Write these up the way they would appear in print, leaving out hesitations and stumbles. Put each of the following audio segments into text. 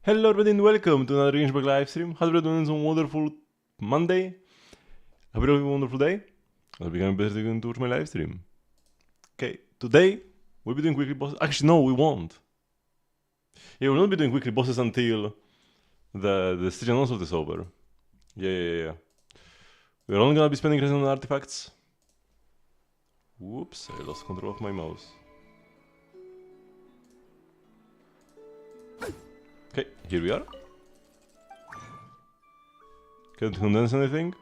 Hello everybody and welcome to another Genshin livestream. Hope you're doing some wonderful Monday. Hope you're having a wonderful day. I'll be coming better to watch my livestream. Okay, today we'll be doing weekly bosses. Actually, no, we won't. Yeah, we'll not be doing weekly bosses until the stage announcement is over. Yeah. We're only gonna be spending resin on artifacts. Whoops, I lost control of my mouse. Okay, here we are. Can't condense anything.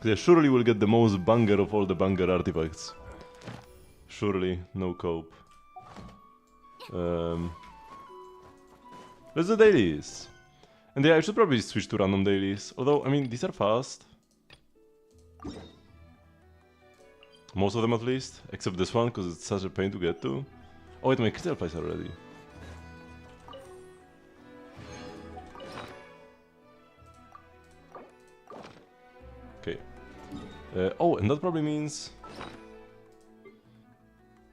Yeah, surely we'll get the most banger of all the banger artifacts. Surely, no cope. Let's do dailies. And yeah, I should probably switch to random dailies. Although, I mean, these are fast. Most of them at least. Except this one, because it's such a pain to get to. Oh wait, my crystal flies are ready. Okay. Oh, and that probably means...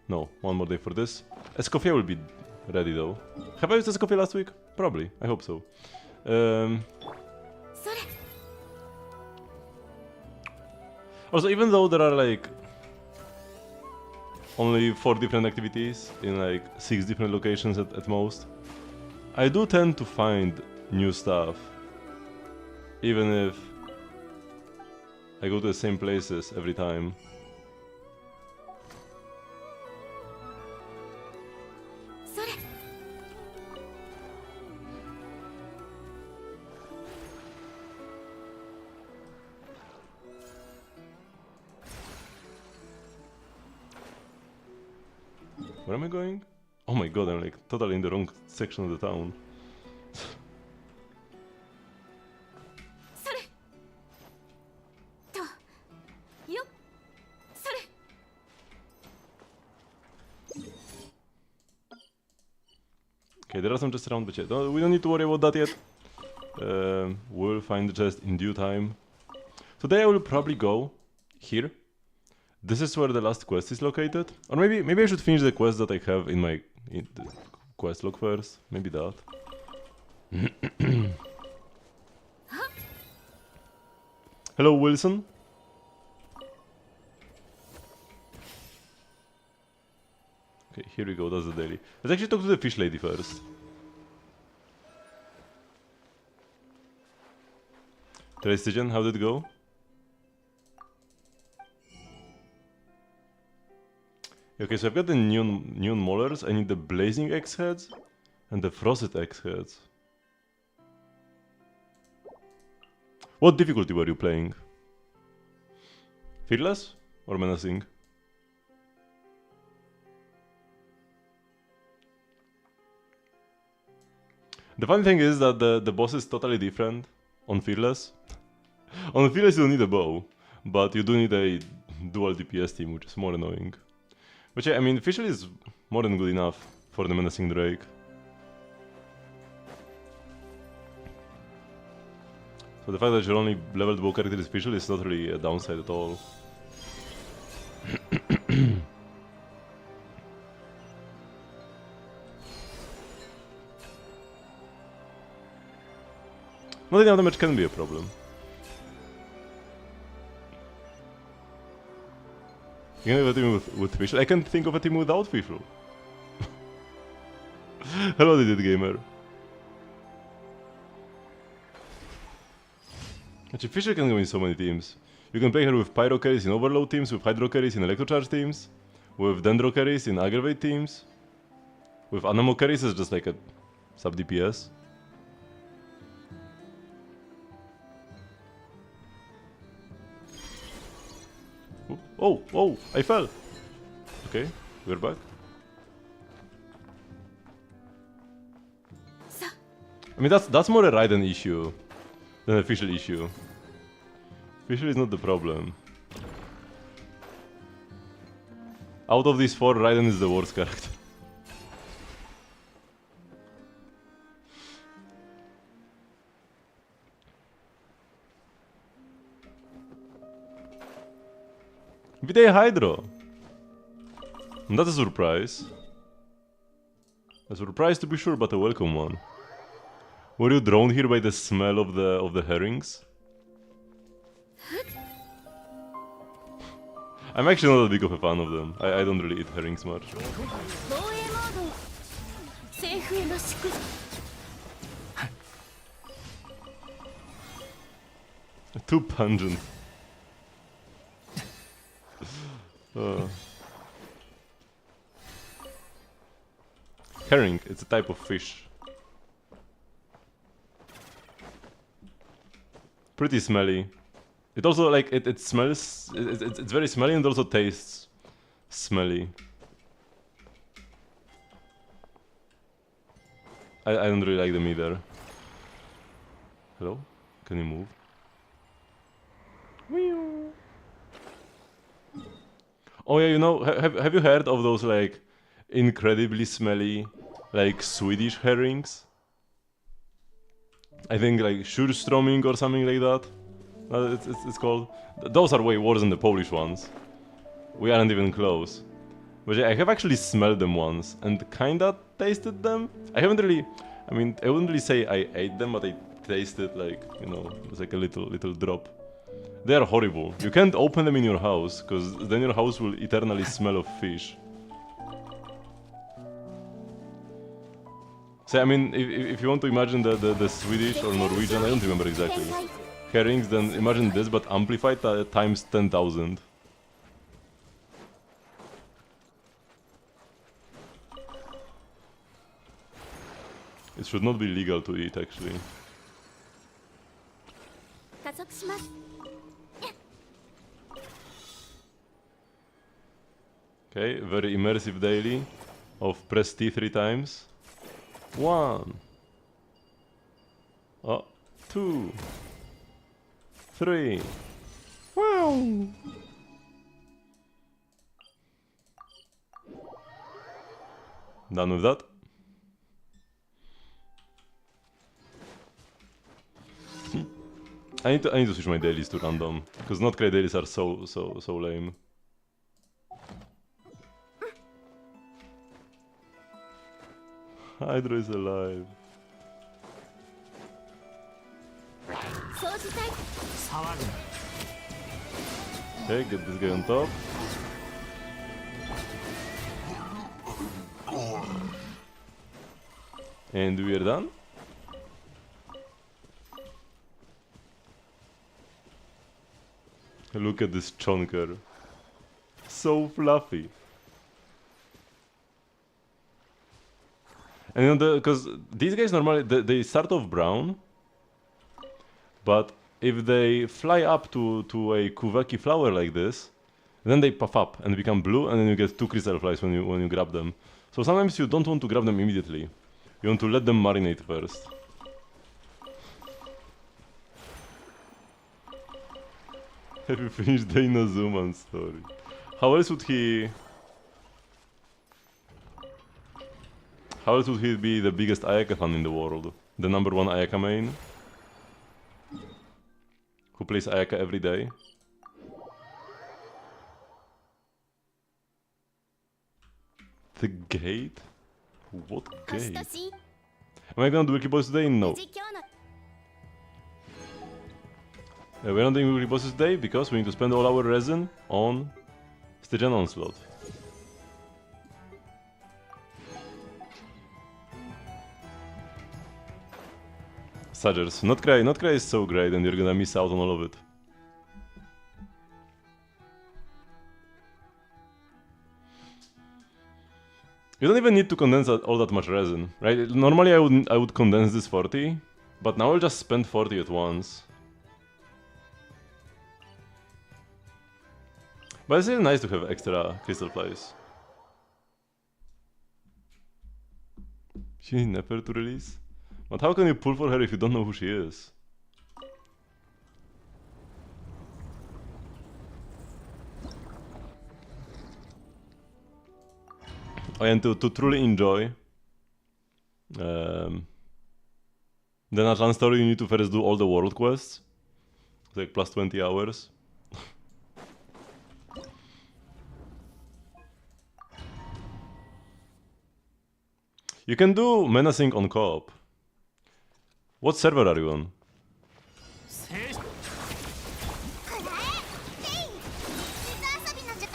No, one more day for this. Escoffier will be ready though. Have I used Escoffier last week? Probably, I hope so. Also, even though there are like only 4 different activities in like 6 different locations at most, I do tend to find new stuff, even if I go to the same places every time. Where am I going? Oh my god, I'm like totally in the wrong section of the town. Okay, there are some chests around, but yeah, we don't need to worry about that yet. We'll find the chest in due time. Today I will probably go here. This is where the last quest is located. Or maybe I should finish the quest that I have in my the quest log first. Maybe that. Hello, Wilson. Okay, here we go, that's the daily. Let's actually talk to the fish lady first. Trestigen, how did it go? Okay, so I've got the neon molars. I need the blazing X heads and the frosted X heads. What difficulty were you playing? Fearless or menacing? The funny thing is that the boss is totally different on Fearless. On Fearless you don't need a bow, but you do need a dual DPS team, which is more annoying. But yeah, I mean, Fischl is more than good enough for the menacing Drake. So the fact that your only leveled bow character is Fischl is not really a downside at all. Not enough damage can be a problem. You can have a team with Fischl. I can't think of a team without Fischl. Hello, Did Gamer. Actually, Fischl can go in so many teams. You can play her with Pyro carries in Overload teams, with Hydro carries in Electrocharge teams, with Dendro carries in Aggravate teams, with Anemo carries as just like a sub DPS. Oh, I fell. Okay, we're back. I mean, that's more a Raiden issue than a Fischl issue. Fischl is not the problem. Out of these 4, Raiden is the worst character. Witaj Hydro! That's a surprise. A surprise to be sure, but a welcome one. Were you drawn here by the smell of the herrings? I'm actually not that big of a fan of them. I don't really eat herrings much. Too pungent. Herring, it's a type of fish. Pretty smelly. It also like it smells. It's very smelly and also tastes smelly. I don't really like them either. Hello? Can you move? Oh yeah, you know, have you heard of those like incredibly smelly like Swedish herrings? I think like Surströmming or something like that. It's called. Those are way worse than the Polish ones. We aren't even close. But yeah, I have actually smelled them once and kinda tasted them. I haven't really. I mean, I wouldn't really say I ate them, but I tasted like, you know, it's like a little drop. They are horrible. You can't open them in your house, because then your house will eternally smell of fish. So I mean, if you want to imagine the Swedish or Norwegian, I don't remember exactly, herrings, then imagine this, but amplified times 10,000. It should not be legal to eat, actually. Okay, very immersive daily of press T 3 times. 1. Oh, 2. 3. Wow! Done with that. I need to switch my dailies to random, because Nod-krai dailies are so lame. Hydra is alive. Okay, get this guy on top. And we are done. Look at this chonker. So fluffy. And you know, because these guys normally, they start off brown, but if they fly up to a Kuvaki flower like this, then they puff up and become blue, and then you get 2 crystal flies when you grab them. So sometimes you don't want to grab them immediately. You want to let them marinate first. Have you finished the Inazuman story? How else would he... How else would he be the biggest Ayaka fan in the world? The #1 Ayaka main? Who plays Ayaka every day? The gate? What gate? Am I gonna do wiki bosses today? No. We're not doing wiki bosses today because we need to spend all our resin on Stygian Onslaught. Suggers, Nod-krai is so great and you're gonna miss out on all of it. You don't even need to condense all that much resin, right? Normally I would condense this 40, but now I'll just spend 40 at once. But it's really nice to have extra crystal flies. She never to release? But how can you pull for her if you don't know who she is? Oh, and to truly enjoy the Natlan story, you need to first do all the world quests. It's like plus 20 hours. You can do menacing on co-op. What server are you on?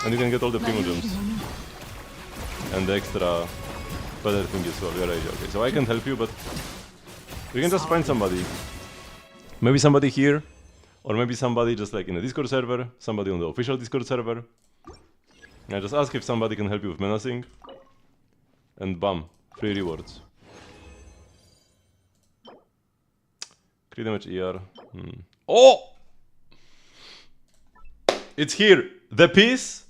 And you can get all the primogems. And the extra better thing as well. You're right, okay. So I can't help you, but we can just find somebody. Maybe somebody here, or maybe somebody just like in the Discord server, somebody on the official Discord server. I just ask if somebody can help you with menacing. And bam, free rewards. Crit damage ER. Oh! It's here! The piece!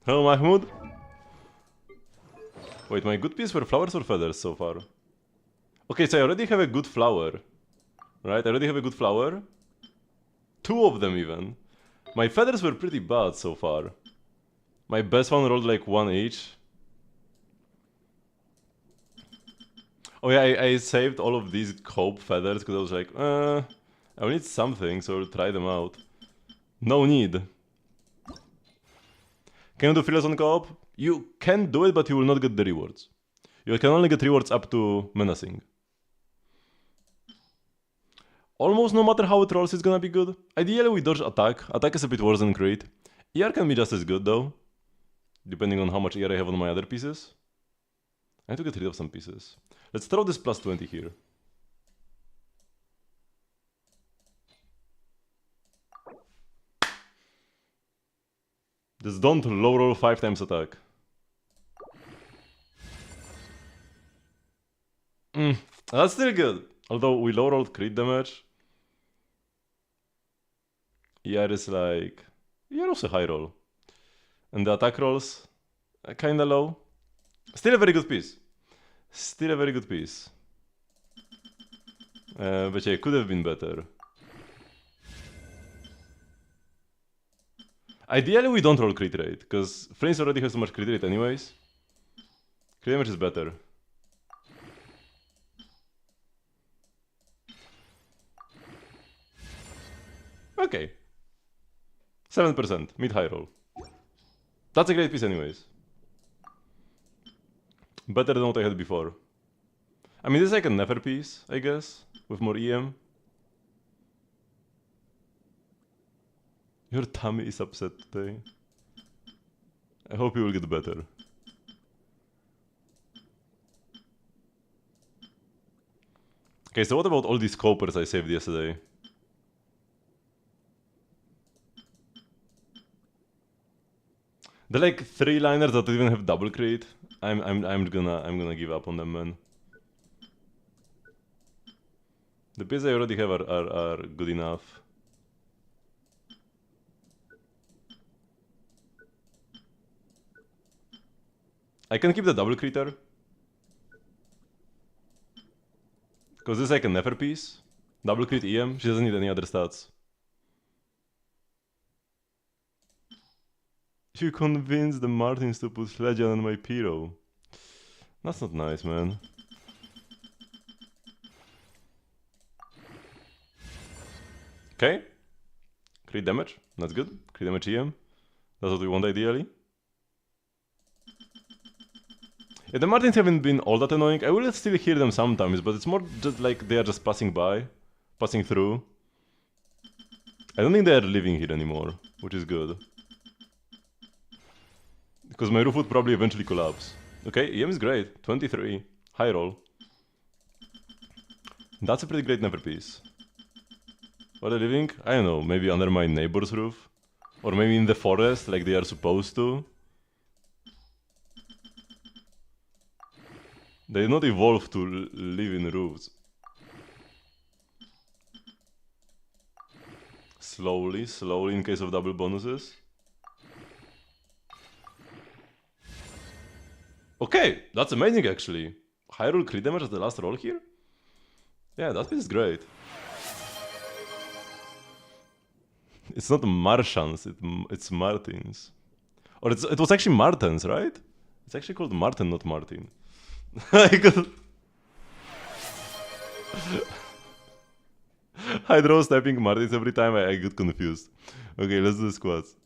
Hello, Mahmoud. Wait, my good piece were flowers or feathers so far? Okay, so I already have a good flower. Right, I already have a good flower. 2 of them even. My feathers were pretty bad so far. My best one rolled like 1 each. Oh yeah, I saved all of these cope feathers because I was like, I will need something, so I'll try them out. No need. Can you do freelance on co-op? You can do it, but you will not get the rewards. You can only get rewards up to menacing. Almost no matter how it rolls, it's gonna be good. Ideally we dodge attack. Attack is a bit worse than crit. ER can be just as good though. Depending on how much ER I have on my other pieces. I need to get rid of some pieces. Let's throw this plus 20 here. Just don't low roll 5 times attack. That's still good. Although we low rolled crit damage. ER is like... ER also high roll. And the attack rolls kinda low. Still a very good piece. Still a very good piece. But yeah, it could have been better. Ideally we don't roll crit rate, because Flames already has so much crit rate anyways. Crit damage is better. Okay. 7%, mid-high roll. That's a great piece anyways. Better than what I had before. I mean, this is like a never piece, I guess, with more EM. Your tummy is upset today. I hope you will get better. Okay, so what about all these copers I saved yesterday? They're like 3-liners that don't even have double crit. I'm gonna give up on them, man. The pieces I already have are good enough. I can keep the double critter. Because this is like a never piece. Double crit EM, she doesn't need any other stats. You convinced the Martins to put Sledgeon on my Pyro. That's not nice, man. Okay. Crit damage, that's good. Crit damage EM. That's what we want ideally. Yeah, the Martins haven't been all that annoying. I will still hear them sometimes, but it's more just like they are just passing by. Passing through. I don't think they are living here anymore, which is good. Because my roof would probably eventually collapse. Okay, EM is great. 23. High roll. That's a pretty great never piece. Where are they living? I don't know, maybe under my neighbor's roof? Or maybe in the forest, like they are supposed to? They did not evolve to live in roofs. Slowly, slowly in case of double bonuses. Okay, that's amazing actually. High roll crit damage as the last roll here? Yeah, that piece is great. It's not Martians, it's Martins. Or it was actually Martens, right? It's actually called Martin, not Martin. I draw sniping Martins every time I get confused. Okay, let's do the squats.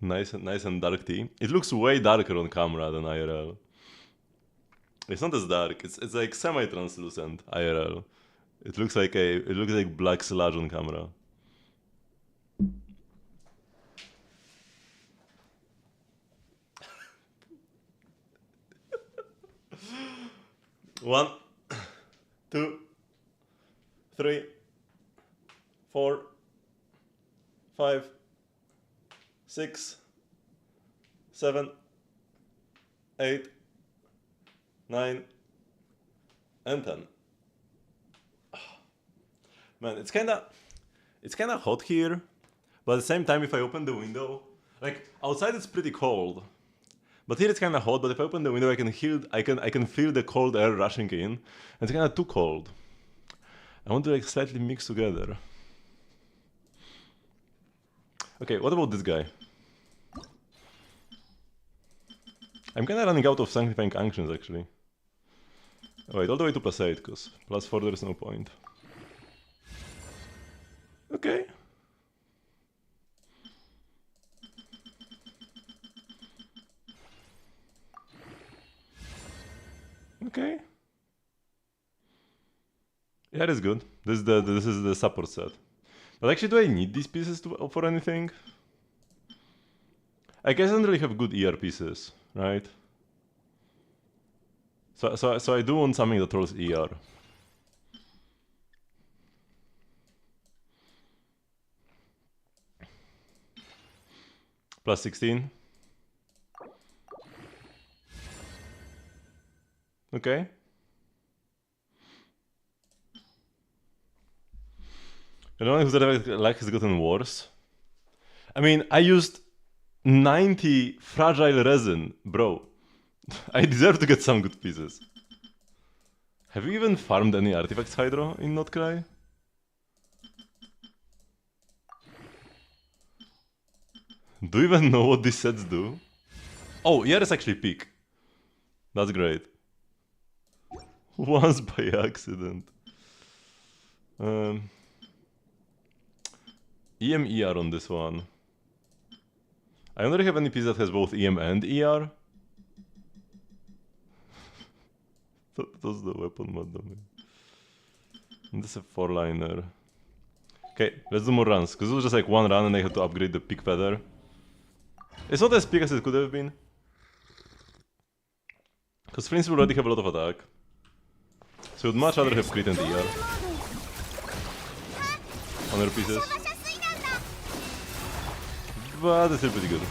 Nice and dark tea. It looks way darker on camera than IRL. It's not as dark. It's like semi-translucent IRL. It looks like black sludge on camera. One, 2, 3, 4, 5, 6, 7, 8, 9, and 10. Man, it's kinda hot here, but at the same time, if I open the window, like outside it's pretty cold, but here it's kinda hot. But if I open the window, I can feel the cold air rushing in, and it's kinda too cold. I want to like slightly mix together. Okay, what about this guy? I'm kinda running out of sanctifying actions actually. Wait, all the way to +8, because +4 there's no point. Okay. Okay. Yeah, that's good. This is the support set. But actually, do I need these pieces for anything? I guess I don't really have good ER pieces, right? So I do want something that rolls ER. +16. Okay. The one whose luck has gotten worse. I mean, I used 90 fragile resin, bro. I deserve to get some good pieces. Have you even farmed any artifacts, Hydro, in Nod-krai? Do you even know what these sets do? Oh, yeah, it's actually peak. That's great. Once by accident. EM ER on this one. I don't really have any piece that has both EM and ER. That's the weapon mod domain. And this is a 4-liner. Okay, let's do more runs, because it was just like one run and I had to upgrade the pick feather. It's not as big as it could have been. Because Flames will already have a lot of attack. So I would much rather have crit and ER. On her pieces. But it's still pretty good.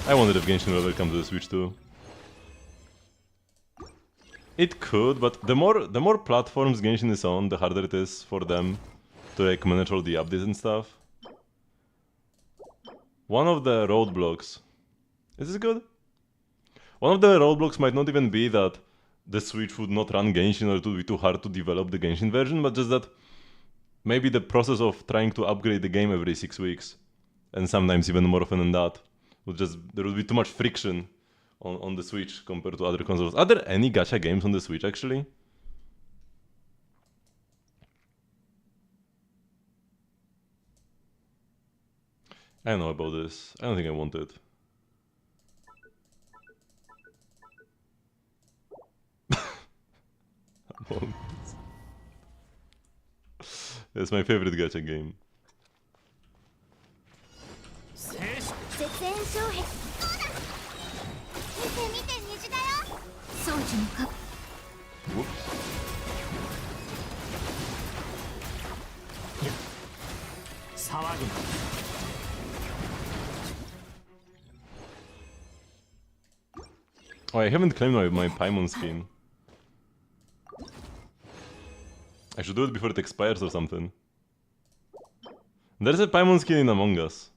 I wonder if Genshin will ever come to the Switch too. It could, but the more platforms Genshin is on, the harder it is for them to like manage all the updates and stuff. One of the roadblocks... Is this good? One of the roadblocks might not even be that the Switch would not run Genshin or it would be too hard to develop the Genshin version, but just that maybe the process of trying to upgrade the game every 6 weeks, and sometimes even more often than that, there would be too much friction on the Switch compared to other consoles. Are there any gacha games on the Switch actually? I don't know about this. I don't think I want it. It's my favorite gacha game. Whoops. Oh, I haven't claimed my Paimon skin. I should do it before it expires or something. There's a Paimon skin in Among Us.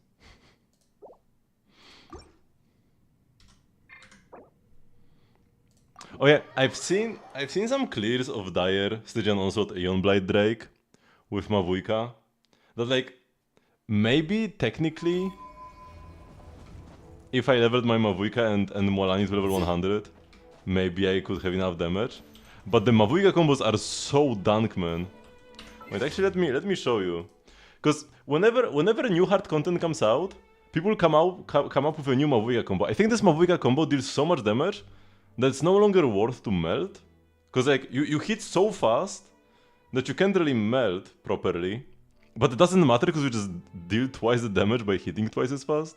Oh yeah, I've seen some clears of Dire, Stygian Onslaught, Aeon Blight Drake with Mavuika. That like maybe technically if I leveled my Mavuika and Mualani to level 100, maybe I could have enough damage. But the Mavuika combos are so dunk, man. Wait, actually, let me show you. Because whenever new hard content comes out, people come up with a new Mavuika combo. I think this Mavuika combo deals so much damage that it's no longer worth to melt. Because like you hit so fast that you can't really melt properly. But it doesn't matter because you just deal twice the damage by hitting twice as fast.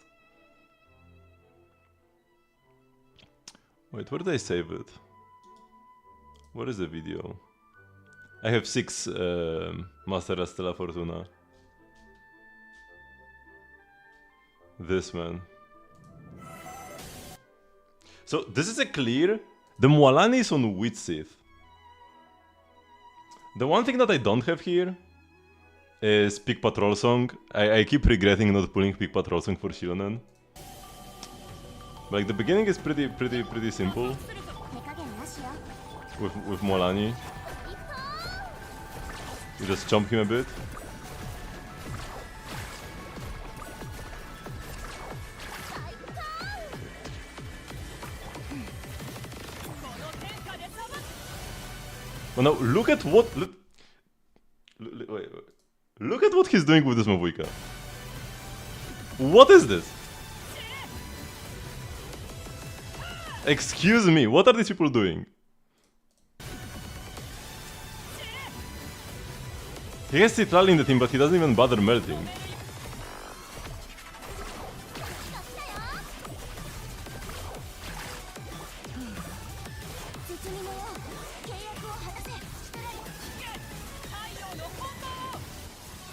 Wait, where did I save it? What is the video? I have 6 Master Stella Fortuna. This, man. So this is a clear. The Mualani is on Wheat Sith. The one thing that I don't have here is Peak Patrol Song. I keep regretting not pulling Peak Patrol Song for Shilonen. Like the beginning is pretty simple with Mualani. You just jump him a bit. But now look at what look at what he's doing with this Mavuika. What is this? Excuse me, what are these people doing? He has Citral in the team, but he doesn't even bother melting.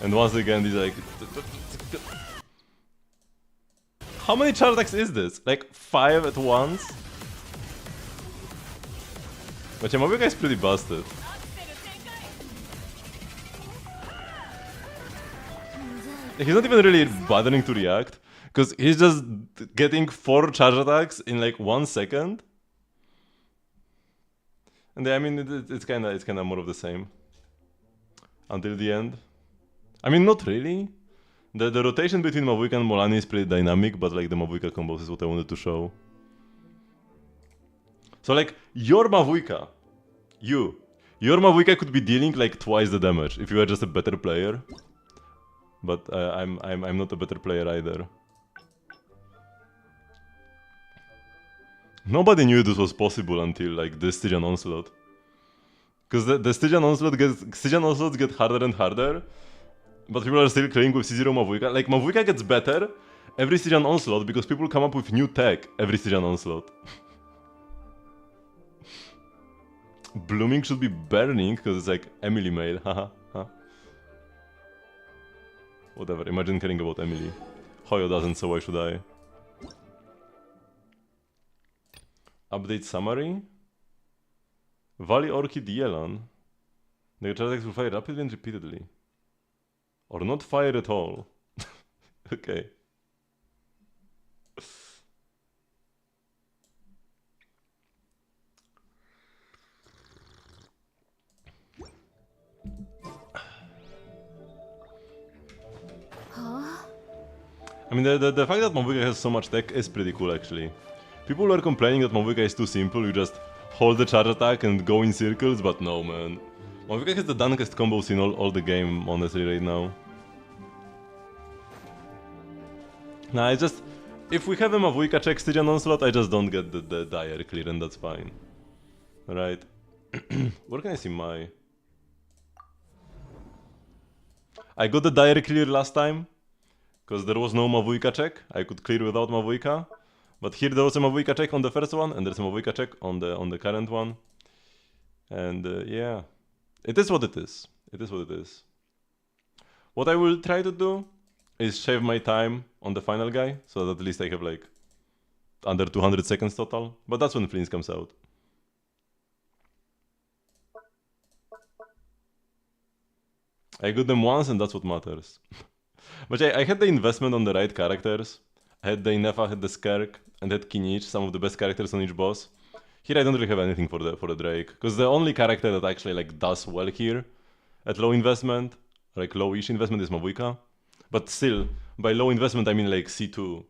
And once again, he's like... How many charge attacks is this? Like 5 at once? But yeah, Mavuika is pretty busted. He's not even really bothering to react, because he's just getting 4 charge attacks in like 1 second. And I mean, it's kinda more of the same. Until the end. I mean, not really. The rotation between Mavuika and Mualani is pretty dynamic, but like the Mavuika combos is what I wanted to show. So like, your Mavuika could be dealing like twice the damage if you were just a better player. But I'm not a better player either. Nobody knew this was possible until like the Stygian Onslaught. Because the Stygian Onslaughts get harder and harder, but people are still playing with C0 Mavuika. Like Mavuika gets better every Stygian Onslaught because people come up with new tech every Stygian Onslaught. Blooming should be burning because it's like Emily mail, haha. Whatever, imagine caring about Emily. Hoyo doesn't, so why should I? Update summary. Valley Orchid Yelan. The charge attacks will fire rapidly and repeatedly. Or not fire at all. Okay. I mean, the fact that Mavuika has so much tech is pretty cool, actually. People were complaining that Mavuika is too simple, you just hold the charge attack and go in circles, but no, man. Mavuika has the dunkest combos in all the game, honestly, right now. Nah, it's just... If we have a Mavuika check Stygian Onslaught, I just don't get the Dire clear, and that's fine. Right. Where can I see my... I got the Dire clear last time, because there was no Mavuika check. I could clear without Mavuika. But here there was a Mavuika check on the first one, and there's a Mavuika check on the current one. And yeah, it is what it is. It is what it is. What I will try to do is shave my time on the final guy, so that at least I have like under 200 seconds total. But that's when Flints comes out. I got them once, and that's what matters. But yeah, I had the investment on the right characters. I had the Inefa, had the Skerk, and had Kinich, some of the best characters on each boss. Here I don't really have anything for the Drake, because the only character that actually like does well here at low investment, like low-ish investment, is Mavuika. But still, by low investment I mean like C2.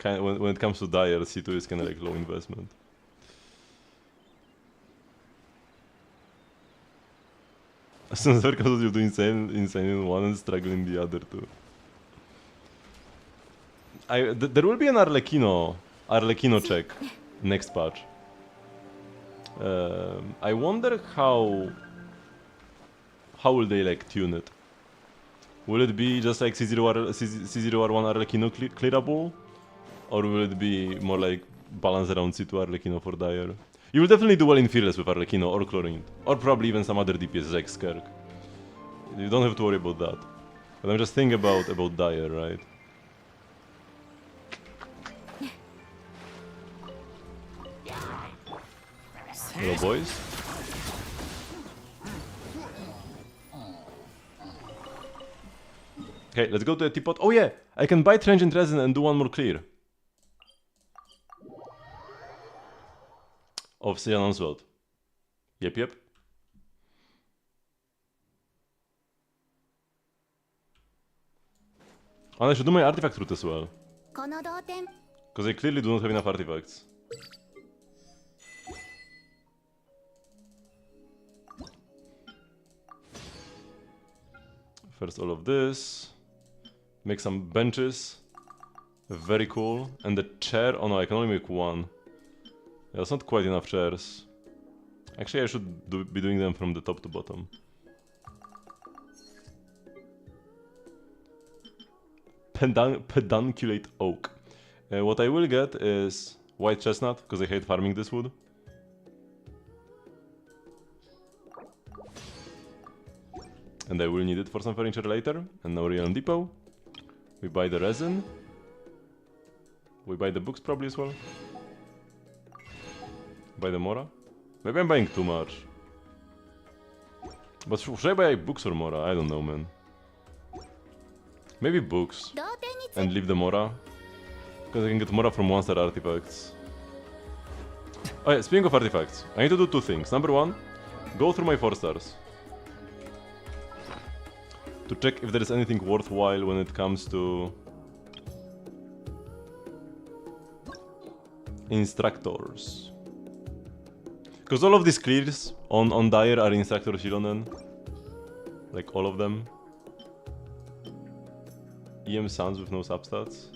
when it comes to Dire, C2 is kind of like low investment. Verka you do insane in one and struggle in the other two. There will be an Arlecchino check next patch. I wonder how will they like tune it? Will it be just like C0R1 Arlecchino clearable? Or will it be more like balance around C2 Arlecchino for Dire? You will definitely do well in Fearless with Arlecchino or Chlorine. Or probably even some other DPS like Skirk. You don't have to worry about that. But I'm just thinking about Dire, right? Hello boys. Okay, let's go to the teapot. Oh yeah! I can buy Transient Resin and do one more clear. Of Cyan Onslaught. Yep. And I should do my artifact route as well. Because I clearly do not have enough artifacts. First all of this. Make some benches. Very cool. And the chair, oh no, I can only make one. Yeah, that's not quite enough chairs. Actually, I should be doing them from the top to bottom. Pedunculate oak. What I will get is white chestnut, because I hate farming this wood. And I will need it for some furniture later. And now Realm Depot. We buy the resin. We buy the books probably as well. Buy the Mora. Maybe I'm buying too much. But should I buy books or Mora? I don't know, man. Maybe books. And leave the Mora. Because I can get Mora from 1-star artifacts. Oh yeah, speaking of artifacts, I need to do two things. Number one, go through my 4 stars. To check if there is anything worthwhile when it comes to instructors. Because all of these clears on Dire are Instructor Shironen. Like all of them. EM Suns with no substats.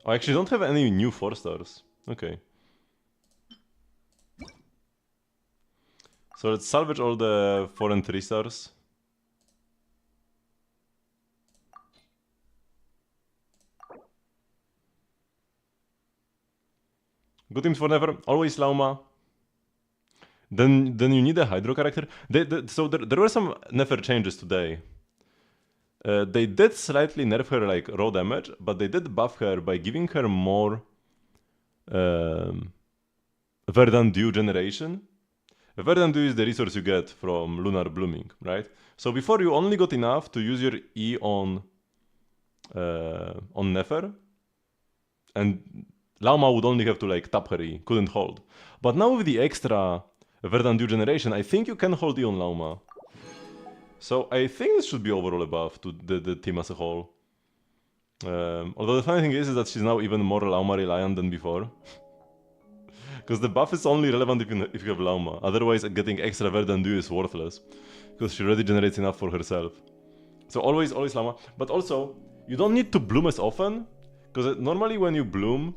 I actually don't have any new 4 stars. Okay. So let's salvage all the 4 and 3 stars. Good teams for never. Always Lauma. Then you need a Hydro character. So there were some Nefer changes today. They did slightly nerf her like raw damage, but they did buff her by giving her more Verdant Dew generation. Verdant Dew is the resource you get from Lunar Blooming, right? So before you only got enough to use your E on Nefer, and Lauma would only have to like tap her E, couldn't hold. But now with the extra Verdant Dew generation, I think you can hold E on Lauma. So I think this should be overall a buff to the team as a whole. Although the funny thing is that she's now even more Lauma reliant than before. Because the buff is only relevant if you have Lauma. Otherwise, getting extra Verdant Dew is worthless. Because she already generates enough for herself. So always Lauma. But also, you don't need to bloom as often. Because normally when you bloom,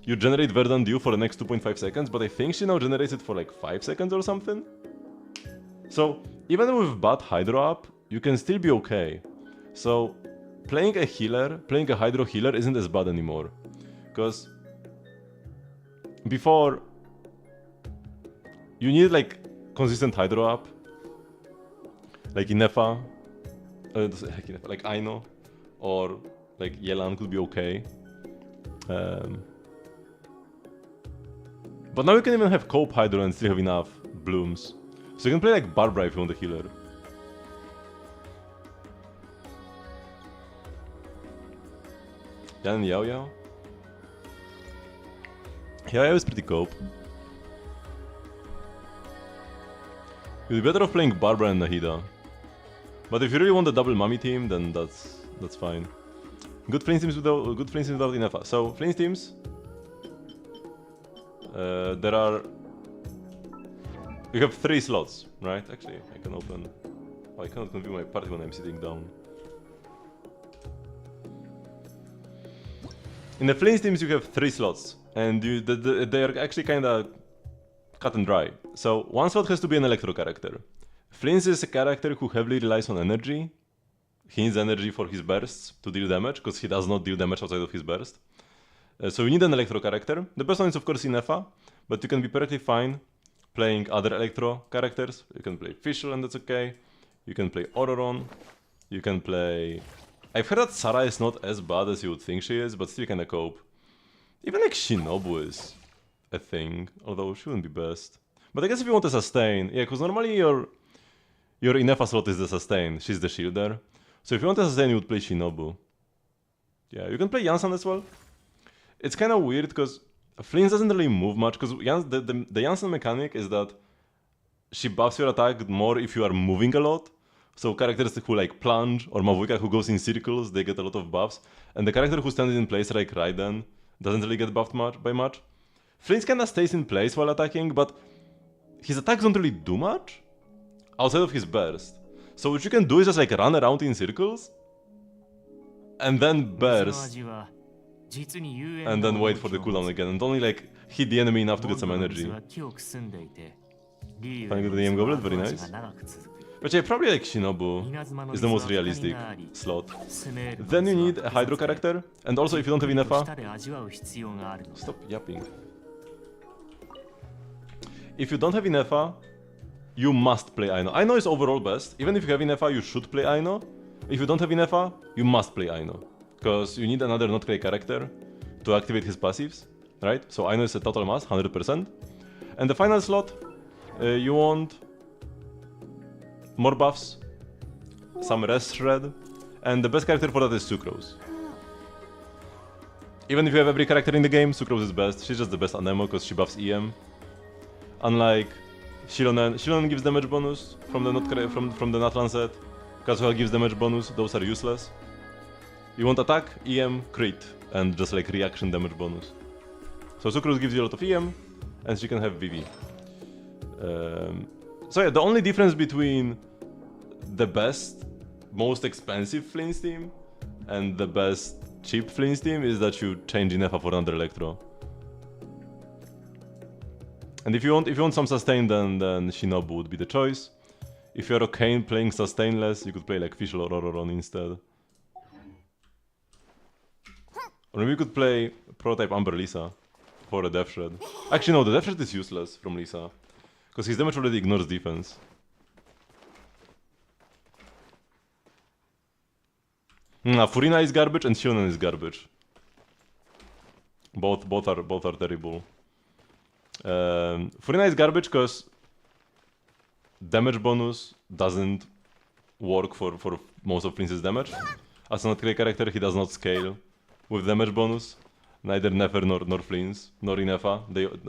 you generate Verdant Dew for the next 2.5 seconds. But I think she now generates it for like 5 seconds or something. So, even with bad Hydro up, you can still be okay. So, playing a Hydro healer isn't as bad anymore. Because before, you need like consistent Hydro up, like Inefa, like Aino, or like Yelan could be okay. But now you can even have Cope Hydro and still have enough blooms. So you can play like Barbara if you want a healer. Yan and Yao Yao? Yao Yao is pretty cope. You'd be better off playing Barbara and Nahida. But if you really want the double mummy team, then that's fine. Good flame teams without Inefa. So flame teams, there are. You have 3 slots, right? Actually, I can open. Oh, I cannot configure my party when I'm sitting down. In the flame teams, you have 3 slots, and they are actually kind of cut and dry. So one slot has to be an electro character. Flames is a character who heavily relies on energy. He needs energy for his bursts to deal damage, because he does not deal damage outside of his burst. So you need an electro character. The best one is of course Inefa, but you can be perfectly fine playing other electro characters. You can play Fischl and that's okay. You can play Ororon. You can play... I've heard that Sarah is not as bad as you would think she is, but still kinda cope. Even like Shinobu is a thing, although she wouldn't be best. But I guess if you want to sustain, yeah, because normally your Inefa slot is the sustain, she's the shielder. So if you want to sustain, you would play Shinobu. Yeah, you can play Janssen as well. It's kind of weird because Flint doesn't really move much, because the Janssen mechanic is that she buffs your attack more if you are moving a lot. So characters who like plunge or Mavuika who goes in circles, they get a lot of buffs. And the character who stands in place like Raiden doesn't really get buffed by much. Flint kinda stays in place while attacking, but his attacks don't really do much outside of his burst. So what you can do is just like run around in circles and then burst and then wait for the cooldown again and only like hit the enemy enough to get some energy. Finding the DM Goblet, very nice. But yeah, probably like Shinobu is the most realistic slot. Then you need a Hydro character, and also if you don't have Inefa... Stop yapping. If you don't have Inefa, you must play Aino. Aino is overall best. Even if you have Inefa, you should play Aino. If you don't have Inefa, you must play Aino. Because you need another Nod-krai character to activate his passives, right? So Aino is a total must, 100%. And the final slot, you want more buffs, some rest shred, and the best character for that is Sucrose. Even if you have every character in the game, Sucrose is best. She's just the best Anemo because she buffs EM. Unlike Shilonen gives damage bonus from the Natlan set. Kazuha gives damage bonus, those are useless. You want attack, EM, crit, and just like reaction damage bonus. So Sucrose gives you a lot of EM, and she can have VV. So yeah, the only difference between the best, most expensive Flint team and the best cheap Flint team is that you change Inefa for another Electro. And if you want some sustain, then Shinobu would be the choice. If you're okay playing sustainless, you could play like Fischl or Ororon instead. Or maybe you could play prototype Amber Lisa for a Death Shred. Actually no, the Death Shred is useless from Lisa. Because his damage already ignores defense. Furina is garbage and Shonen is garbage. Both are terrible. Furina is garbage because damage bonus doesn't work for most of Prince's damage. As a Nod-krai character, he does not scale with damage bonus. Neither Nefer nor Flins, nor Inefa,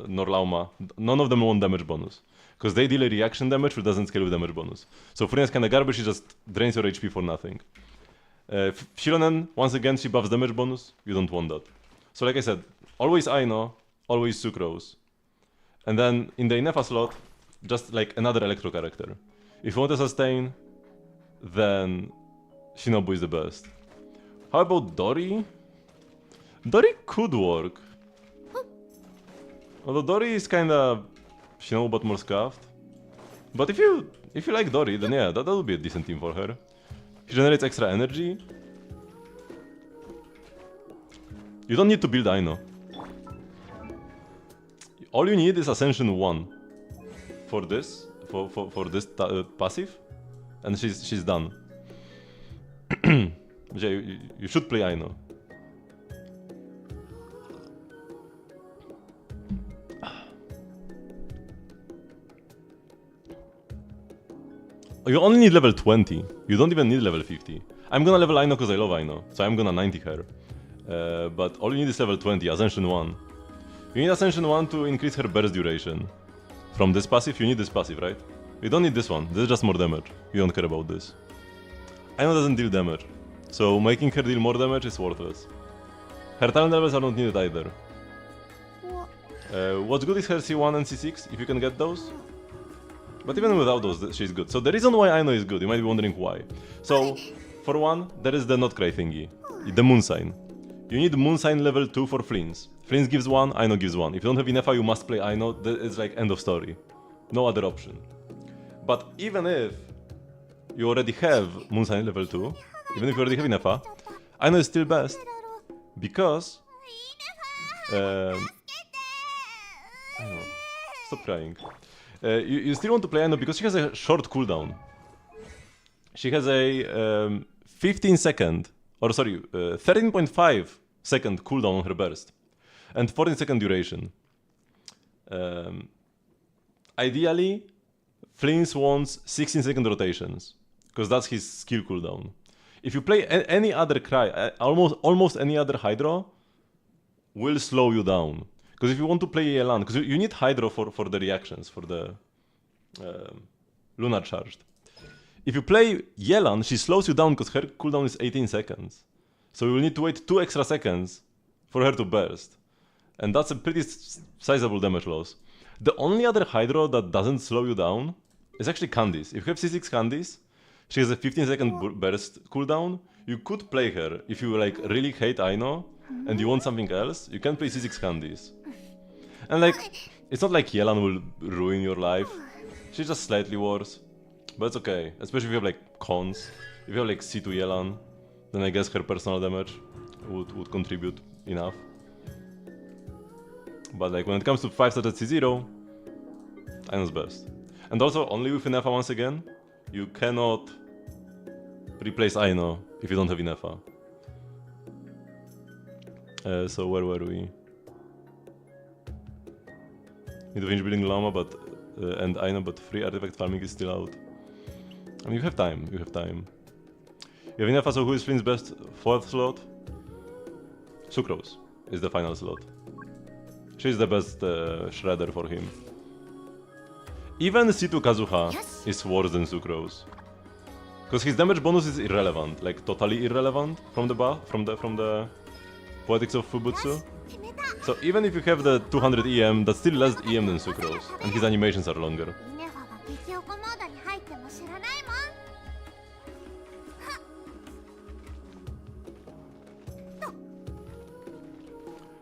nor Lauma. None of them want damage bonus. Because they deal a reaction damage which doesn't scale with damage bonus. So Furina is kinda garbage, she just drains your HP for nothing. Shilonen, once again, she buffs damage bonus, you don't want that. So like I said, always Aino, always Sucrose. And then in the Inefa slot, just like another Electro character. If you want to sustain, then Shinobu is the best. How about Dori? Dori could work. Although Dori is kinda Shinobu but more scuffed. But if you like Dori, then yeah, that would be a decent team for her. She generates extra energy. You don't need to build Aino. All you need is Ascension 1 for this, for this passive, and she's done. You should play Aino. You only need level 20. You don't even need level 50. I'm gonna level Aino because I love Aino, so I'm gonna 90 her. But all you need is level 20, Ascension 1. You need Ascension 1 to increase her burst duration. From this passive, you need this passive, right? You don't need this one, this is just more damage. You don't care about this. Aino doesn't deal damage. So making her deal more damage is worthless. Her talent levels are not needed either. What's good is her C1 and C6, if you can get those. But even without those, she's good. So the reason why Aino is good, you might be wondering why. So, for one, there is the Nod-krai thingy. The moon sign. You need moon sign level 2 for Fleens. Fleens gives 1, Aino gives 1. If you don't have Inefa, you must play Aino. It's like end of story. No other option. But even if you already have moon sign level 2, even if you already have Inefa, Aino is still best. Because... Aino, stop crying. You still want to play Aino because she has a short cooldown. She has a 15 second, or sorry, 13.5 second cooldown on her burst. And 14 second duration. Ideally, Fleens wants 16 second rotations. Because that's his skill cooldown. If you play any other Krai, almost any other Hydro, will slow you down. Because if you want to play Yelan, because you need Hydro for the reactions, for the Lunar Charged. If you play Yelan, she slows you down because her cooldown is 18 seconds. So you will need to wait 2 extra seconds for her to burst. And that's a pretty sizable damage loss. The only other Hydro that doesn't slow you down is actually Candice. If you have C6 Candice, she has a 15 second burst cooldown. You could play her if you like really hate Aino and you want something else, you can play C6 Candice. And like, it's not like Yelan will ruin your life. She's just slightly worse. But it's okay, especially if you have like cons. If you have like C2 Yelan, then I guess her personal damage would contribute enough. But like when it comes to 5 stats at C0, Aino's best. And also, only with Inefa once again, you cannot replace Aino if you don't have Inefa. So where were we? Need to finish building Llama and Aino, but free artifact farming is still out. I mean, you have time, you have time. You have Inefa, so who is Flynn's best 4th slot? Sucrose is the final slot. She's the best shredder for him. Even C2 Kazuha is worse than Sucrose. Because his damage bonus is irrelevant, like totally irrelevant from the Poetics of Fubutsu. So even if you have the 200 EM, that's still less EM than Sucrose, and his animations are longer.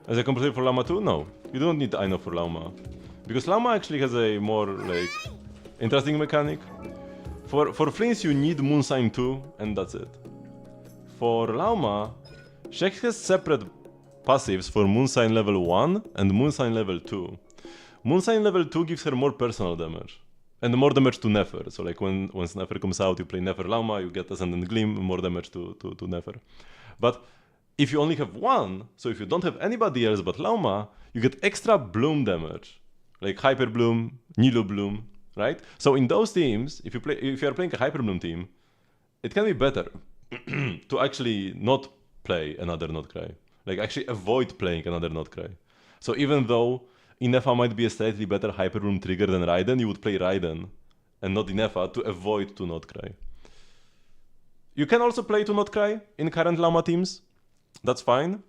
As a competitor for Llama 2? No. You don't need Aino for Llama. Because Llama actually has a more, like, interesting mechanic. For Fleens you need Moonsign 2, and that's it. For Llama, she has separate passives for Moonsign level 1 and Moonsign level 2. Moonsign level 2 gives her more personal damage. And more damage to Nefer. So like when Nefer comes out, you play Nefer Llama, you get Ascendant Gleam, more damage to Nefer. But if you only have one, so if you don't have anybody else but Llama, you get extra Bloom damage. Like Hyper Bloom, Nilu Bloom, right? So in those teams, if you are playing a Hyper Bloom team, it can be better to actually not play another Nod-krai. Like actually avoid playing another Nod-krai. So even though Inefa might be a slightly better Hyper Bloom trigger than Raiden, you would play Raiden and not Inefa to avoid 2 Nod-krai. You can also play 2 Nod-krai in current Llama teams. That's fine.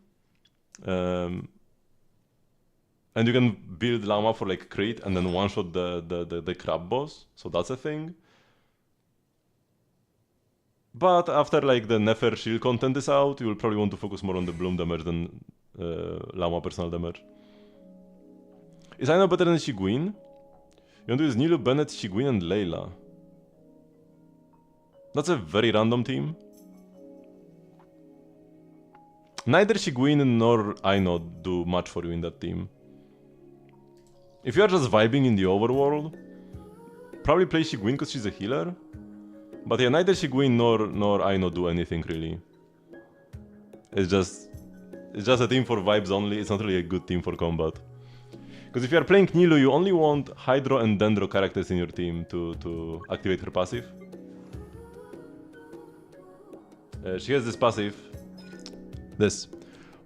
And you can build Llama for like crit and then one-shot the crab boss. So that's a thing. But after like the Nefer shield content is out, you will probably want to focus more on the Bloom damage than Llama personal damage. Is Aino better than Shiguin? You want to use Nilu, Bennett, Shiguin, and Layla. That's a very random team. Neither Shiguin nor Aino do much for you in that team. If you are just vibing in the overworld, probably play Shiguin because she's a healer. But yeah, neither Shiguin nor Aino do anything really. It's just a team for vibes only, it's not really a good team for combat. Because if you are playing Nilu, you only want Hydro and Dendro characters in your team to activate her passive. She has this passive. This.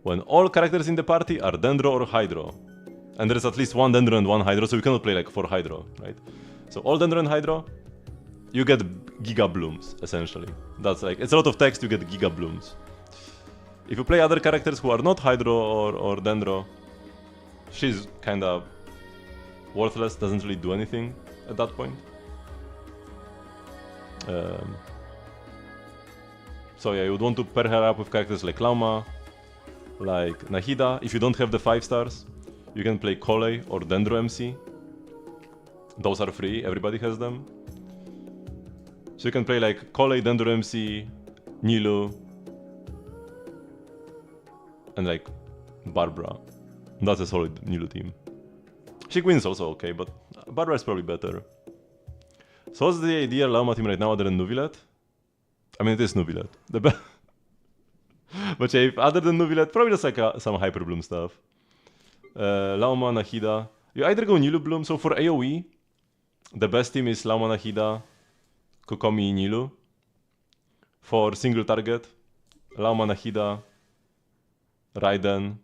When all characters in the party are Dendro or Hydro. And there is at least 1 Dendro and 1 Hydro, so you cannot play like 4 Hydro, right? So all Dendro and Hydro, you get Giga Blooms, essentially. That's like, it's a lot of text, you get Giga Blooms. If you play other characters who are not Hydro or Dendro, she's kinda worthless, doesn't really do anything at that point. So yeah, you would want to pair her up with characters like Lauma, like Nahida. If you don't have the 5 stars, you can play Kole or Dendro MC. Those are free, everybody has them. So you can play like Kole, Dendro MC, Nilu, and like Barbara. That's a solid Nilu team. Shigwin's also okay, but Barbara is probably better. So what's the idea Lauma team right now other than Nuvilet? I mean, it is Nuvilet. But yeah, if other than Nuvilet, probably just like some Hyper Bloom stuff. Lauma, Nahida. You either go Nilu Bloom, so for AoE, the best team is Lauma, Nahida, Kokomi, Nilu. For single target, Lauma, Nahida, Raiden,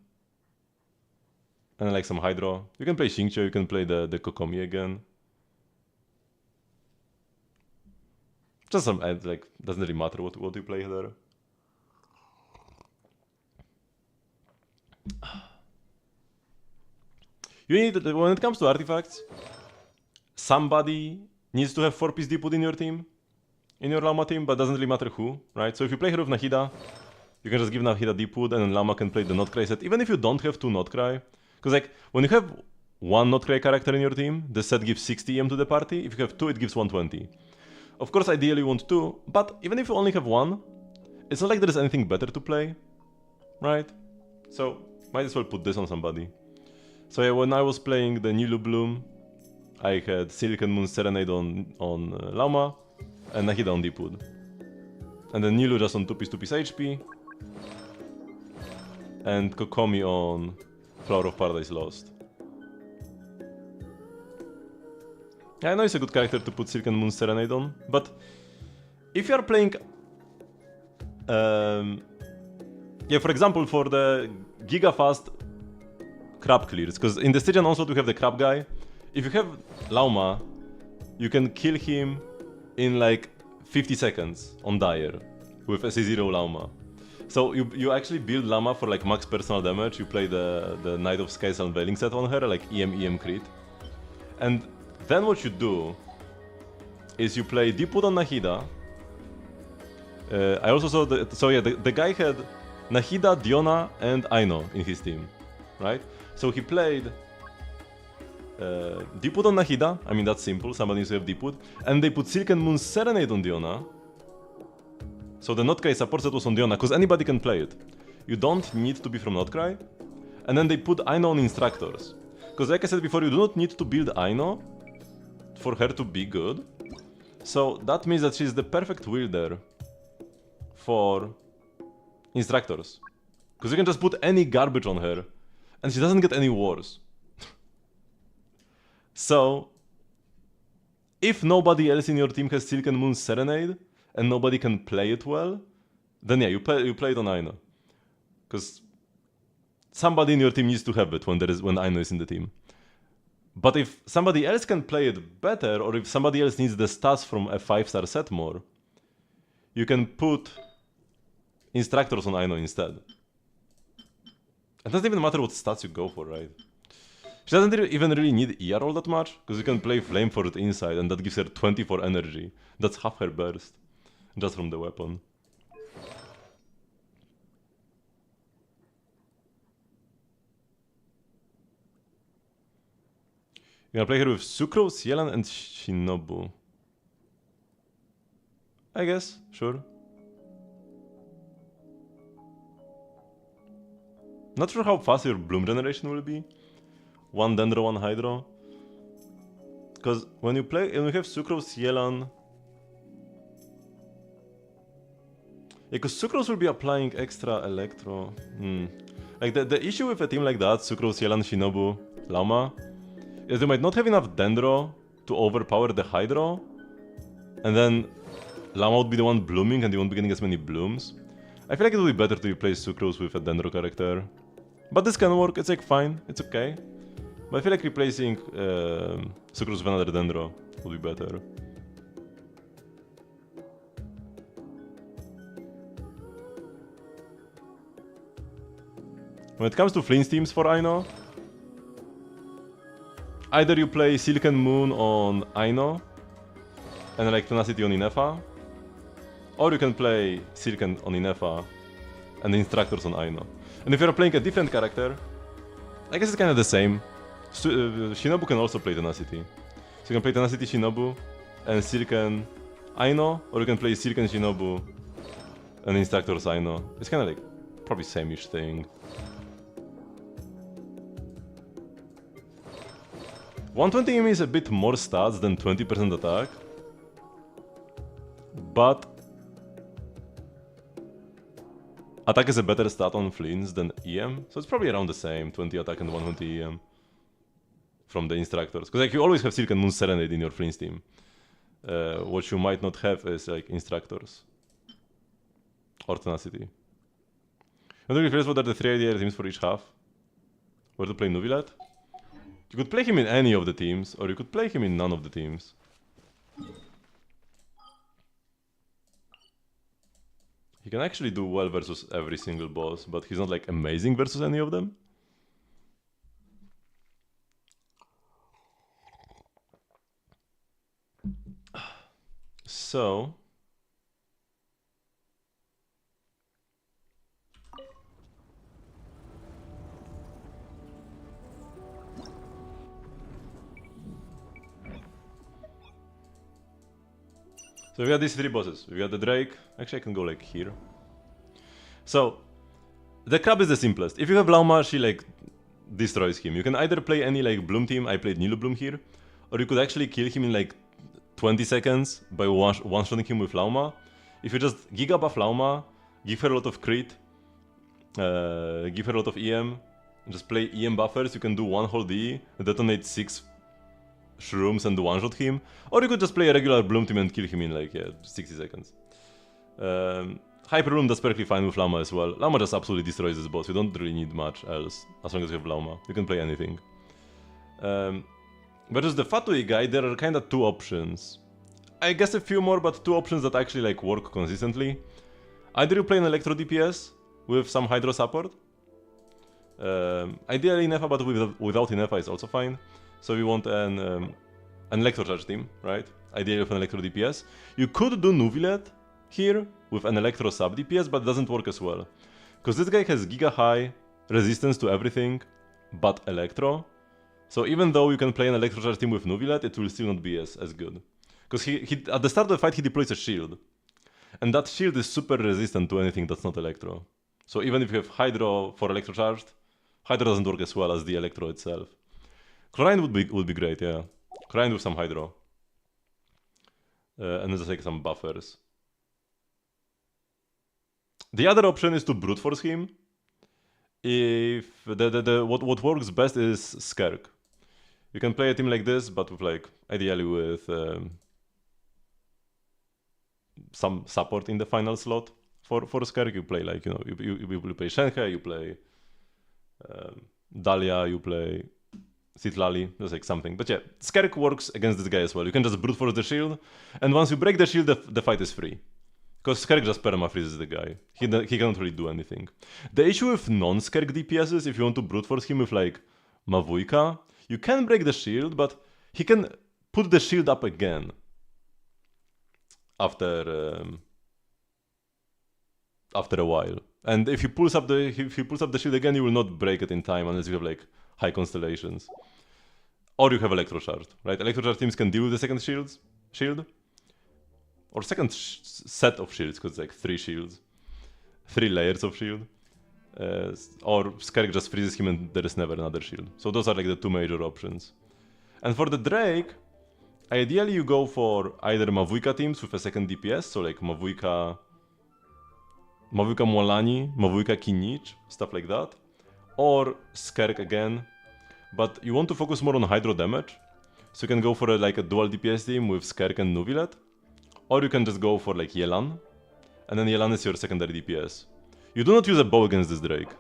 and like some Hydro. You can play Xingqiu, you can play the Kokomi again. Just some ads, like, doesn't really matter what you play there. You need, when it comes to artifacts, somebody needs to have 4-piece D-put in your team, in your Lauma team, but doesn't really matter who, right? So if you play her with Nahida, you can just give Nahida D-put and then Lauma can play the Nod-krai set, even if you don't have 2 Nod-krai. Because like, when you have 1 Nod-krai character in your team, the set gives 60 EM to the party. If you have 2, it gives 120. Of course, ideally you want 2, but even if you only have 1, it's not like there is anything better to play, right? So, might as well put this on somebody. So yeah, when I was playing the Nilu Bloom, I had Silicon Moon Serenade on Lauma, and Nahida on D-put. And then Nilu just on 2-piece HP, and Kokomi on Flower of Paradise Lost. Yeah, I know it's a good character to put Silken Moon Serenade on, but if you are playing... yeah, for example, for the Giga Fast Crab clears, because in the Stygian Onslaught we have the Crab guy. If you have Lauma, you can kill him in like 50 seconds on Dire with SC0 Lauma. So you actually build Lauma for like max personal damage, you play the Night of Skies Unveiling set on her, like EM crit. And then what you do is you play D-put on Nahida. I also saw the guy had Nahida, Diona, and Aino in his team, right? So he played D-put on Nahida. I mean, that's simple, somebody needs to have D-put. And they put Silken Moon Serenade on Diona. So the Nod-krai support set was on Diona, because anybody can play it. You don't need to be from Nod-krai. And then they put Aino on Instructors. Because like I said before, you do not need to build Aino for her to be good. So that means that she's the perfect wielder for Instructors. Because you can just put any garbage on her, and she doesn't get any wars. So, if nobody else in your team has Silken Moon Serenade, and nobody can play it well, then yeah, you play it on Aino. Because somebody in your team needs to have it when Aino is in the team. But if somebody else can play it better, or if somebody else needs the stats from a 5-star set more, you can put Instructors on Aino instead. It doesn't even matter what stats you go for, right? She doesn't even really need ER all that much, because you can play Flame for it inside, and that gives her 24 energy. That's half her burst, just from the weapon. You're gonna play her with Sucrose, Yelan, and Shinobu. I guess, sure. Not sure how fast your Bloom generation will be. 1 Dendro, 1 Hydro. Because when you have Sucrose, Yelan... Yeah, because Sucrose will be applying extra Electro. Like the issue with a team like that, Sucrose, Yelan, Shinobu, Lauma, is they might not have enough Dendro to overpower the Hydro. And then Lauma would be the one blooming and you won't be getting as many blooms. I feel like it would be better to replace Sucrose with a Dendro character. But this can work, it's like fine, it's okay. But I feel like replacing Sucrose with another Dendro would be better. When it comes to Flynn's teams for Aino, either you play Silken Moon on Aino and like Tenacity on Inefa, or you can play Silken on Inefa and the Instructors on Aino. And if you're playing a different character, I guess it's kind of the same. Shinobu can also play Tenacity. So you can play Tenacity Shinobu and Silken Aino, or you can play Silken Shinobu and Instructors Aino. It's kind of like probably same-ish thing. 120 EM is a bit more stats than 20% attack, but attack is a better stat on Flynn's than EM, so it's probably around the same, 20 attack and 120 EM from the Instructors. Because like you always have Silken Moon Serenade in your Flynn's team. What you might not have is like Instructors or Tenacity. I'm really curious what are the 3 ideal teams for each half. Where to play Nuvilet? You could play him in any of the teams, or you could play him in none of the teams. He can actually do well versus every single boss, but he's not like amazing versus any of them. So we got these 3 bosses. We got the Drake. Actually, I can go like here. So the crab is the simplest. If you have Lauma, she like destroys him. You can either play any like Bloom team. I played Nilo Bloom here, or you could actually kill him in like 20 seconds by one-shotting him with Lauma. If you just Giga buff Lauma, give her a lot of crit, give her a lot of EM, and just play EM buffers, you can do 1 whole D, detonate 6 shrooms and one-shot him, or you could just play a regular Bloom team and kill him in like 60 seconds. Hyper Bloom does perfectly fine with Lauma as well. Lauma just absolutely destroys this boss, you don't really need much else, as long as you have Lauma. You can play anything. Versus the Fatui guy, there are kinda 2 options. I guess a few more, but 2 options that actually like work consistently. Either you play an Electro DPS with some Hydro support. Ideally Inefa, but without Inefa is also fine. So we want an Electro Charge team, right? Ideally with an Electro DPS. You could do Nuvilet here with an Electro sub DPS, but it doesn't work as well. Because this guy has Giga High resistance to everything but Electro. So even though you can play an Electro Charge team with Nuvilet, it will still not be as good. Because he at the start of the fight he deploys a shield. And that shield is super resistant to anything that's not Electro. So even if you have Hydro for Electro Charged, Hydro doesn't work as well as the Electro itself. Chlorine would be great, yeah. Chlorine with some Hydro. And just like some buffers. The other option is to brute force him. If what works best is Skerk. You can play a team like this, but with like ideally with some support in the final slot. For Skerk, you play like you play Shenhe, you play Dahlia, you play Citlali, just like something. But yeah, Skerk works against this guy as well. You can just brute force the shield, and once you break the shield, the fight is free. Because Skerk just perma-freezes the guy. He cannot really do anything. The issue with non-Skerk DPSs, if you want to brute force him with like Mavuika, you can break the shield, but he can put the shield up again. After a while. And if he pulls up the shield again, you will not break it in time unless you have like high constellations. Or you have Electro Charged, right? Electro Charged teams can deal with the second shield. Or second set of shields, because it's like 3 shields. 3 layers of shield. Or Skerk just freezes him and there is never another shield. So those are like the 2 major options. And for the Drake, ideally you go for either Mavuika teams with a second DPS, so like Mavuika Mwalani, Mavuika Kinich, stuff like that. Or Skerk again, but you want to focus more on Hydro damage. So you can go for like a dual DPS team with Skerk and Nuvilet. Or you can just go for like Yelan, and then Yelan is your secondary DPS. You do not use a bow against this Drake.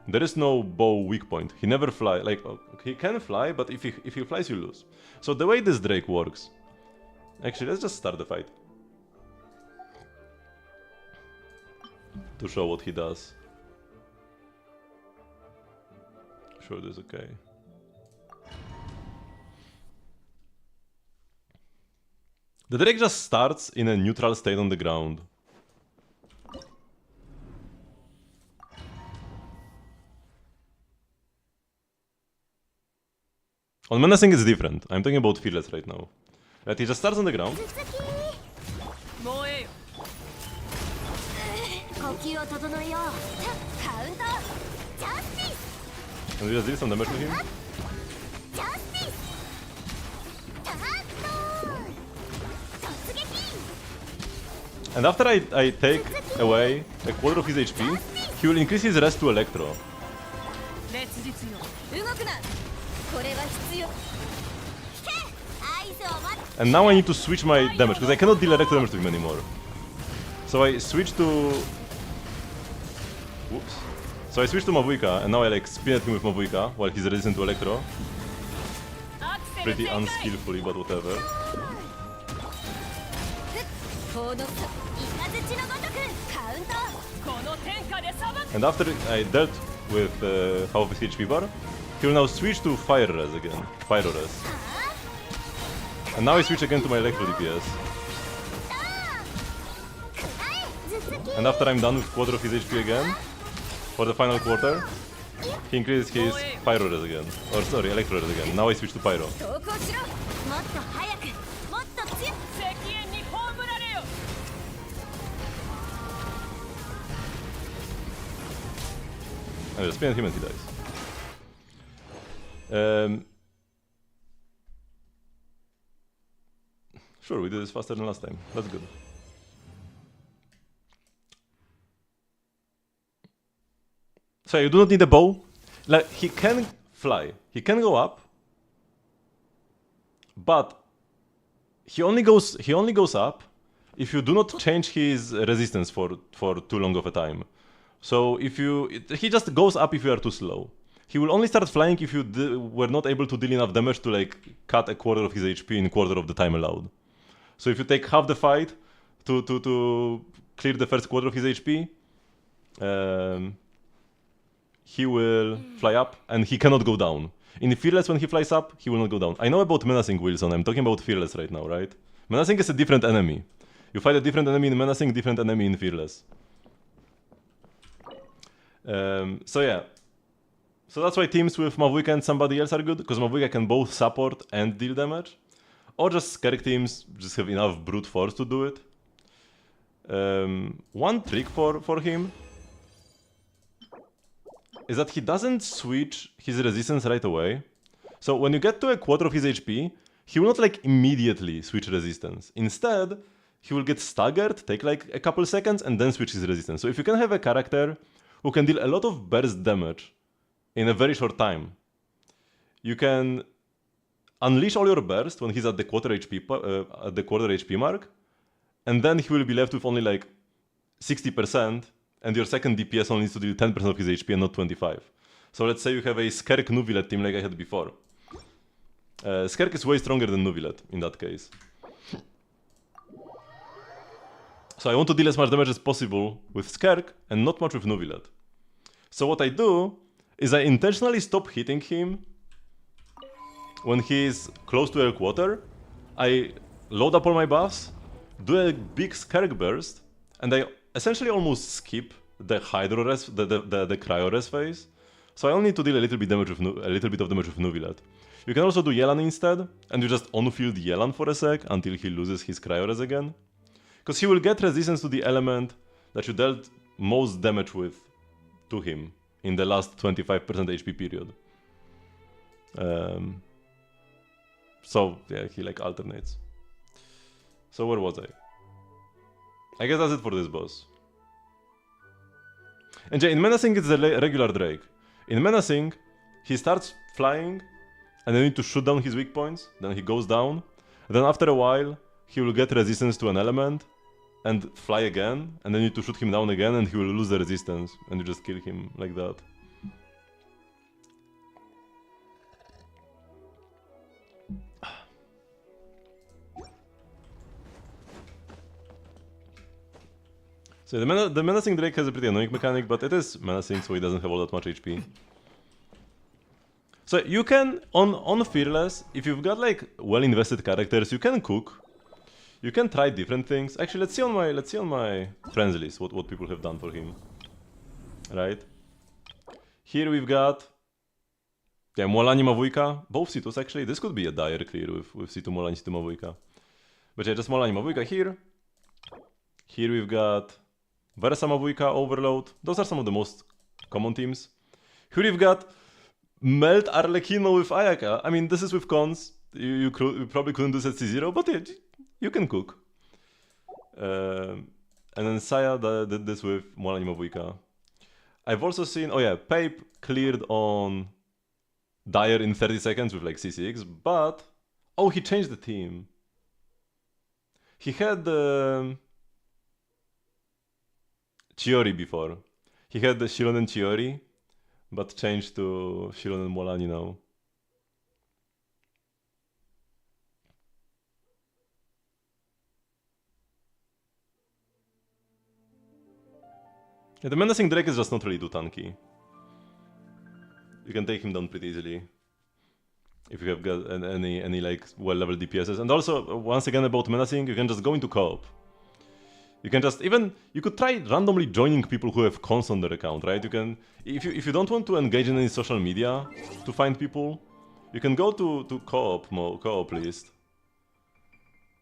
There is no bow weak point. He never fly, like, he can fly, but if he flies you lose. So the way this Drake works... Actually, let's just start the fight. To show what he does. Sure, this is okay. The Drake just starts in a neutral state on the ground. On Menacing it's different. I'm talking about Fearless right now. Right, he just starts on the ground. And we just deal some damage to him. And after I take away a quarter of his HP, he will increase his rest to Electro. And now I need to switch my damage, because I cannot deal Electro damage to him anymore. So I switch to... Whoops. So I switch to Mavuika, and now I like spin at him with Mavuika, while he's resistant to Electro. Pretty unskillfully, but whatever. And after I dealt with half of his HP bar, he will now switch to Fire Res again. Pyro Res. And now I switch again to my Electro DPS. And after I'm done with quarter of his HP again, for the final quarter, he increases his Pyro Res again. Or sorry, Electro Res again. Now I switch to Pyro. I just spin at him and he dies. Sure, we did this faster than last time. That's good. So you do not need a bow. Like, he can fly. He can go up. But he only goes up if you do not change his resistance for too long of a time. So if he just goes up if you are too slow. He will only start flying if you were not able to deal enough damage to like cut a quarter of his HP in a quarter of the time allowed. So if you take half the fight to clear the first quarter of his HP, he will fly up and he cannot go down. In Fearless, when he flies up, he will not go down. I know about Menacing, Wilson. I'm talking about Fearless right now, right? Menacing is a different enemy. You fight a different enemy in Menacing, different enemy in Fearless. So yeah. So that's why teams with Mavuika and somebody else are good, because Mavuika can both support and deal damage. Or just Skerk teams just have enough brute force to do it. One trick for him is that he doesn't switch his resistance right away. So when you get to a quarter of his HP, he will not like immediately switch resistance. Instead, he will get staggered, take like a couple seconds, and then switch his resistance. So if you can have a character who can deal a lot of burst damage in a very short time, you can unleash all your burst when he's at the quarter HP mark, and then he will be left with only like 60%, and your second DPS only needs to deal 10% of his HP and not 25. So let's say you have a Skerk Nuvilet team like I had before. Skerk is way stronger than Nuvilet in that case. So I want to deal as much damage as possible with Skerk and not much with Nuvilet. So what I do is I intentionally stop hitting him when he's close to a quarter. I load up all my buffs, do a big Skerk burst, and I essentially almost skip the Hydro Res, the Cryo Res phase. So I only need to deal a little bit of damage with Nuvilet. You can also do Yelan instead, and you just on-field Yelan for a sec until he loses his Cryo Res again. Because he will get resistance to the element that you dealt most damage with to him in the last 25% HP period. So yeah, he like alternates. So where was I? I guess that's it for this boss. And yeah, in Menacing it's the regular Drake. In Menacing, he starts flying and you need to shoot down his weak points, then he goes down, then after a while he will get resistance to an element and fly again, and then you need to shoot him down again and he will lose the resistance, and you just kill him like that. So the Menacing Drake has a pretty annoying mechanic, but it is Menacing, so he doesn't have all that much HP. So you can, on Fearless, if you've got like well-invested characters, you can cook. You can try different things. Actually, let's see on my friends list what people have done for him. Right? Here we've got... Yeah, Molani Mawujka. Both C2s actually. This could be a dire clear with C2 Molani, C2 Mawujka. But yeah, just Molani Mawujka here. Here we've got Versa Mawujka, Overload. Those are some of the most common teams. Here we've got Melt Arlecchino with Ayaka. I mean, this is with cons. You probably couldn't do set C0, but yeah, you can cook. And then Saya did this with Molani Mawujka. I've also seen, oh yeah, Pape cleared on Dire in 30 seconds with like C6, but... Oh, he changed the team. He had Chiori before. He had the Shiron and Chiori, but changed to Shiron and Molani now. Yeah, the Menacing Drake is just not really too tanky. You can take him down pretty easily if you have got any like well-leveled DPSs. And also, once again about Menacing, you can just go into co-op. You can just you could try randomly joining people who have cons on their account, right? You can, if you don't want to engage in any social media to find people, you can go to co-op list.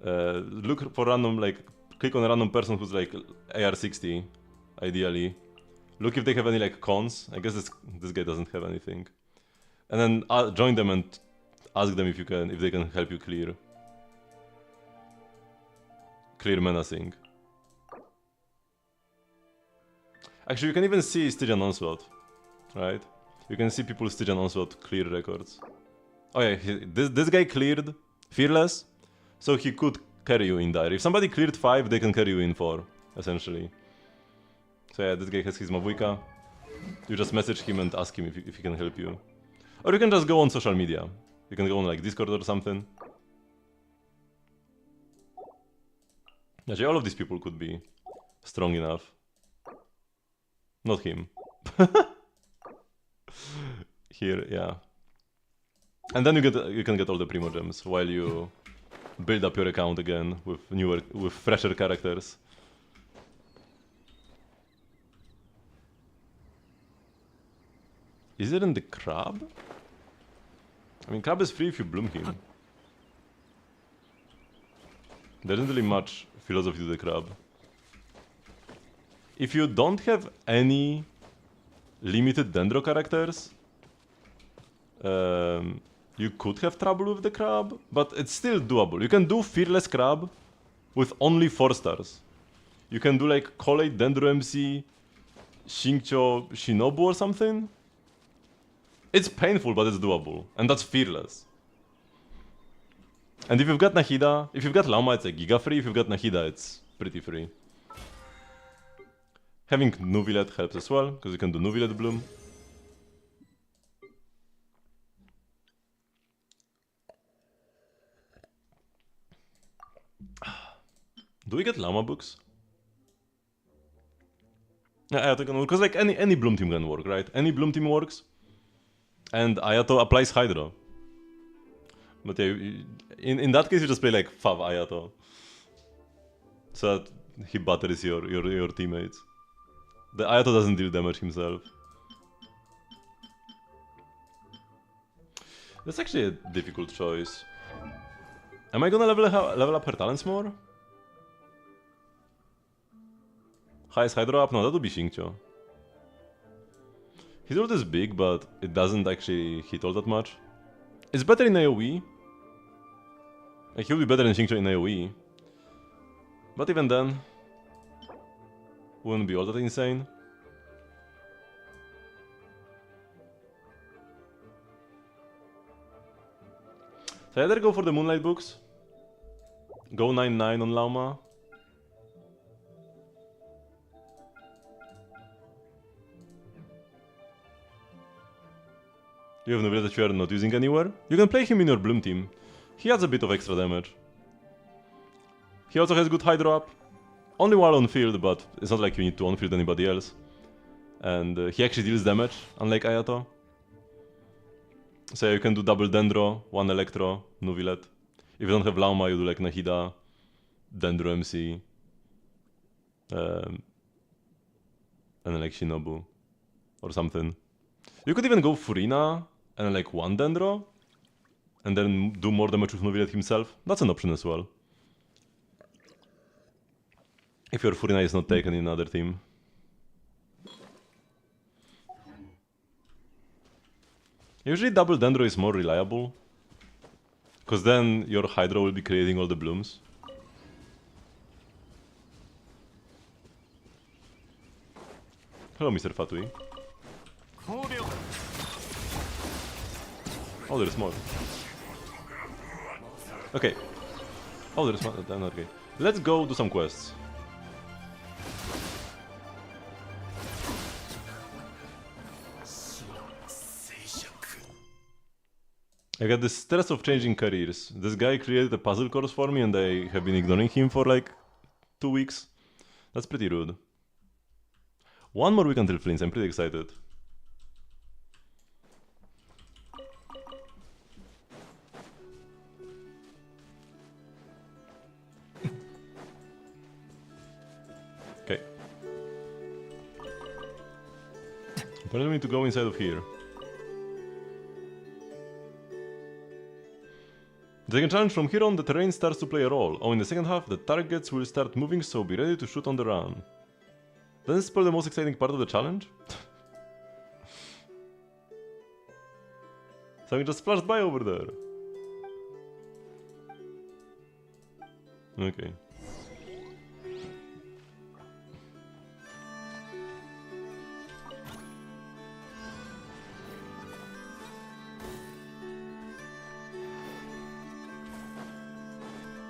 Look for random, like click on a random person who's like AR60, ideally. Look if they have any like cons. I guess this guy doesn't have anything. And then join them and ask them if they can help you clear Menacing. Actually, you can even see Stygian Onslaught, right? You can see people Stygian Onslaught clear records. Oh yeah, this guy cleared Fearless, so he could carry you in Dire. If somebody cleared 5, they can carry you in 4, essentially. So yeah, this guy has his Mawujka. You just message him and ask him if he can help you. Or you can just go on social media. You can go on like Discord or something. Actually, all of these people could be strong enough. Not him. Here, yeah. And then you can get all the Primo Gems while you build up your account again with fresher characters. Is it in the Crab? I mean, Crab is free if you bloom him. There isn't really much philosophy to the Crab. If you don't have any limited Dendro characters, you could have trouble with the Crab, but it's still doable. You can do Fearless Crab with only 4 stars. You can do like Collate Dendro MC, Shinkcho Shinobu or something. It's painful, but it's doable. And that's Fearless. And if you've got Nahida, if you've got Lauma, it's like Giga free. If you've got Nahida, it's pretty free. Having Nuvilet helps as well, because you can do Nuvilet Bloom. Do we get Llama books? Yeah, because like any Bloom team can work, right? Any Bloom team works. And Ayato applies Hydra. But yeah, in that case you just play like Fav Ayato. So that he batters your teammates. The Ayato doesn't deal damage himself. That's actually a difficult choice. Am I gonna level up her talents more? Highest Hydro up? No, that would be Xingqiu. His ult is big, but it doesn't actually hit all that much. It's better in AoE. Like, he will be better than Xingqiu in AoE. But even then, wouldn't be all that insane. So I either go for the Moonlight books, go 9-9 on Lauma. You have Nubila that you are not using anywhere. You can play him in your Bloom team. He adds a bit of extra damage. He also has good Hydro up. Only while on field, but it's not like you need to on-field anybody else. And he actually deals damage, unlike Ayato. So yeah, you can do double Dendro, 1 Electro, Nuvilet. If you don't have Lauma, you do like Nahida, Dendro MC, and then like Shinobu, or something. You could even go Furina, and then like 1 Dendro, and then do more damage with Nuvilet himself. That's an option as well. If your Furina is not taken in another team. Usually double Dendro is more reliable, because then your Hydra will be creating all the blooms. Hello, Mr. Fatui. Oh, there's more. Okay. Oh, there's more. Okay. Let's go do some quests. I got the stress of changing careers. This guy created a puzzle course for me and I have been ignoring him for like 2 weeks. That's pretty rude. 1 more week until Flint's, I'm pretty excited. Okay. Apparently we need to go inside of here. The second challenge, from here on the terrain starts to play a role. Oh, in the second half the targets will start moving, so be ready to shoot on the run. Doesn't this spoil the most exciting part of the challenge? Something just splashed by over there. Okay.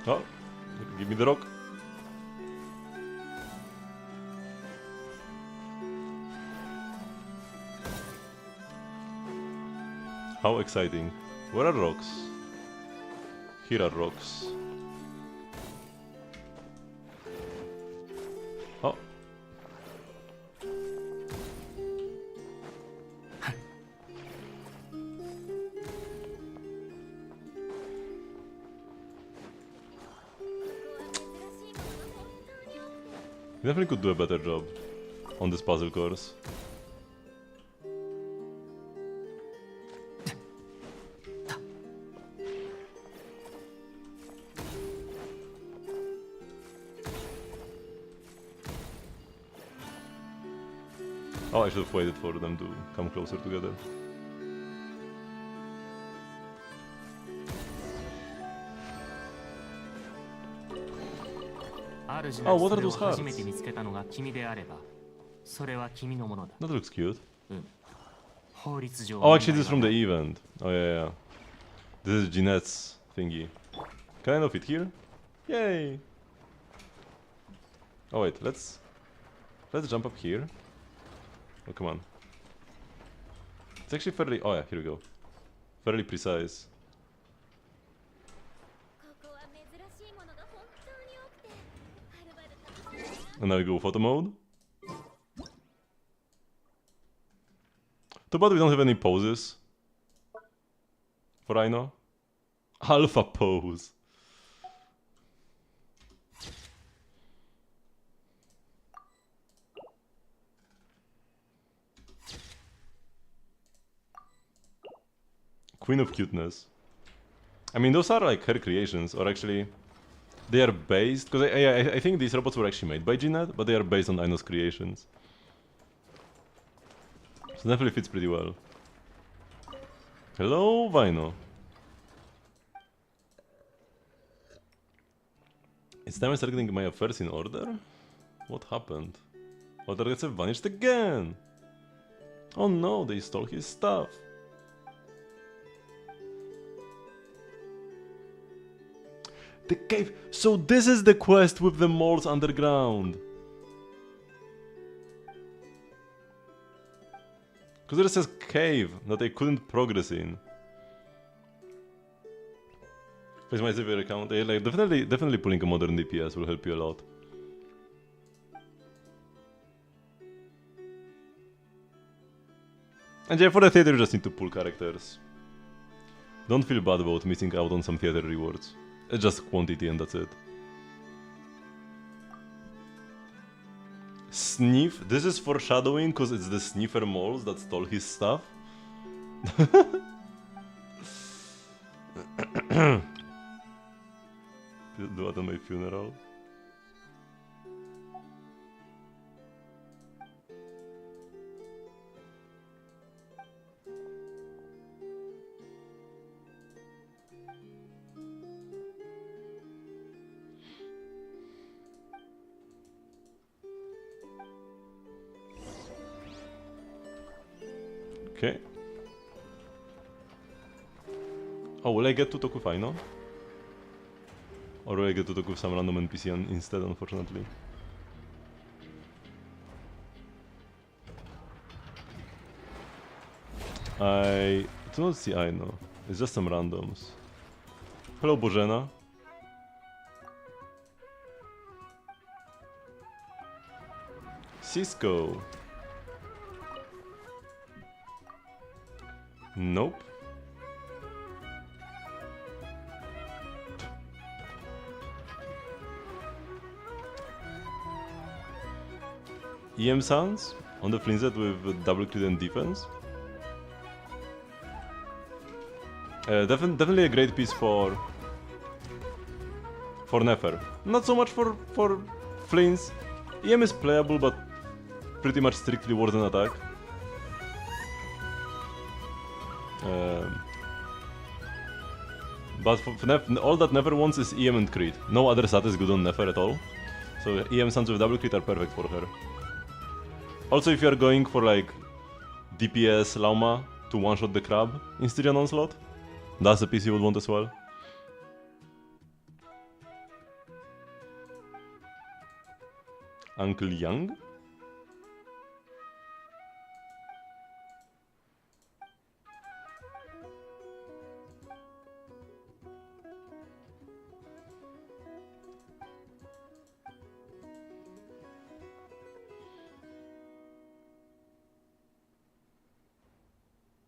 Oh, give me the rock. How exciting. Where are rocks? Here are rocks. Oh. You definitely could do a better job on this puzzle course. Oh, I should have waited for them to come closer together. Oh, what are those hearts? That looks cute. Oh, actually this is from the event. Oh yeah. This is Jeanette's thingy. Can I not fit here? Yay! Oh wait, let's jump up here. Oh, come on. It's actually fairly... Oh yeah, here we go. Fairly precise. And now we go photo mode. Too bad we don't have any poses. For Rhino. Alpha pose. Queen of Cuteness. I mean, those are like her creations, or actually, they are based, because I think these robots were actually made by Jeanette, but they are based on Aino's creations. So definitely fits pretty well. Hello, Vino. It's time I start getting my affairs in order? What happened? All targets have vanished again! Oh no, they stole his stuff. The cave. So this is the quest with the moles underground. Because there says cave that I couldn't progress in. Face my server account. Like definitely pulling a modern DPS will help you a lot. And yeah, for the theater you just need to pull characters. Don't feel bad about missing out on some theater rewards. It's just quantity and that's it. Sniff? This is foreshadowing because it's the sniffer moles that stole his stuff. Do that on my funeral. Okay. Oh, will I get to talk with Aino? Or will I get to talk with some random NPC instead, unfortunately? I do not see Aino. It's just some randoms. Hello, Bożena. Cisco. Nope. EM sounds on the Flinset with double crit and defense. Definitely a great piece for Nefer. Not so much for Flins. EM is playable, but pretty much strictly warden attack. But for Nefer, all that Nefer wants is EM and crit. No other stat is good on Nefer at all. So EM sounds with double crit are perfect for her. Also, if you are going for like DPS Lauma to one-shot the crab in Styrian Onslaught, that's a piece you would want as well. Uncle Young?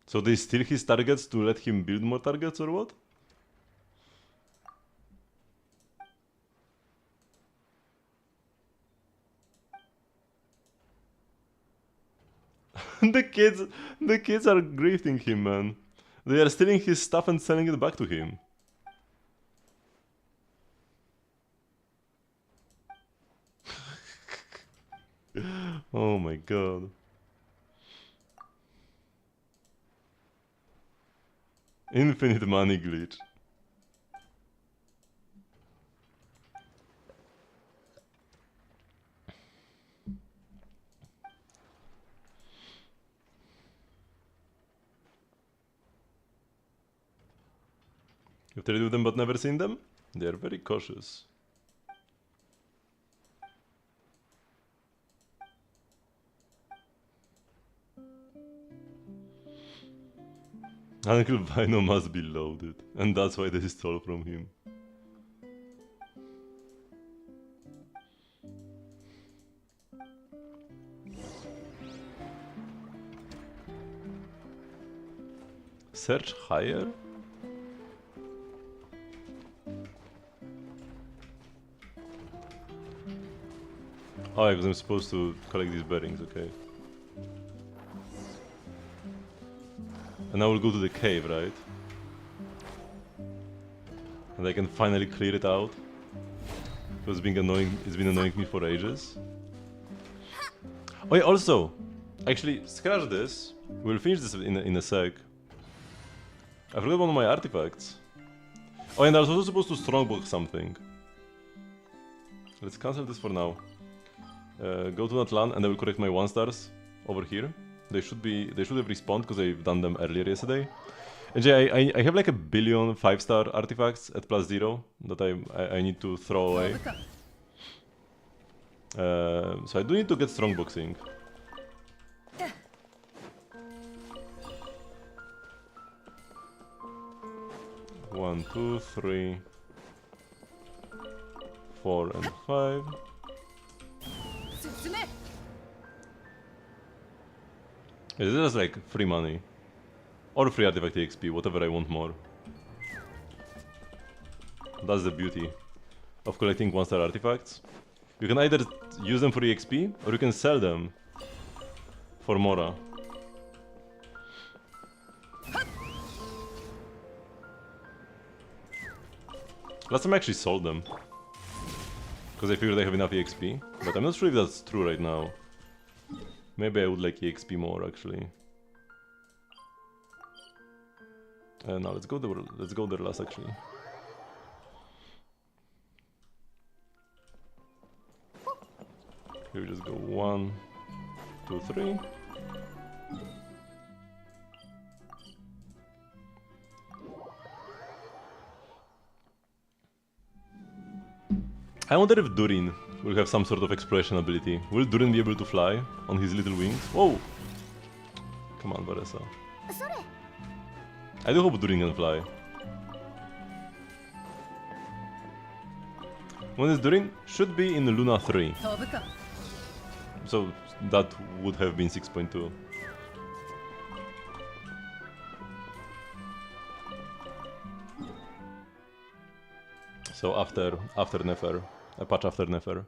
So they steal his targets to let him build more targets or what? The kids are grifting him, man. They are stealing his stuff and selling it back to him. Oh my god. Infinite money glitch. You've traded with them but never seen them? They are very cautious. Uncle Vino must be loaded, and that's why they stole from him. Search higher? Oh, because I'm supposed to collect these bearings, okay. And I will go to the cave, right? And I can finally clear it out. It's been annoying me for ages. Oh yeah, also, actually, scratch this. We'll finish this in a sec. I forgot one of my artifacts. Oh, and I was also supposed to strongbox something. Let's cancel this for now. Go to Natlan and I will correct my 1-stars over here. They should have respawned because I've done them earlier yesterday. And yeah, I have like a billion 5-star artifacts at +0 that I need to throw away. So I do need to get strongboxing. One, 2, 3, 4, and 5. This is like free money. Or free artifact EXP, whatever I want more. That's the beauty of collecting 1-star artifacts. You can either use them for EXP, or you can sell them for Mora. Last time I actually sold them, because I figured I have enough EXP, but I'm not sure if that's true right now. Maybe I would like EXP more, actually. Now let's go there last, actually. Here we just go 1, 2, 3. I wonder if Durin will have some sort of exploration ability. Will Durin be able to fly on his little wings? Whoa! Come on, Varesa. I do hope Durin can fly. When is Durin? Should be in Luna 3. So that would have been 6.2. So after Nefer, a patch after Nefer.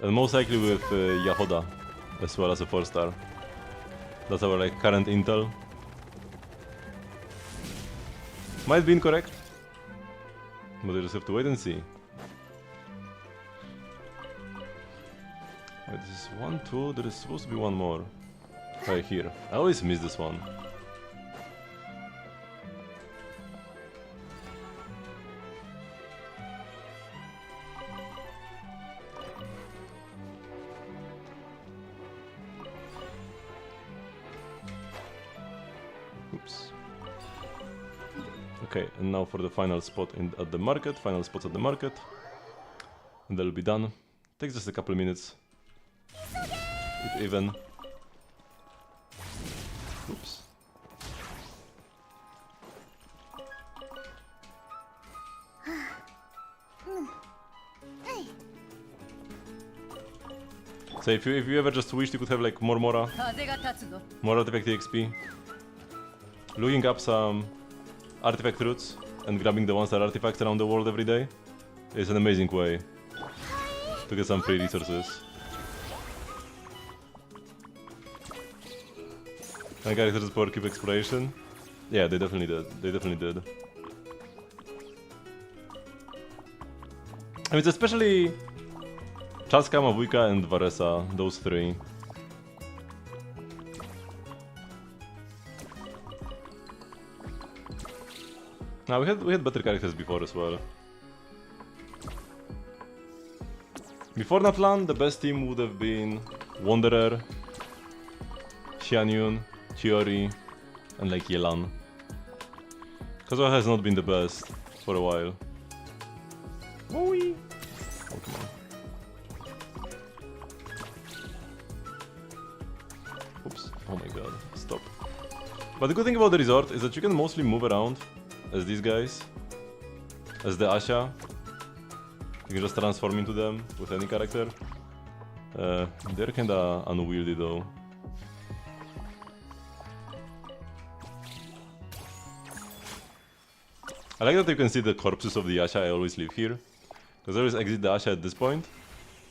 And most likely with Yahoda as well as a 4-star. That's our like current intel. Might be incorrect, but we just have to wait and see. Wait, this is 1, 2, there is supposed to be one more. Right here. I always miss this one. Oops. Okay, and now for the final spot at the market. Final spots at the market. And that'll be done. Takes just a couple minutes. If even. Oops. So if you ever just wished you could have like more Mora artifact EXP, looking up some artifact routes and grabbing the 1-star artifacts around the world every day is an amazing way to get some free resources. And characters power keep exploration. Yeah, they definitely did. They definitely did. I mean, it's especially Czaska, Mawujka, and Varesa, those three. Now we had better characters before as well. Before Natlan, the best team would have been Wanderer, Xianyun, Chiori, and like Yelan. Kazuha has not been the best for a while. Woo-wee. Oh, come on. Oops. Oh my god. Stop. But the good thing about the resort is that you can mostly move around as these guys. As the Asha. You can just transform into them with any character. They're kinda unwieldy though. I like that you can see the corpses of the Asha I always leave here. Because I always exit the Asha at this point.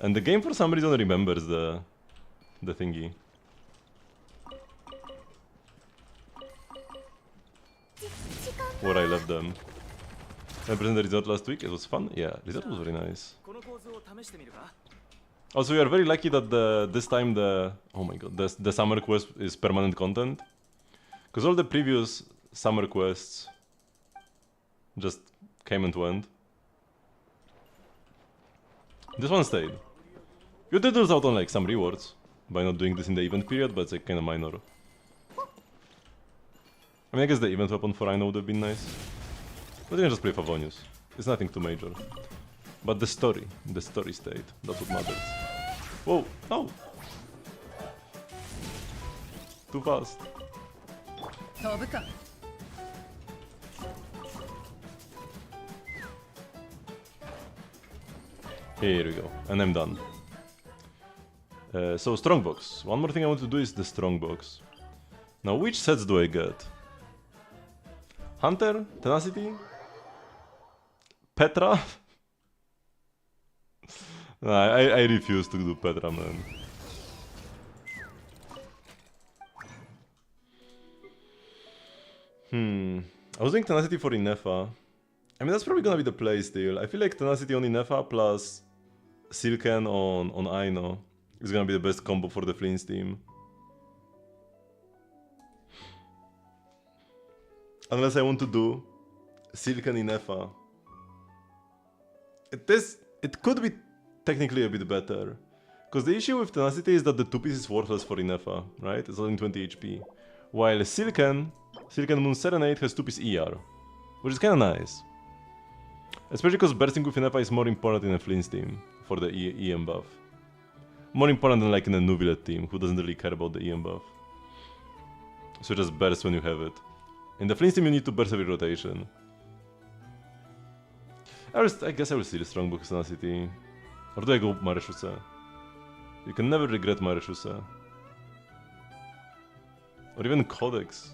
And the game for some reason remembers the thingy. Where I left them. I presented the resort last week, it was fun. Yeah, resort was very nice. Also, we are very lucky that this time oh my god, the summer quest is permanent content. Because all the previous summer quests just came and went. This one stayed. You did lose out on like some rewards by not doing this in the event period, but it's like kinda minor. I mean, I guess the event weapon for Rhino would have been nice. But you can just play Favonius. It's nothing too major. But the story stayed. That's what matters. Whoa! Oh! Too fast. Here we go, and I'm done. So Strongbox. One more thing I want to do is the Strongbox. Now, which sets do I get? Hunter? Tenacity? Petra? Nah, I refuse to do Petra, man. I was doing Tenacity for Inefa. I mean, that's probably gonna be the play still. I feel like Tenacity on Inefa plus Silken on Aino is gonna be the best combo for the Flynn's team. Unless I want to do Silken Inefa. It could be technically a bit better. Because the issue with Tenacity is that the 2-piece is worthless for Inefa, right? It's only 20 HP. While Silken Moon Serenade has 2-piece ER, which is kinda nice. Especially because bursting with Inefa is more important in a Flynn's team for the EM buff. More important than like in a Nubilet team who doesn't really care about the EM buff. So just burst when you have it. In the Flynn's team you need to burst every rotation. I guess I will steal Strongbow Tenacity. Or do I go Mareshuse? You can never regret Mareshuse. Or even Codex.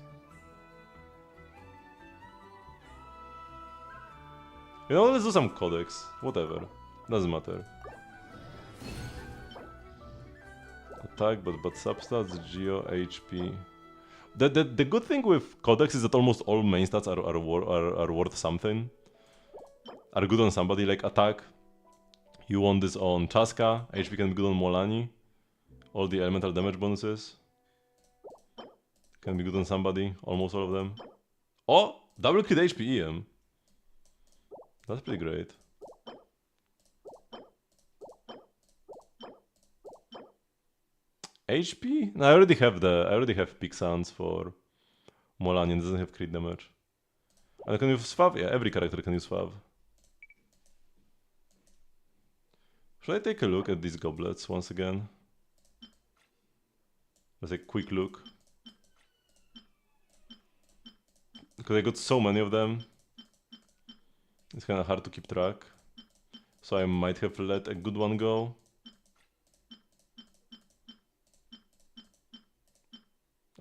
You know, let's do some Codex. Whatever. Doesn't matter. Attack, but substats, Geo, HP. The good thing with Codex is that almost all main stats are worth something. Are good on somebody, like attack. You want this on Chaska, HP can be good on Molani. All the elemental damage bonuses can be good on somebody, almost all of them. Oh! Double crit HP EM. That's pretty great. HP? No, I already have Peak Sounds for Molani and doesn't have crit damage. And I can use Swav? Yeah, every character can use Swav. Should I take a look at these goblets once again? Just a quick look. Because I got so many of them. It's kinda hard to keep track. So I might have let a good one go.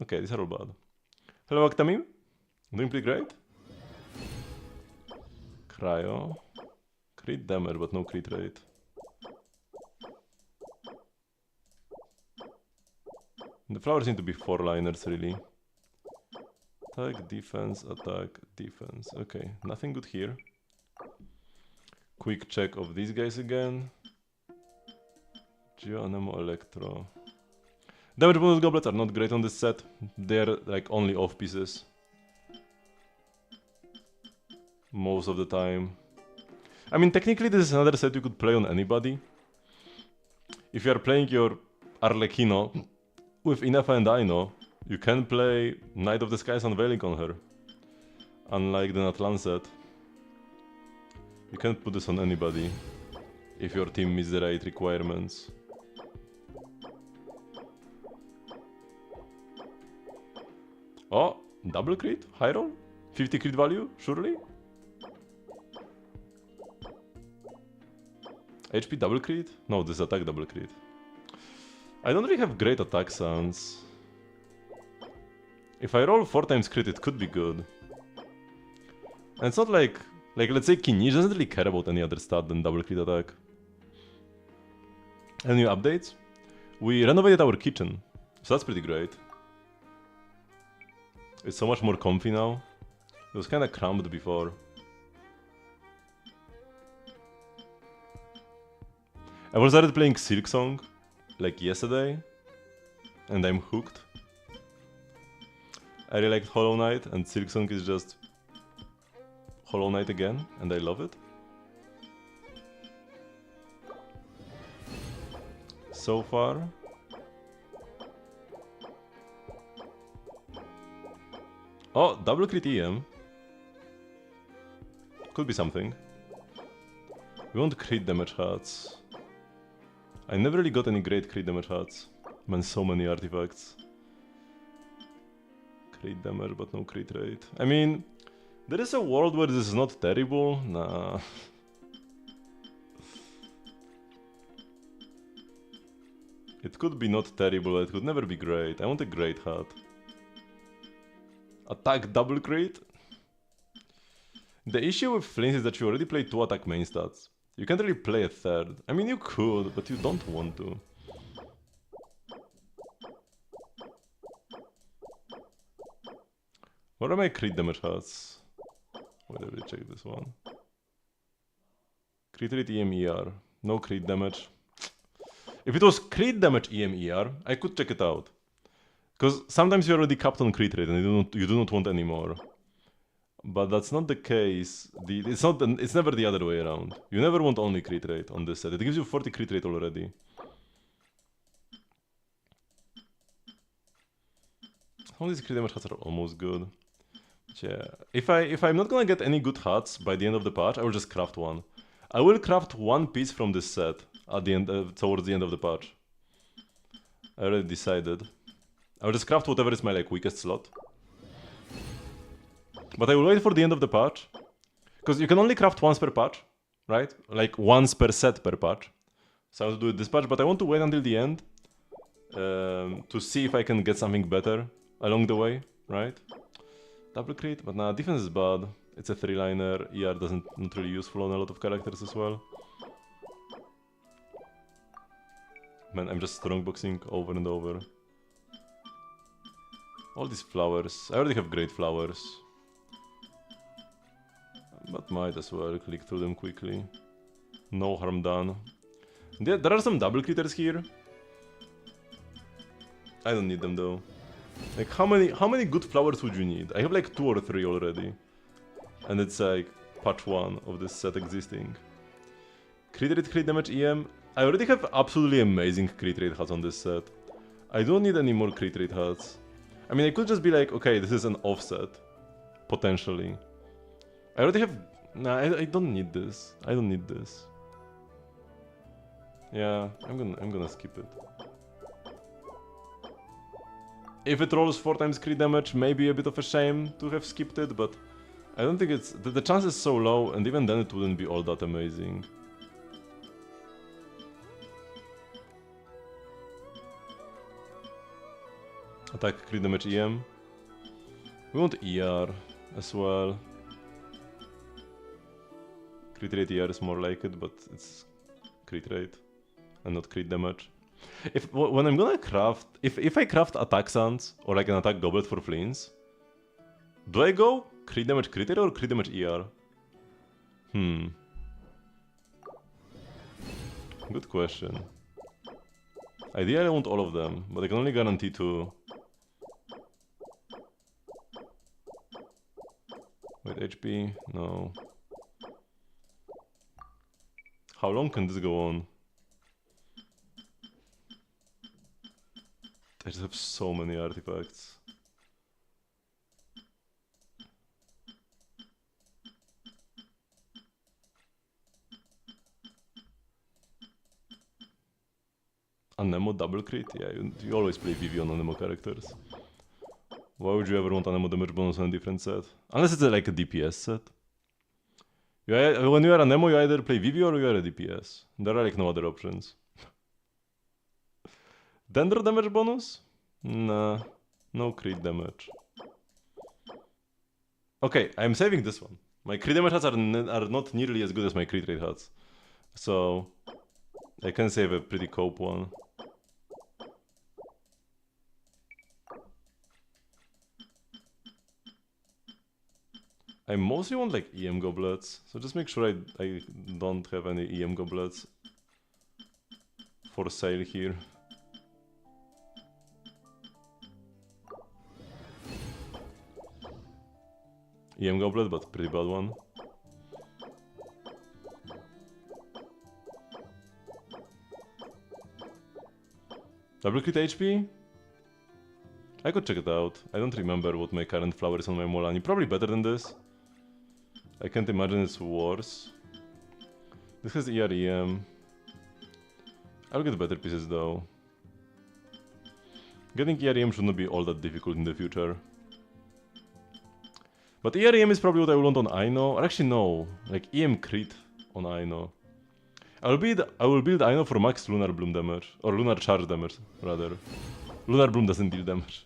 Okay, these are all bad. Hello Actamim? Doing pretty great? Cryo. Crit damage but no crit rate. The flowers seem to be 4-liners really. Attack, defense, attack, defense. Okay, nothing good here. Quick check of these guys again. Geo, Anemo, Electro. Damage bonus goblets are not great on this set. They're like only off pieces. Most of the time. I mean, technically this is another set you could play on anybody. If you are playing your Arlecchino with Inefa and Aino, you can play Knight of the Skies Unveiling on her. Unlike the Natlan set. You can't put this on anybody if your team meets the right requirements. Oh, double crit? High roll? 50 crit value? Surely? HP double crit? No, this is attack double crit. I don't really have great attack sounds. If I roll 4 times crit, it could be good. And it's not like let's say Kinij doesn't really care about any other stat than double crit attack. Any new updates? We renovated our kitchen, so that's pretty great. It's so much more comfy now. It was kinda cramped before. I started playing Silksong like yesterday, and I'm hooked. I really liked Hollow Knight, and Silksong is just Hollow Knight again, and I love it. So far. Oh, double crit EM. Could be something. We want crit damage hats. I never really got any great crit damage hats. Man, so many artifacts. Crit damage, but no crit rate. I mean, there is a world where this is not terrible. Nah. It could be not terrible, but it could never be great. I want a great hat. Attack double crit? The issue with Flames is that you already play 2 attack main stats. You can't really play a third. I mean, you could, but you don't want to. What are my crit damage hats? Why did I check this one? Crit rate EMER. No crit damage. If it was crit damage EMER, I could check it out. Because sometimes you're already capped on crit rate and you do not want any more. But that's not the case. It's never the other way around. You never want only crit rate on this set. It gives you 40 crit rate already. All these crit damage hats are almost good. But yeah, if I'm not gonna get any good hats by the end of the patch, I will just craft one. I will craft one piece from this set at the end, towards the end of the patch. I already decided. I will just craft whatever is my like weakest slot. But I will wait for the end of the patch. Because you can only craft once per patch, right? Like once per set per patch. So I will do it this patch, but I want to wait until the end. To see if I can get something better along the way, right? Double crit, but nah, defense is bad. It's a 3-liner, ER not really useful on a lot of characters as well. Man, I'm just strongboxing over and over. All these flowers. I already have great flowers. But might as well click through them quickly. No harm done. There are some double critters here. I don't need them though. Like how many good flowers would you need? I have like 2 or 3 already. And it's like patch 1 of this set existing. Crit rate, crit damage, EM. I already have absolutely amazing crit rate hats on this set. I don't need any more crit rate hats. I mean, I could just be like, okay, this is an offset. Potentially. I already have... Nah, I don't need this. I don't need this. Yeah, I'm gonna skip it. If it rolls 4 times crit damage, maybe a bit of a shame to have skipped it, but I don't think it's... The chance is so low, and even then it wouldn't be all that amazing. Attack, crit damage, EM. We want ER as well. Crit rate ER is more like it, but it's crit rate and not crit damage. When I'm gonna craft... If I craft attack sands or like an attack goblet for fleens, do I go crit damage crit rate or crit damage ER? Good question. Ideally I want all of them, but I can only guarantee 2. Wait, HP? No. How long can this go on? I just have so many artifacts. Anemo double crit? Yeah, you always play VV on Anemo characters. Why would you ever want Anemo damage bonus on a different set? Unless it's like a DPS set. When you are Anemo, you either play VV or you are a DPS. There are like no other options. Dendro damage bonus? Nah, no crit damage. Okay, I'm saving this one. My crit damage hats are not nearly as good as my crit rate hats. So, I can save a pretty cope one. I mostly want like EM goblets, so just make sure I don't have any EM goblets for sale here. EM goblet, but pretty bad one. Double crit HP? I could check it out. I don't remember what my current flower is on my Molani. Probably better than this. I can't imagine it's worse. This has EREM. I'll get better pieces though. Getting EREM should not be all that difficult in the future. But EREM is probably what I will want on Aino. Or actually no, like EM crit on Aino. I will build Aino for max Lunar Bloom damage. Or Lunar Charge damage, rather. Lunar Bloom doesn't deal damage.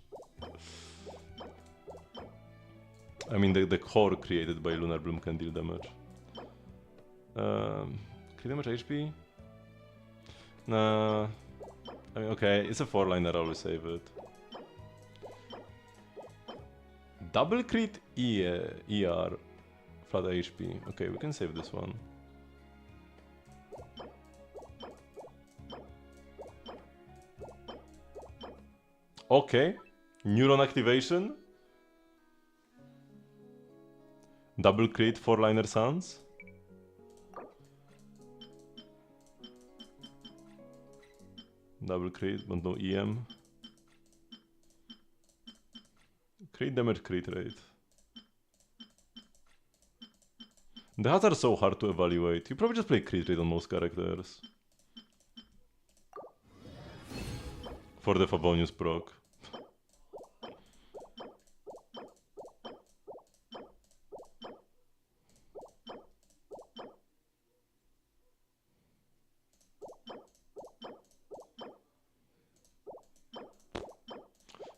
I mean the core created by Lunar Bloom can deal damage. Crit damage HP? Nah. I mean, okay, it's a 4-liner, I will save it. Double crit ER, flat HP. Okay, we can save this one. Okay, neuron activation. Double crit 4-liner Sans. Double crit, but no EM. Crit damage, crit rate. The hats are so hard to evaluate. You probably just play crit rate on most characters. For the Favonius proc.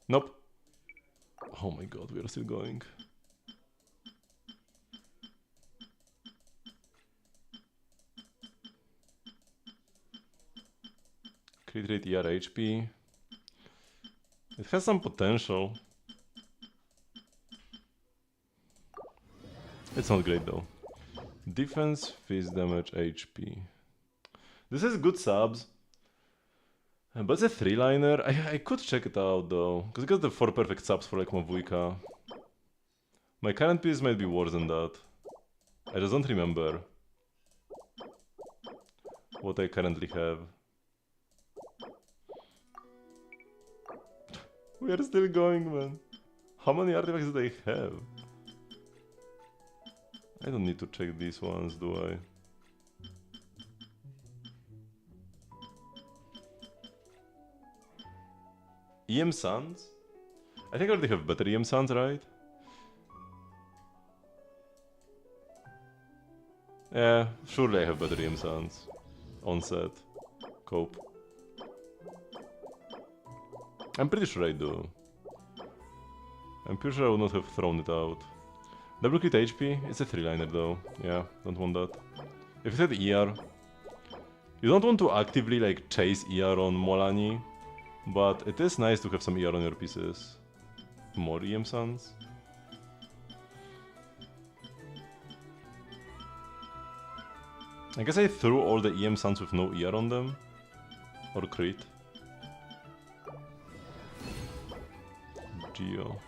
Nope. Oh my god, we are still going. Crit rate ER HP. It has some potential. It's not great though. Defense, fist damage, HP. This is good subs. But it's a 3-liner. I could check it out though. Because it got the 4 perfect subs for like Mavuika. My current piece might be worse than that. I just don't remember what I currently have. We are still going, man. How many artifacts do I have? I don't need to check these ones, do I? EM Suns? I think I already have better EM Suns, right? Yeah, surely I have better EM Suns. Onset. Cope. I'm pretty sure I do. I'm pretty sure I would not have thrown it out. Double crit HP? It's a 3-liner though. Yeah, don't want that. If you said ER, you don't want to actively like chase ER on Molani, but it is nice to have some ER on your pieces. More EM Suns. I guess I threw all the EM Suns with no ER on them. Or crit. Geo.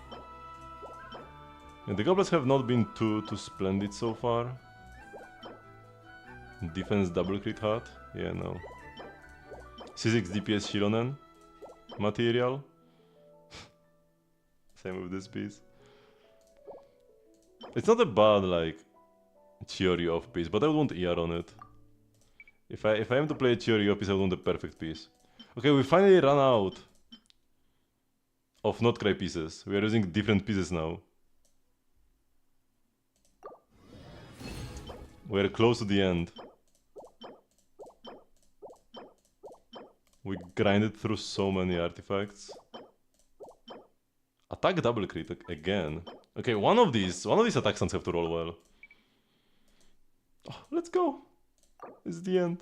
Yeah, the goblets have not been too splendid so far. Defense double crit hat? Yeah, no. C6 DPS Shironen material. Same with this piece. It's not a bad like theory of piece, but I would want ER on it. If I am to play a theory of piece, I would want the perfect piece. Okay, we finally ran out of Nod-krai pieces. We are using different pieces now. We are close to the end. We grinded through so many artifacts. Attack double crit again. Okay, one of these attack stuns have to roll well. Oh, let's go. It's the end.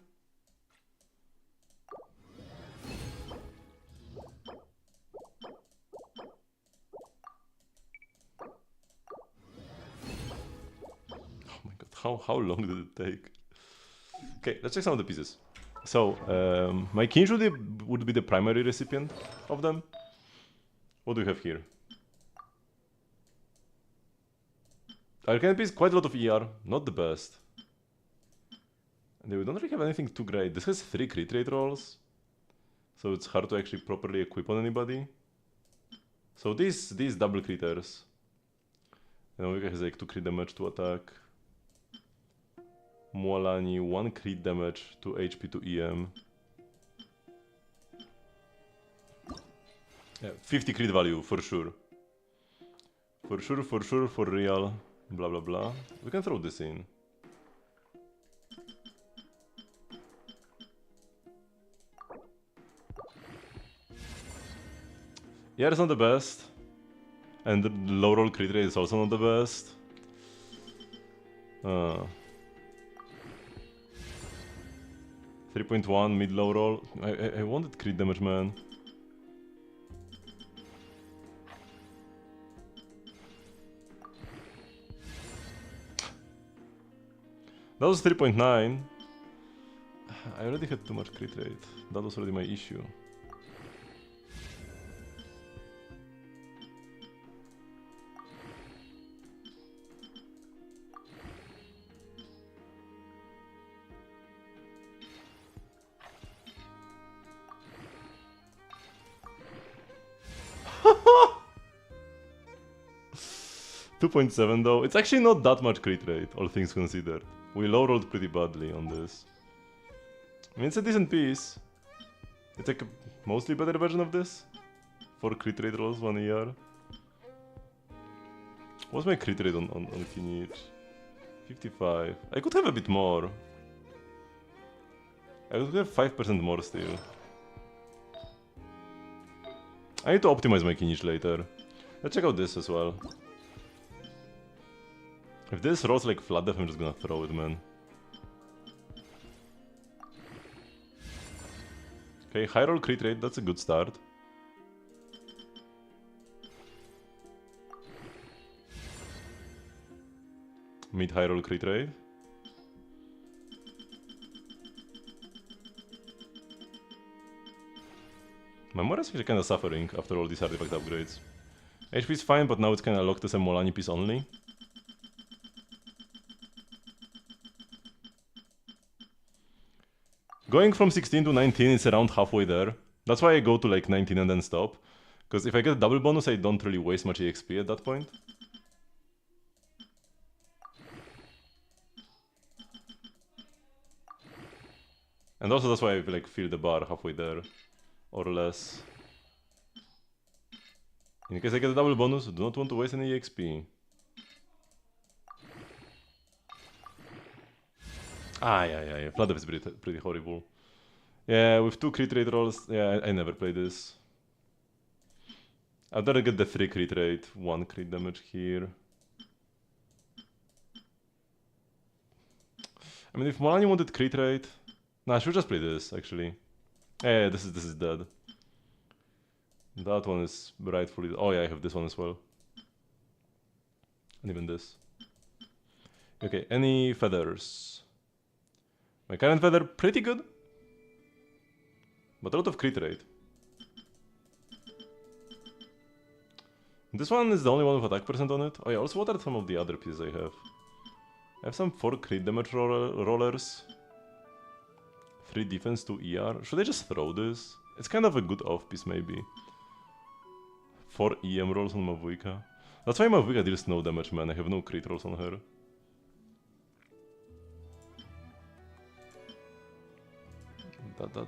Oh my god, how long did it take? Okay, let's check some of the pieces. So, my king would be the primary recipient of them. What do we have here? Arcane piece, quite a lot of ER, not the best. And we don't really have anything too great. This has 3 crit rate rolls, so it's hard to actually properly equip on anybody. So these double critters. You know, we has like 2 crit damage to attack. Mualani, 1 crit damage to HP to EM. Yeah, 50 crit value for sure. For sure, for real. Blah blah blah. We can throw this in. Yeah, it's not the best. And the low roll crit rate is also not the best. 3.1 mid low roll. I wanted crit damage, man. That was 3.9. I already had too much crit rate. That was already my issue. .7 though. It's actually not that much crit rate, all things considered. We low rolled pretty badly on this. I mean, it's a decent piece. It's like a mostly better version of this. 4 crit rate rolls, 1 ER. What's my crit rate on Kinich? 55. I could have a bit more. I could have 5% more still. I need to optimize my Kinich later. Let's check out this as well. If this rolls like flat def, I'm just gonna throw it, man. Okay, high roll crit rate, that's a good start. Mid high roll crit rate. My Mora is actually kinda suffering after all these artifact upgrades. HP is fine, but now it's kinda locked as a Molani piece only. Going from 16 to 19 is around halfway there. That's why I go to like 19 and then stop. Because if I get a double bonus, I don't really waste much EXP at that point. And also that's why I like feel the bar halfway there. Or less. In case I get a double bonus, do not want to waste any EXP. Yeah. Flat def is pretty horrible. Yeah, with 2 crit rate rolls, yeah, I never play this. I'd rather get the 3 crit rate, 1 crit damage here. I mean, if Molani wanted crit rate... Nah, I should just play this, actually. Yeah, this is dead. That one is rightfully... Oh yeah, I have this one as well. And even this. Okay, any feathers? My current feather, pretty good. But a lot of crit rate. This one is the only one with attack percent on it. Oh yeah, also what are some of the other pieces I have? I have some 4 crit damage rollers. 3 defense, 2 ER. Should I just throw this? It's kind of a good off piece maybe. 4 EM rolls on Mavuika. That's why Mavuika deals no damage, man. I have no crit rolls on her.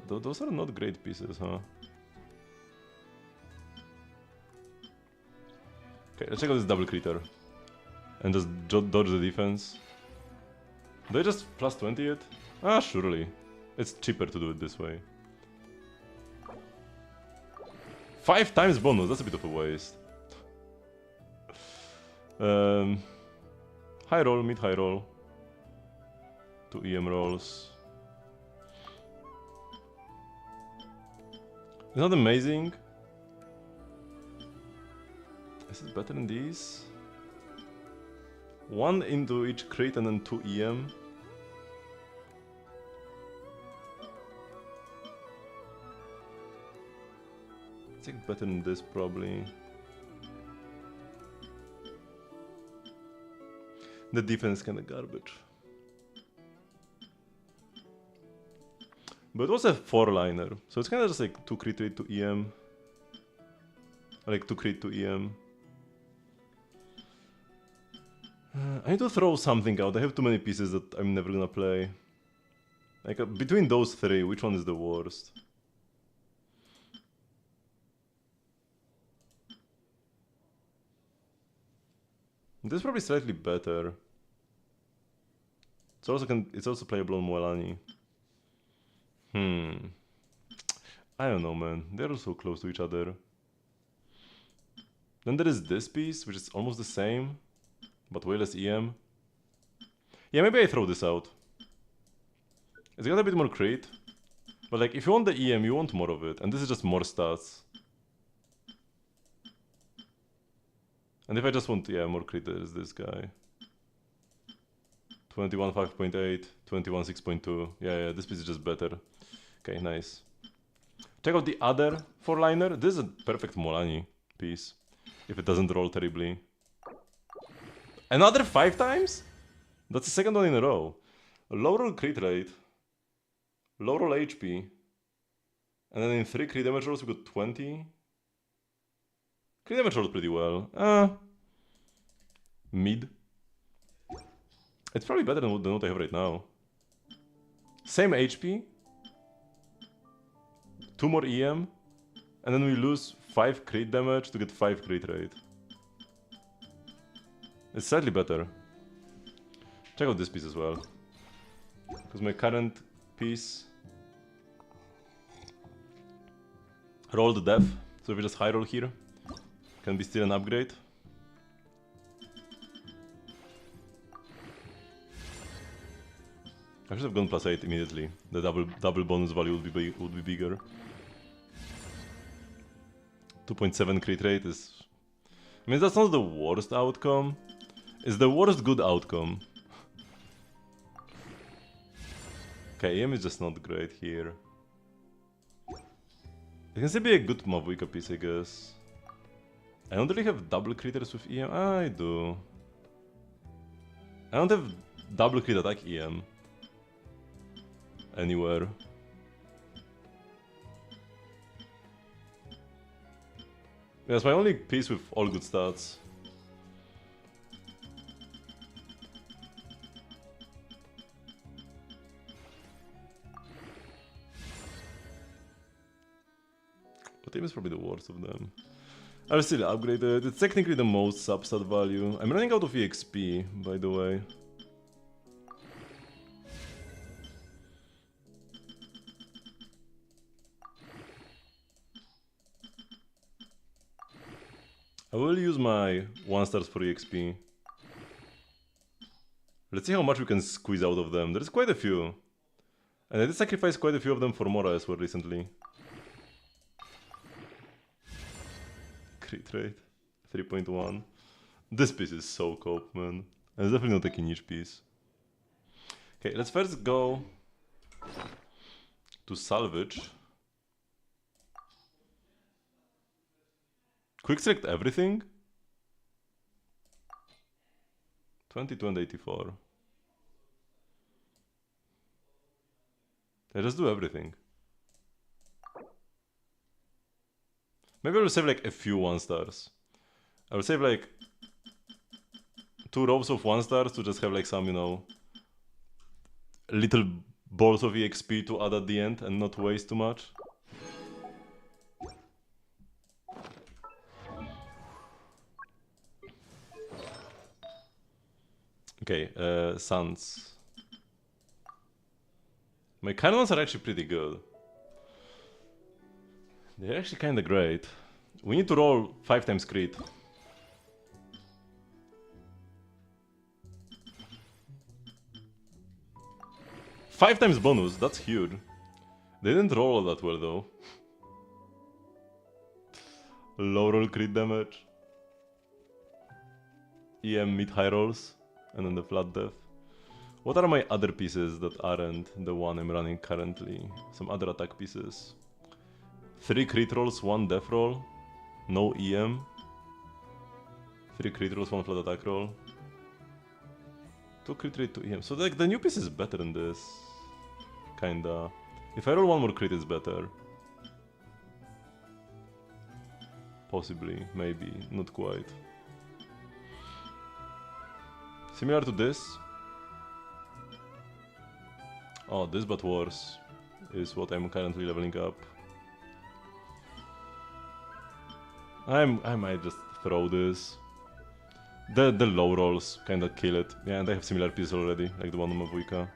Those are not great pieces, huh? Okay, let's check out this double critter. And just dodge the defense. Do I just plus 20 it? Ah, surely. It's cheaper to do it this way. 5 times bonus, that's a bit of a waste. High roll, mid high roll. 2 EM rolls. It's not amazing. Is it better than these? 1 into each crit and then 2 EM. I think better than this probably. The defense is kinda garbage. But it was a 4-liner, so it's kinda just like 2 crit rate to EM. Like 2 crit to EM. I need to throw something out. I have too many pieces that I'm never gonna play. Like between those 3, which one is the worst? This is probably slightly better. It's also playable on Mualani. I don't know, man. They're so close to each other. Then there is this piece, which is almost the same, but way less EM. Yeah, maybe I throw this out. It's got a bit more crit. But like, if you want the EM, you want more of it. And this is just more stats. And if I just want, yeah, more crit, there's this guy. 21 5.8, 21 6.2. Yeah, this piece is just better. Okay, nice. Check out the other 4-liner. This is a perfect Molani piece. If it doesn't roll terribly. Another 5 times? That's the second one in a row. Low roll crit rate. Low roll HP. And then in 3 crit damage rolls we got 20. Crit damage rolls pretty well. Mid. It's probably better than what I have right now. Same HP. 2 more EM. And then we lose 5 crit damage to get 5 crit rate. It's slightly better. Check out this piece as well. Because my current piece rolled death. So if we just high roll here, can be still an upgrade. I should have gone +8 immediately. The double bonus value would be bigger. 2.7 crit rate is... I mean, that's not the worst outcome. It's the worst good outcome. Okay, EM is just not great here. It can still be a good Mavuika piece, I guess. I don't really have double critters with EM. I do. I don't have double crit attack EM. Anywhere. Yeah, it's my only piece with all good stats. But team is probably the worst of them. I'll still upgrade it. It's technically the most substat value. I'm running out of EXP, by the way. I will use my 1-stars for EXP. Let's see how much we can squeeze out of them. There's quite a few. And I did sacrifice quite a few of them for Mora as well recently. Crit rate 3.1. This piece is so cope, man. And it's definitely not a niche piece. Okay, let's first go to salvage. Quick select everything? 22 and 84. I just do everything. Maybe I'll save like a few 1-stars. I will save like 2 rows of 1-stars to just have like some, you know, little balls of EXP to add at the end and not waste too much. Okay, Suns. My current ones are actually pretty good. They're actually kinda great. We need to roll 5 times crit. Five times bonus, that's huge. They didn't roll that well though. Low roll crit damage. EM mid-high rolls. And then the flat death. What are my other pieces that aren't the one I'm running currently? Some other attack pieces. 3 crit rolls, 1 death roll. No EM. 3 crit rolls, 1 flat attack roll. 2 crit rate, 2 EM. So like the new piece is better than this. Kinda. If I roll 1 more crit, it's better. Possibly, maybe, not quite. Similar to this. Oh, this but worse is what I'm currently leveling up. I might just throw this. The low rolls kinda kill it. Yeah, and I have similar pieces already, like the one on Mavuika.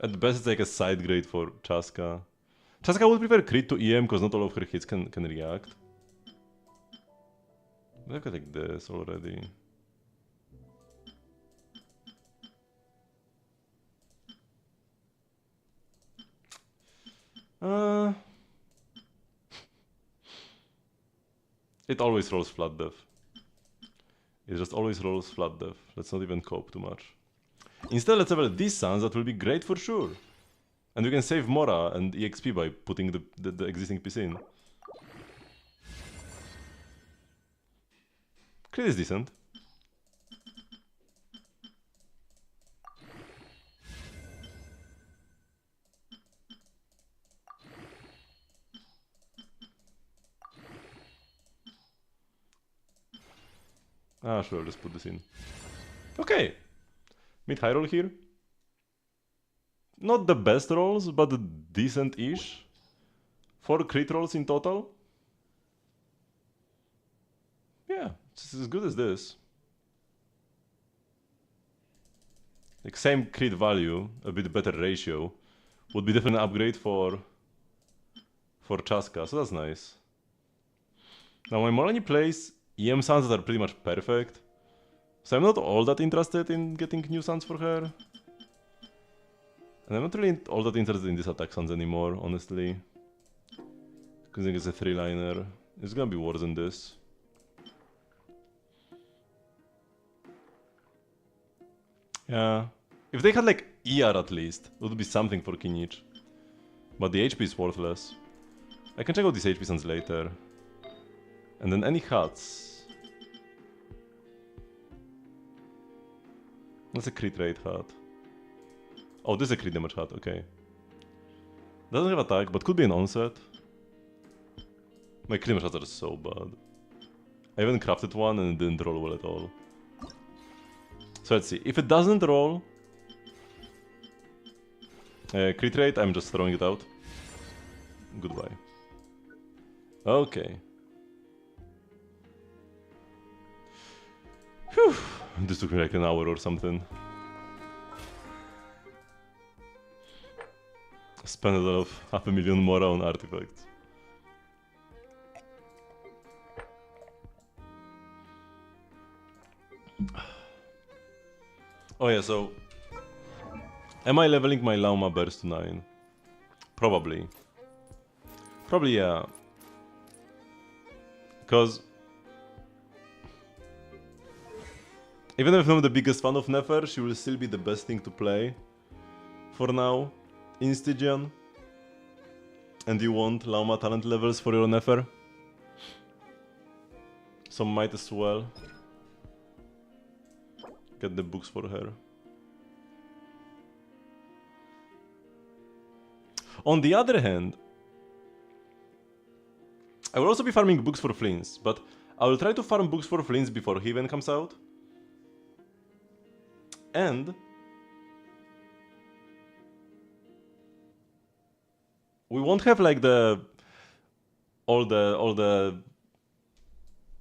At best it's like a side grade for Chaska. Chaska would prefer crit to EM because not all of her hits can react. Look at like this already. It always rolls flat def. It just always rolls flat def. Let's not even cope too much. Instead, let's level these suns. That will be great for sure. And we can save Mora and EXP by putting the existing piece in. Crit is decent. Ah, sure, let's put this in. Okay. Mid-high roll here. Not the best rolls, but decent-ish. 4 crit rolls in total. Yeah, it's as good as this. Like same crit value, a bit better ratio. Would be definitely an upgrade for Chaska, so that's nice. Now my Molani plays EM suns that are pretty much perfect. So I'm not all that interested in getting new suns for her. And I'm not really all that interested in these attack suns anymore, honestly. Because I think it's a 3-liner. It's gonna be worse than this. Yeah. If they had like ER at least, it would be something for Kinich. But the HP is worthless. I can check out these HP suns later. And then any huts. That's a crit rate hut. Oh, this is a crit damage hut, okay. Doesn't have attack, but could be an onset. My crit damage huts are so bad. I even crafted one and it didn't roll well at all. So let's see. If it doesn't roll crit rate, I'm just throwing it out. Goodbye. Okay. Phew. This took me like an hour or something. Spent a lot of 500,000 more on artifacts. Oh yeah, so... Am I leveling my Lauma Burst to 9? Probably. Probably, yeah. Because... Even if I'm not the biggest fan of Nefer, she will still be the best thing to play. For now. In Stygian. And you want Lauma talent levels for your Nefer. So might as well get the books for her. On the other hand, I will also be farming books for Flints, but I will try to farm books for Flints before Haven comes out. And we won't have like all the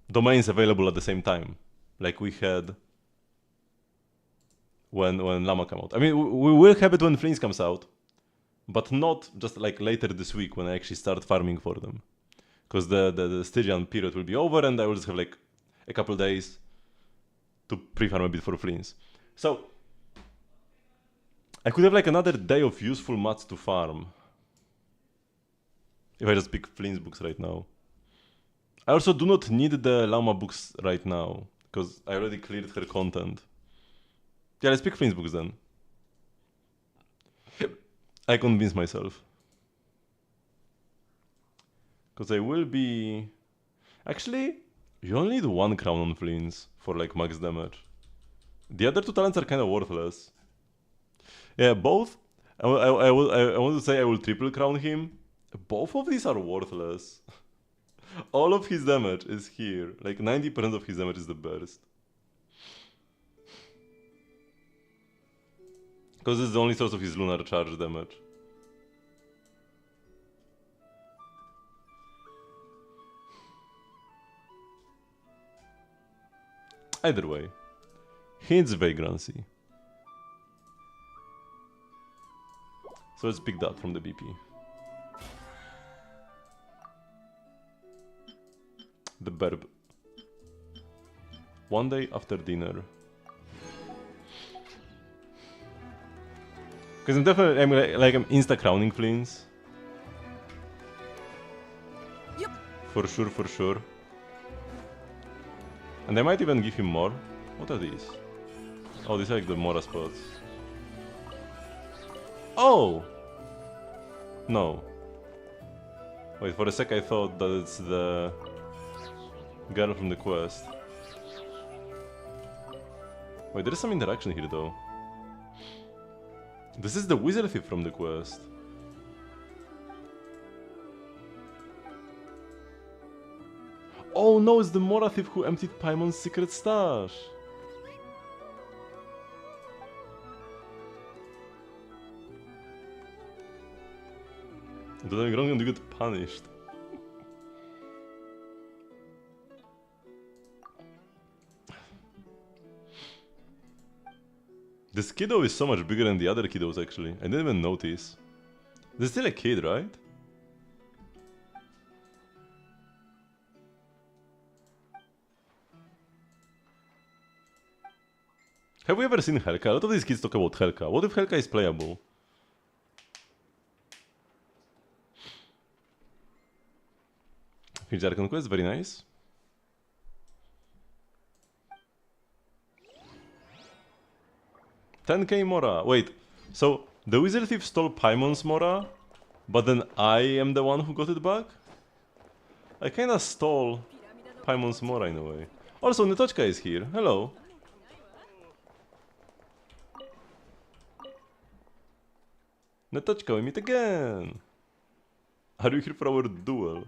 domains available at the same time, like we had when Llama came out. I mean, we will have it when Flints comes out, but not just like later this week when I actually start farming for them, because the Stygian period will be over and I will just have like a couple days to pre-farm a bit for Flints. So I could have like another day of useful mats to farm if I just pick Flints books right now. I also do not need the Llama books right now, because I already cleared her content. Yeah, let's pick Flints books then. I convinced myself. Because I will be... Actually, you only need 1 crown on Flints for like max damage. The other 2 talents are kind of worthless. Yeah, both. I want to say I will triple crown him. Both of these are worthless. All of his damage is here. Like 90% of his damage is the burst. Because it's the only source of his lunar charge damage. Either way, he needs vagrancy. So let's pick that from the BP. The Burb. One day after dinner. Because I'm definitely I'm insta crowning Flins. Yep. For sure, for sure. And I might even give him more. What are these? Oh, these are like the Mora spots. Oh! No. Wait, for a sec I thought that it's the girl from the quest. Wait, there is some interaction here though. This is the wizard thief from the quest. Oh no, it's the Mora thief who emptied Paimon's secret stash. Doing wrong and you get punished. This kiddo is so much bigger than the other kiddos actually. I didn't even notice. They're still a kid, right? Have we ever seen Helka? A lot of these kids talk about Helka. What if Helka is playable? Finish the Archon quest, very nice. $10k Mora. Wait, so the wizard thief stole Paimon's Mora, but then I am the one who got it back? I kinda stole Paimon's Mora in a way. Also, Nod-krai is here. Hello. Nod-krai, we meet again. Are you here for our duel?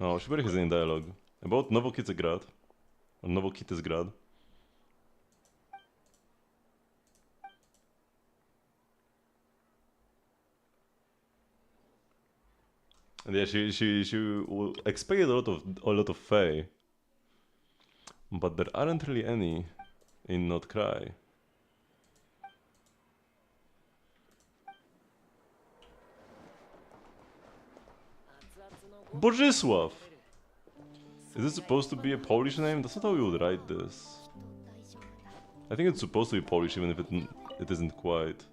Oh, she barely has any dialogue. About Novokitegrad. Or Novokitesgrad. And yeah, she expected a lot of Fae. But there aren't really any in Nod-krai. Bożysław! Is this supposed to be a Polish name? That's not how we would write this. I think it's supposed to be Polish even if it isn't quite.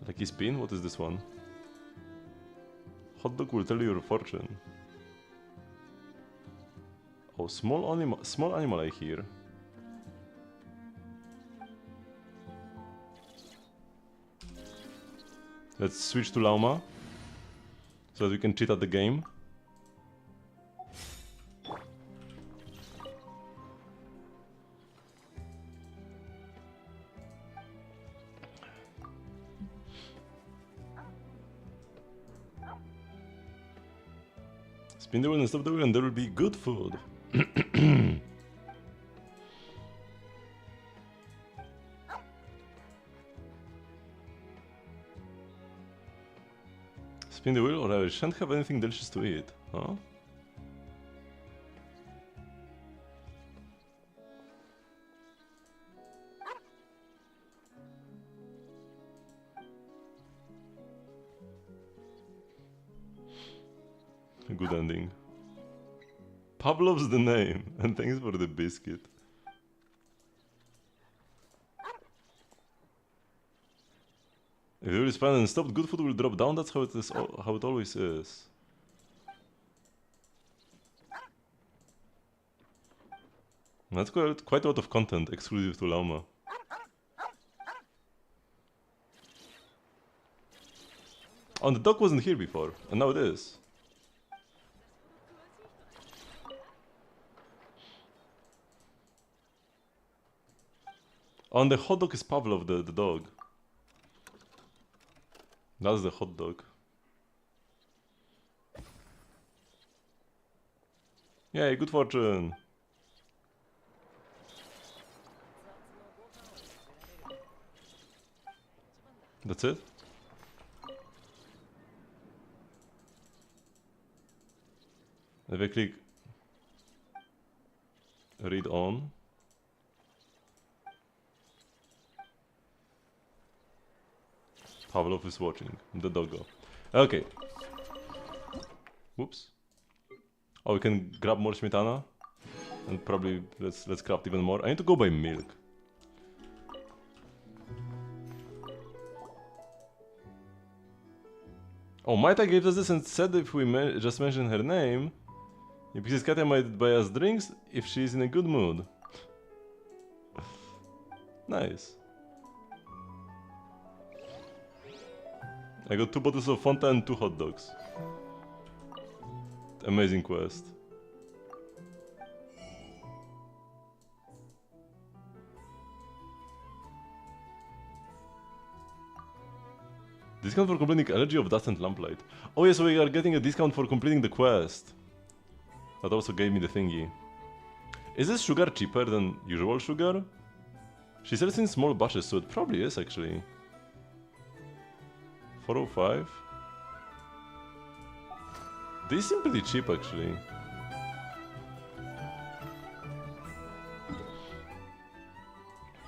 Lucky spin? What is this one? Hot dog will tell you your fortune. Oh, small animal I hear. Let's switch to Lauma, so that we can cheat at the game. Spin the wheel and stop the wheel and there will be good food. Spin the wheel or I shan't have anything delicious to eat, huh? A good ending. Pavlov's the name, and thanks for the biscuit. If the wheel is fine and stopped, good food will drop down. That's how it is. How it always is. That's quite a lot of content exclusive to Lauma. Oh, and the dog wasn't here before, and now it is. Oh, and the hot dog is Pavlov, the dog. That's the hot dog. Yay, good fortune! That's it? If I click Read on. Pavlov is watching. The doggo. Okay. Whoops. Oh, we can grab more smetana. And probably let's craft even more. I need to go buy milk. Oh, Maita gave us this and said if we just mention her name, because Katya might buy us drinks if she's in a good mood. Nice. I got 2 bottles of Fanta and 2 hot dogs. Amazing quest. Discount for completing Allergy of Dust and Lamplight. Oh yeah, so we are getting a discount for completing the quest. That also gave me the thingy. Is this sugar cheaper than usual sugar? She sells in small batches, so it probably is actually. 405? These seem pretty cheap actually.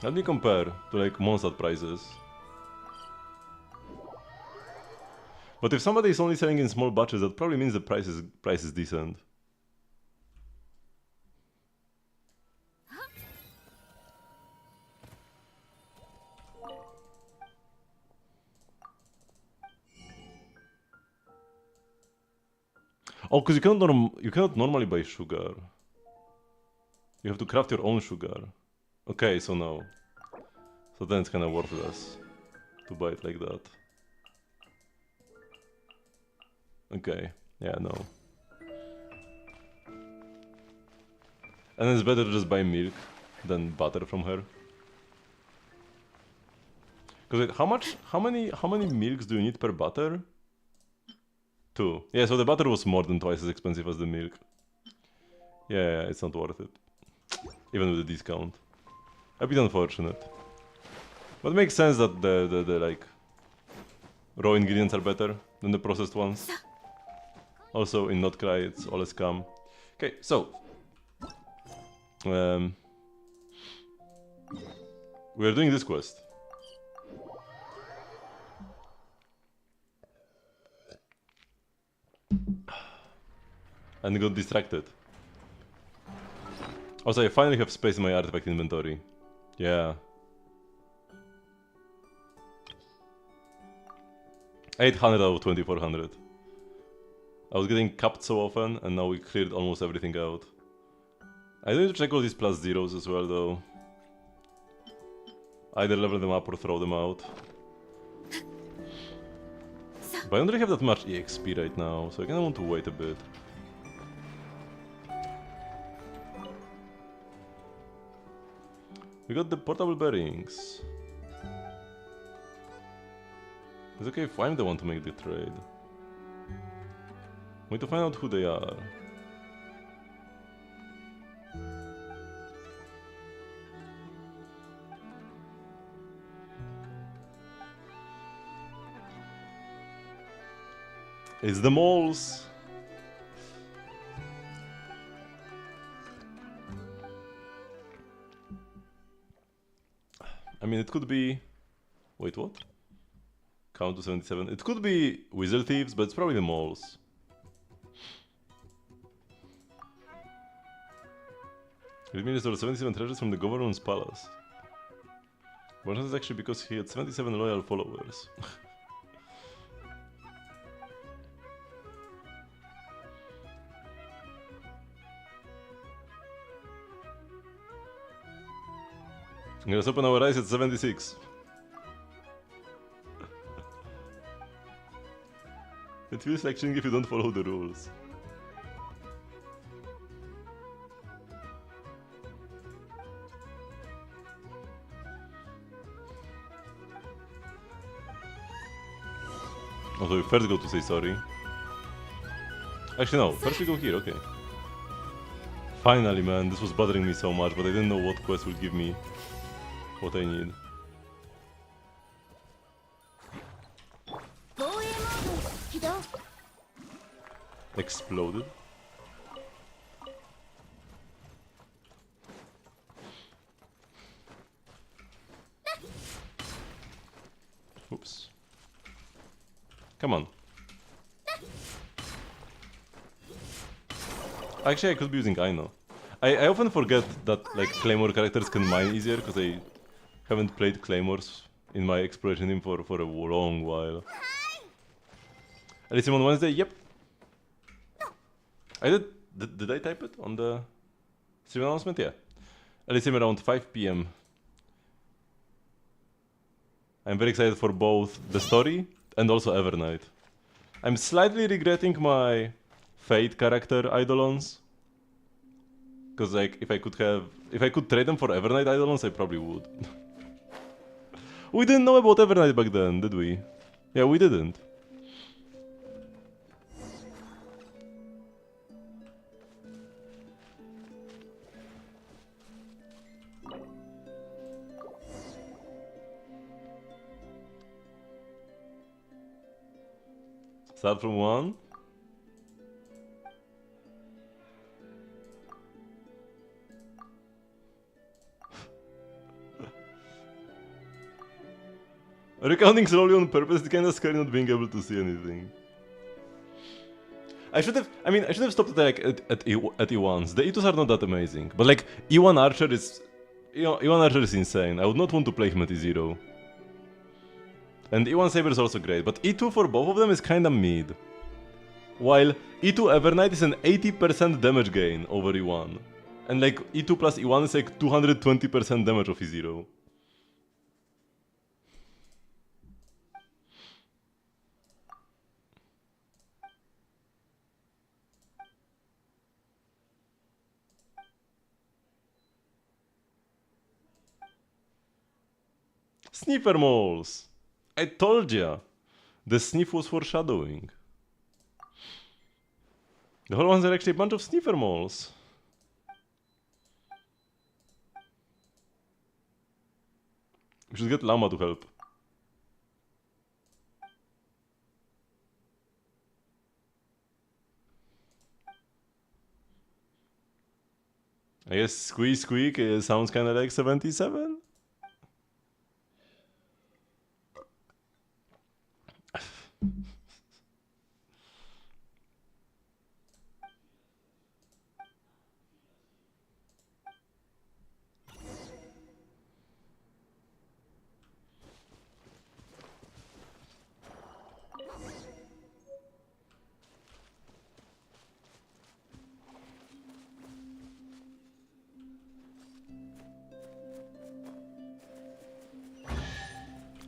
Let me compare to like Mondstadt prices. But if somebody is only selling in small batches, that probably means the price is decent. Oh, because you cannot normally buy sugar. You have to craft your own sugar. Okay, so no. So then it's kind of worthless to buy it like that. Okay, yeah, no. And it's better to just buy milk than butter from her. Cause wait, how many milks do you need per butter? 2. Yeah, so the butter was more than twice as expensive as the milk. Yeah, it's not worth it. Even with the discount. A bit unfortunate. But it makes sense that the like raw ingredients are better than the processed ones. Also in Nod-krai it's all a scam. Okay, so we are doing this quest. And got distracted. Also, I finally have space in my artifact inventory. Yeah. 800 out of 2400. I was getting capped so often, and now we cleared almost everything out. I need to check all these plus zeros as well, though. Either level them up or throw them out. But I don't really have that much EXP right now, so I kinda want to wait a bit. We got the portable bearings. It's okay if I'm the one to make the trade. We need to find out who they are. It's the moles! I mean, it could be... Wait, what? Count to 77. It could be wizard thieves, but it's probably the moles. It means there were 77 treasures from the government's palace. One is actually because he had 77 loyal followers. Let's open our eyes at 76. It feels like cheating if you don't follow the rules. Also, we first go to say sorry. Actually no, first we go here, okay. Finally, man, this was bothering me so much, but I didn't know what quest will give me what I need. Exploded. Come on. Actually, I could be using Aino. I often forget that like Claymore characters can mine easier because I haven't played Claymores in my exploration team for a long while. Elysium on Wednesday? Yep. I did. Did I type it on the stream announcement? Yeah. Elysium around 5 PM. I'm very excited for both the story and also Evernight. I'm slightly regretting my Fate character Eidolons. Because like if I could trade them for Evernight Eidolons, I probably would. We didn't know about Evernight back then, did we? Yeah, we didn't. Start from 1. Recounting slowly on purpose, it's kinda scary not being able to see anything. I should have stopped like at E1s. The E2s are not that amazing. But like, E1 Archer is... E1 Archer is insane. I would not want to play him at E0. And E1 Saber is also great, but E2 for both of them is kinda mid. While E2 Evernight is an 80% damage gain over E1. And like, E2 plus E1 is like 220% damage of E0. Sniffer moles! I told ya! The sniff was foreshadowing. The whole ones are actually a bunch of sniffer moles. We should get Llama to help. I guess squeak sounds kinda like 77?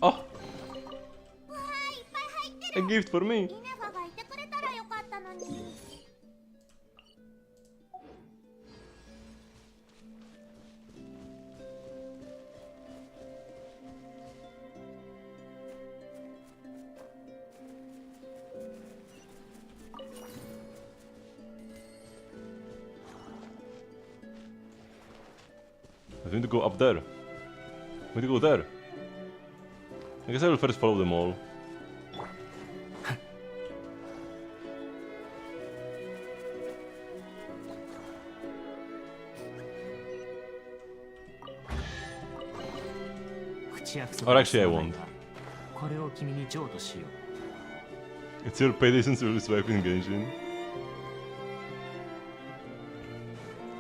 Oh! A gift for me! I need to go up there. We need to go there. I guess I will first follow them all. Or actually I won't. It's your payday since you swipe in Genshin.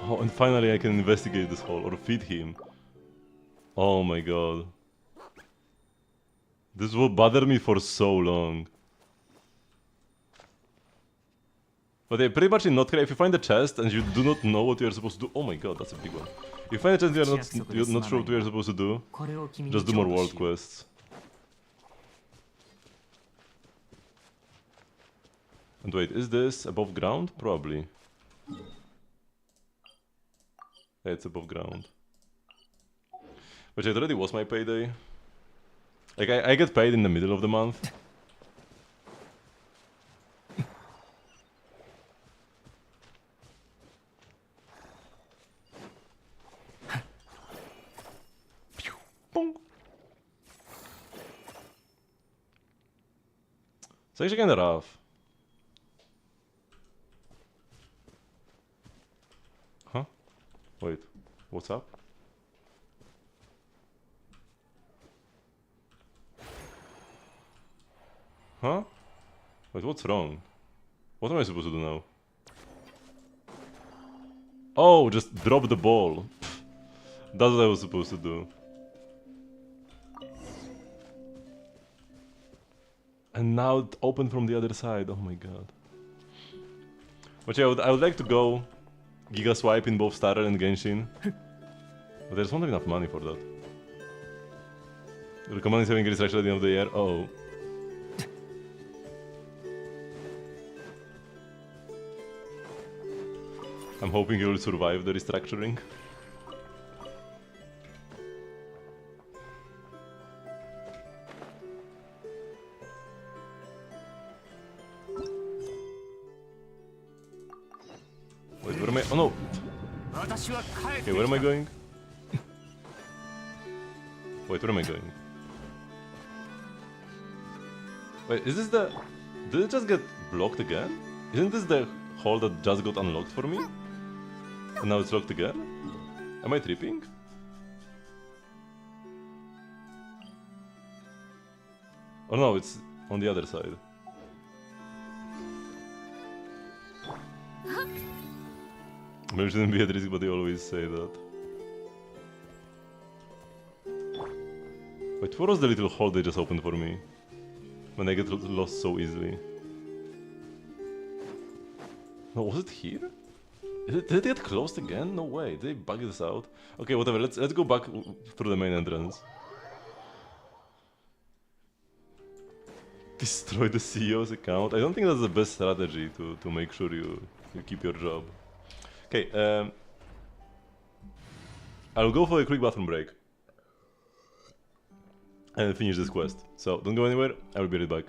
Oh, and finally I can investigate this hole, or feed him. Oh my god. This will bother me for so long. But yeah, pretty much in Nod-krai, if you find a chest and you do not know what you are supposed to do... Oh my god, that's a big one. If you find a chest and you're not sure what you are supposed to do, just do more world quests. And wait, is this above ground? Probably. Yeah, it's above ground. But it already was my payday. Like, I get paid in the middle of the month. It's actually kinda rough. Huh? Wait, what's up? Huh? Wait, what's wrong? What am I supposed to do now? Oh, just drop the ball. That's what I was supposed to do. And now it opened from the other side. Oh my god. But yeah, I would like to go Giga Swipe in both Starter and Genshin. But there's not enough money for that. Recommending having a restructure at the end of the year. Oh. I'm hoping he will survive the restructuring. Wait, where am I? Oh no! Okay, where am I going? Wait, where am I going? Wait, is this the... Did it just get blocked again? Isn't this the hole that just got unlocked for me? And now it's locked again? Am I tripping? Oh no, it's on the other side. Maybe it shouldn't be at risk, but they always say that. Wait, what was the little hole they just opened for me? When I get lost so easily. No, was it here? Did it get closed again? No way, did they bug this out? Okay, whatever, let's go back through the main entrance. Destroy the CEO's account. I don't think that's the best strategy to make sure you keep your job. Okay, I'll go for a quick bathroom break. And finish this quest. So, don't go anywhere, I will be right back.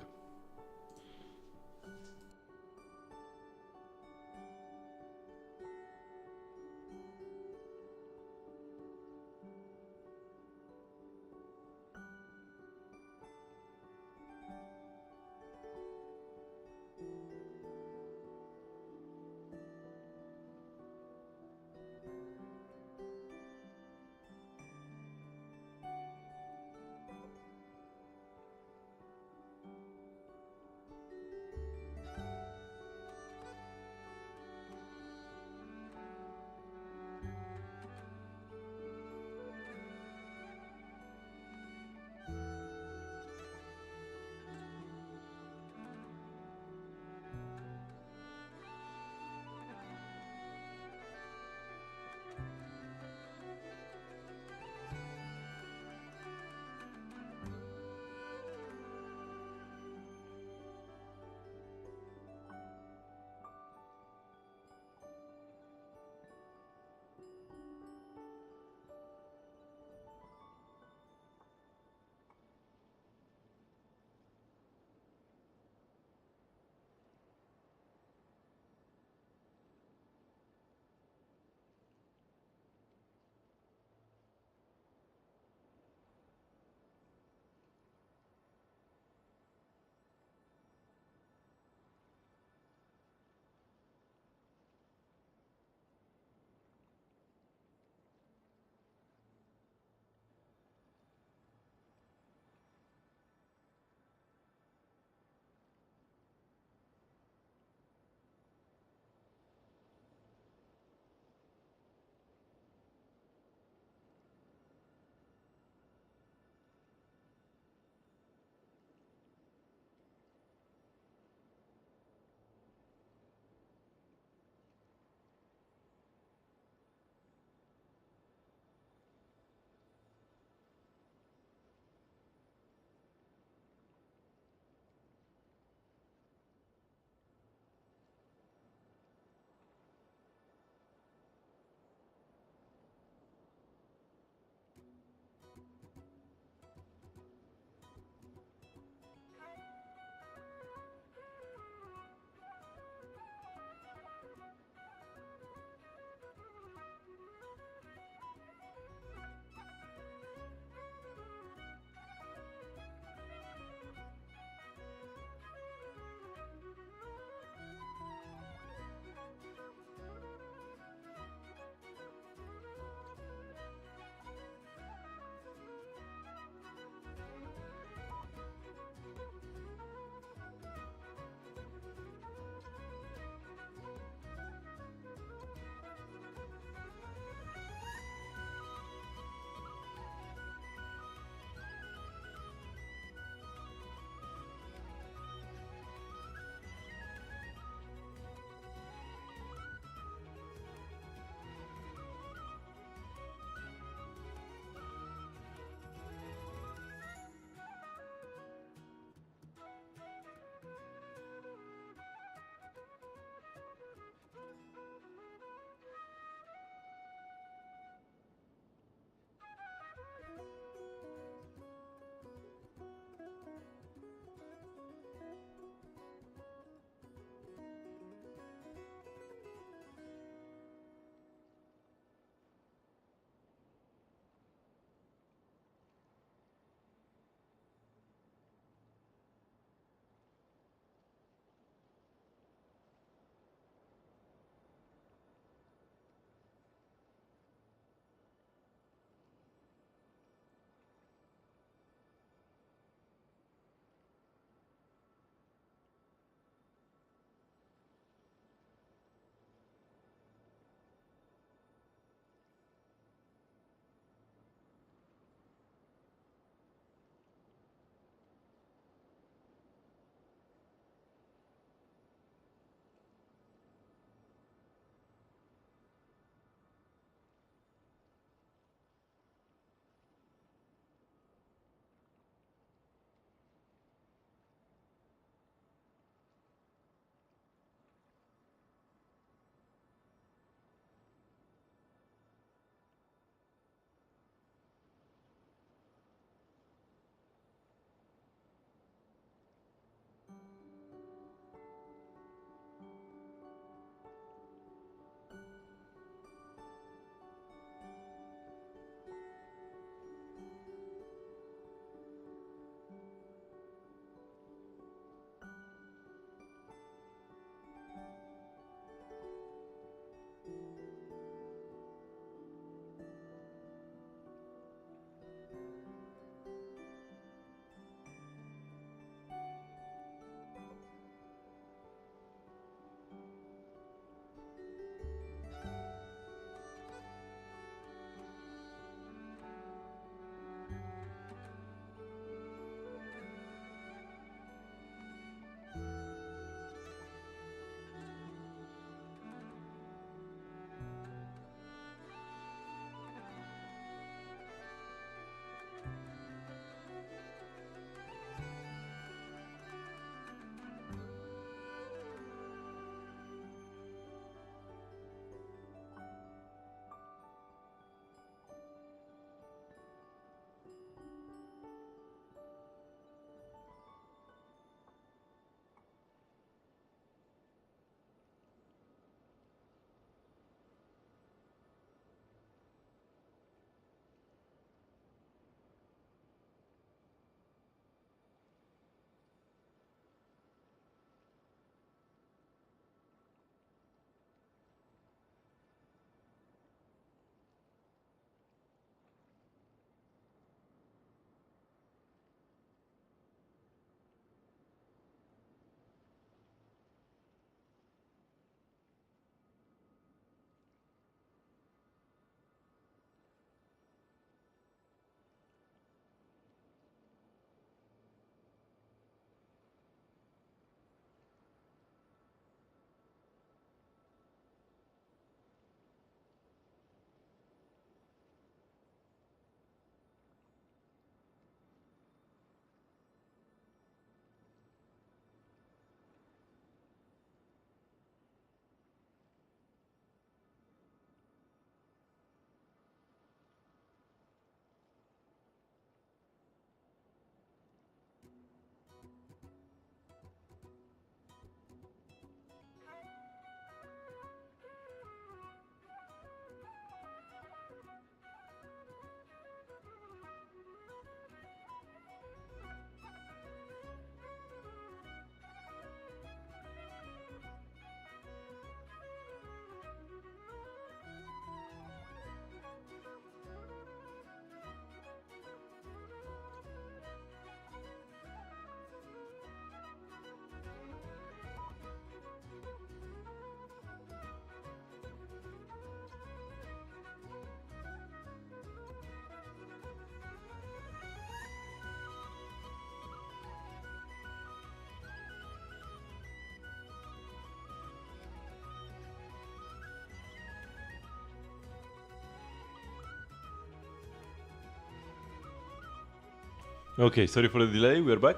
Okay, sorry for the delay, we're back.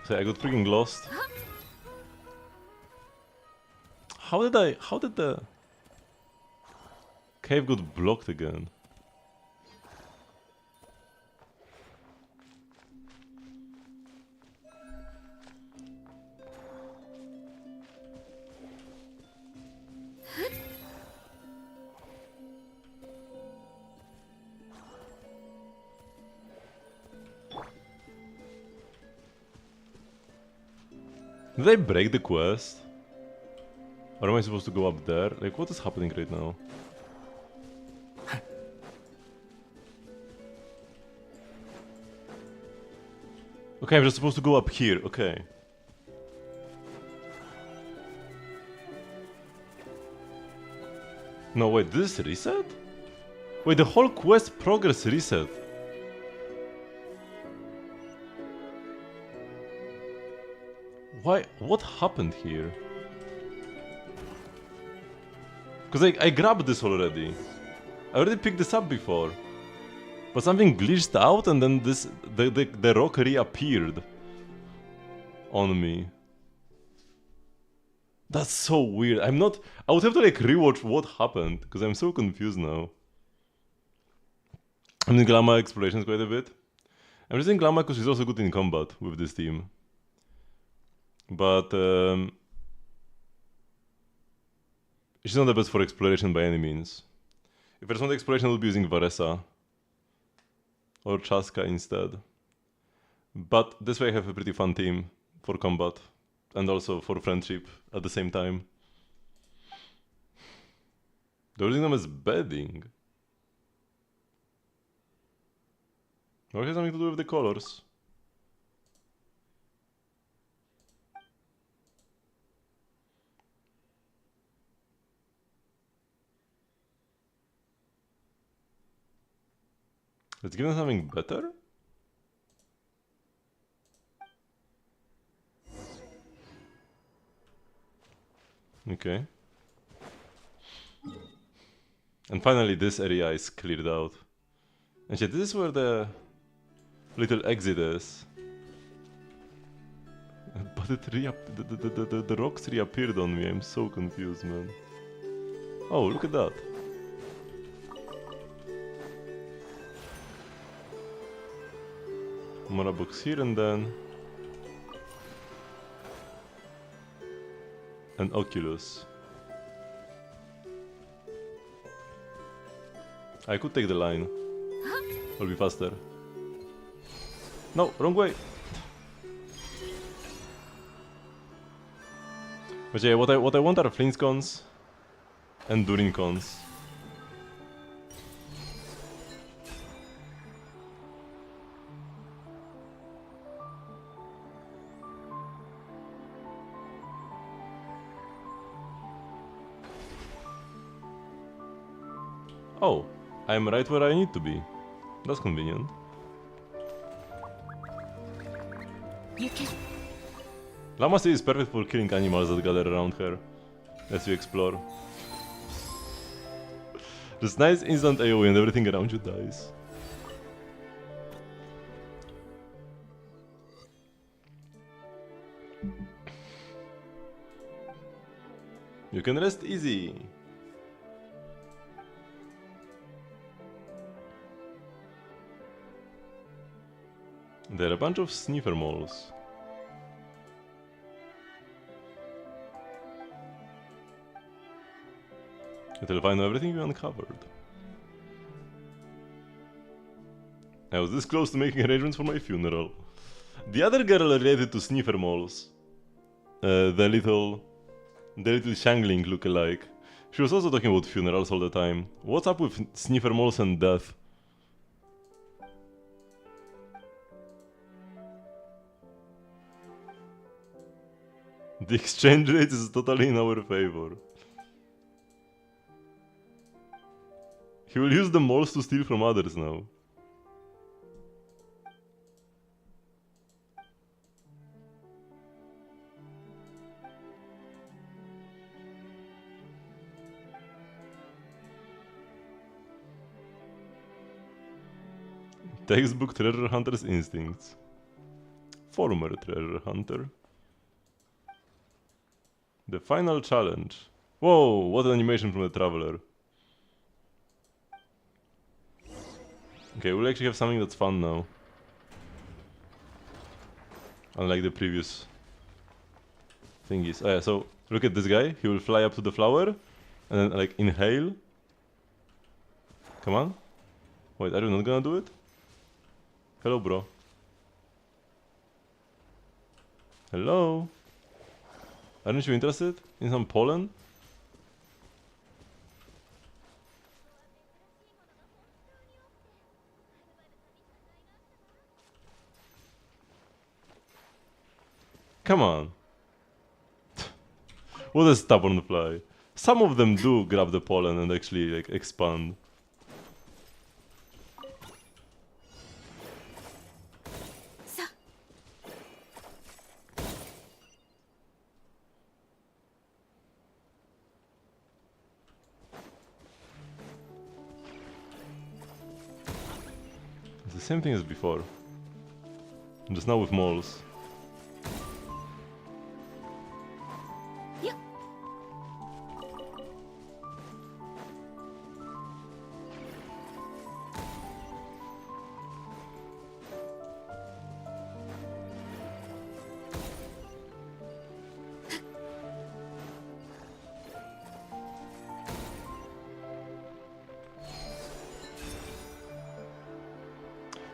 So I got freaking lost. How did the cave got blocked again? Did I break the quest? Or am I supposed to go up there? Like, what is happening right now? Okay, I'm just supposed to go up here, okay. No, wait, this reset? Wait, the whole quest progress reset. Why? What happened here? Because I grabbed this already. I already picked this up before. But something glitched out and then the rock reappeared on me. That's so weird. I would have to like rewatch what happened because I'm so confused now. I'm in Glama explorations quite a bit. I'm just in Glama because she's also good in combat with this team. But she's not the best for exploration by any means. If I just want exploration, I would be using Varesa or Chaska instead. But this way I have a pretty fun team for combat and also for friendship at the same time. They're using them as bedding. Or it has something to do with the colors. Let's give them something better? Okay. And finally this area is cleared out. And shit, this is where the little exit is. But the rocks reappeared on me, I'm so confused, man. Oh, look at that. Mana box here and then an Oculus. I could take the line. It'll be faster. No, wrong way. But yeah, what I want are Flint's cons and Durin cons. Oh, I'm right where I need to be. That's convenient. You can. Lama City is perfect for killing animals that gather around her as you explore. Just nice instant AoE and everything around you dies. You can rest easy. There are a bunch of sniffer moles. It'll find everything you uncovered. I was this close to making arrangements for my funeral. The other girl related to sniffer moles. The little Shangling look-alike. She was also talking about funerals all the time. What's up with sniffer moles and death? The exchange rate is totally in our favor. He will use the moles to steal from others now. Textbook treasure hunter's instincts. Former treasure hunter. The final challenge. Whoa, what an animation from the traveler. Okay, we'll actually have something that's fun now. Unlike the previous thingies. Oh yeah, so look at this guy. He will fly up to the flower and then like inhale. Come on. Wait, are you not gonna do it? Hello, bro. Hello? Aren't you interested in some pollen? Come on. What a stubborn fly. Some of them do grab the pollen and actually like expand. It's the same thing as before. Just now with moles.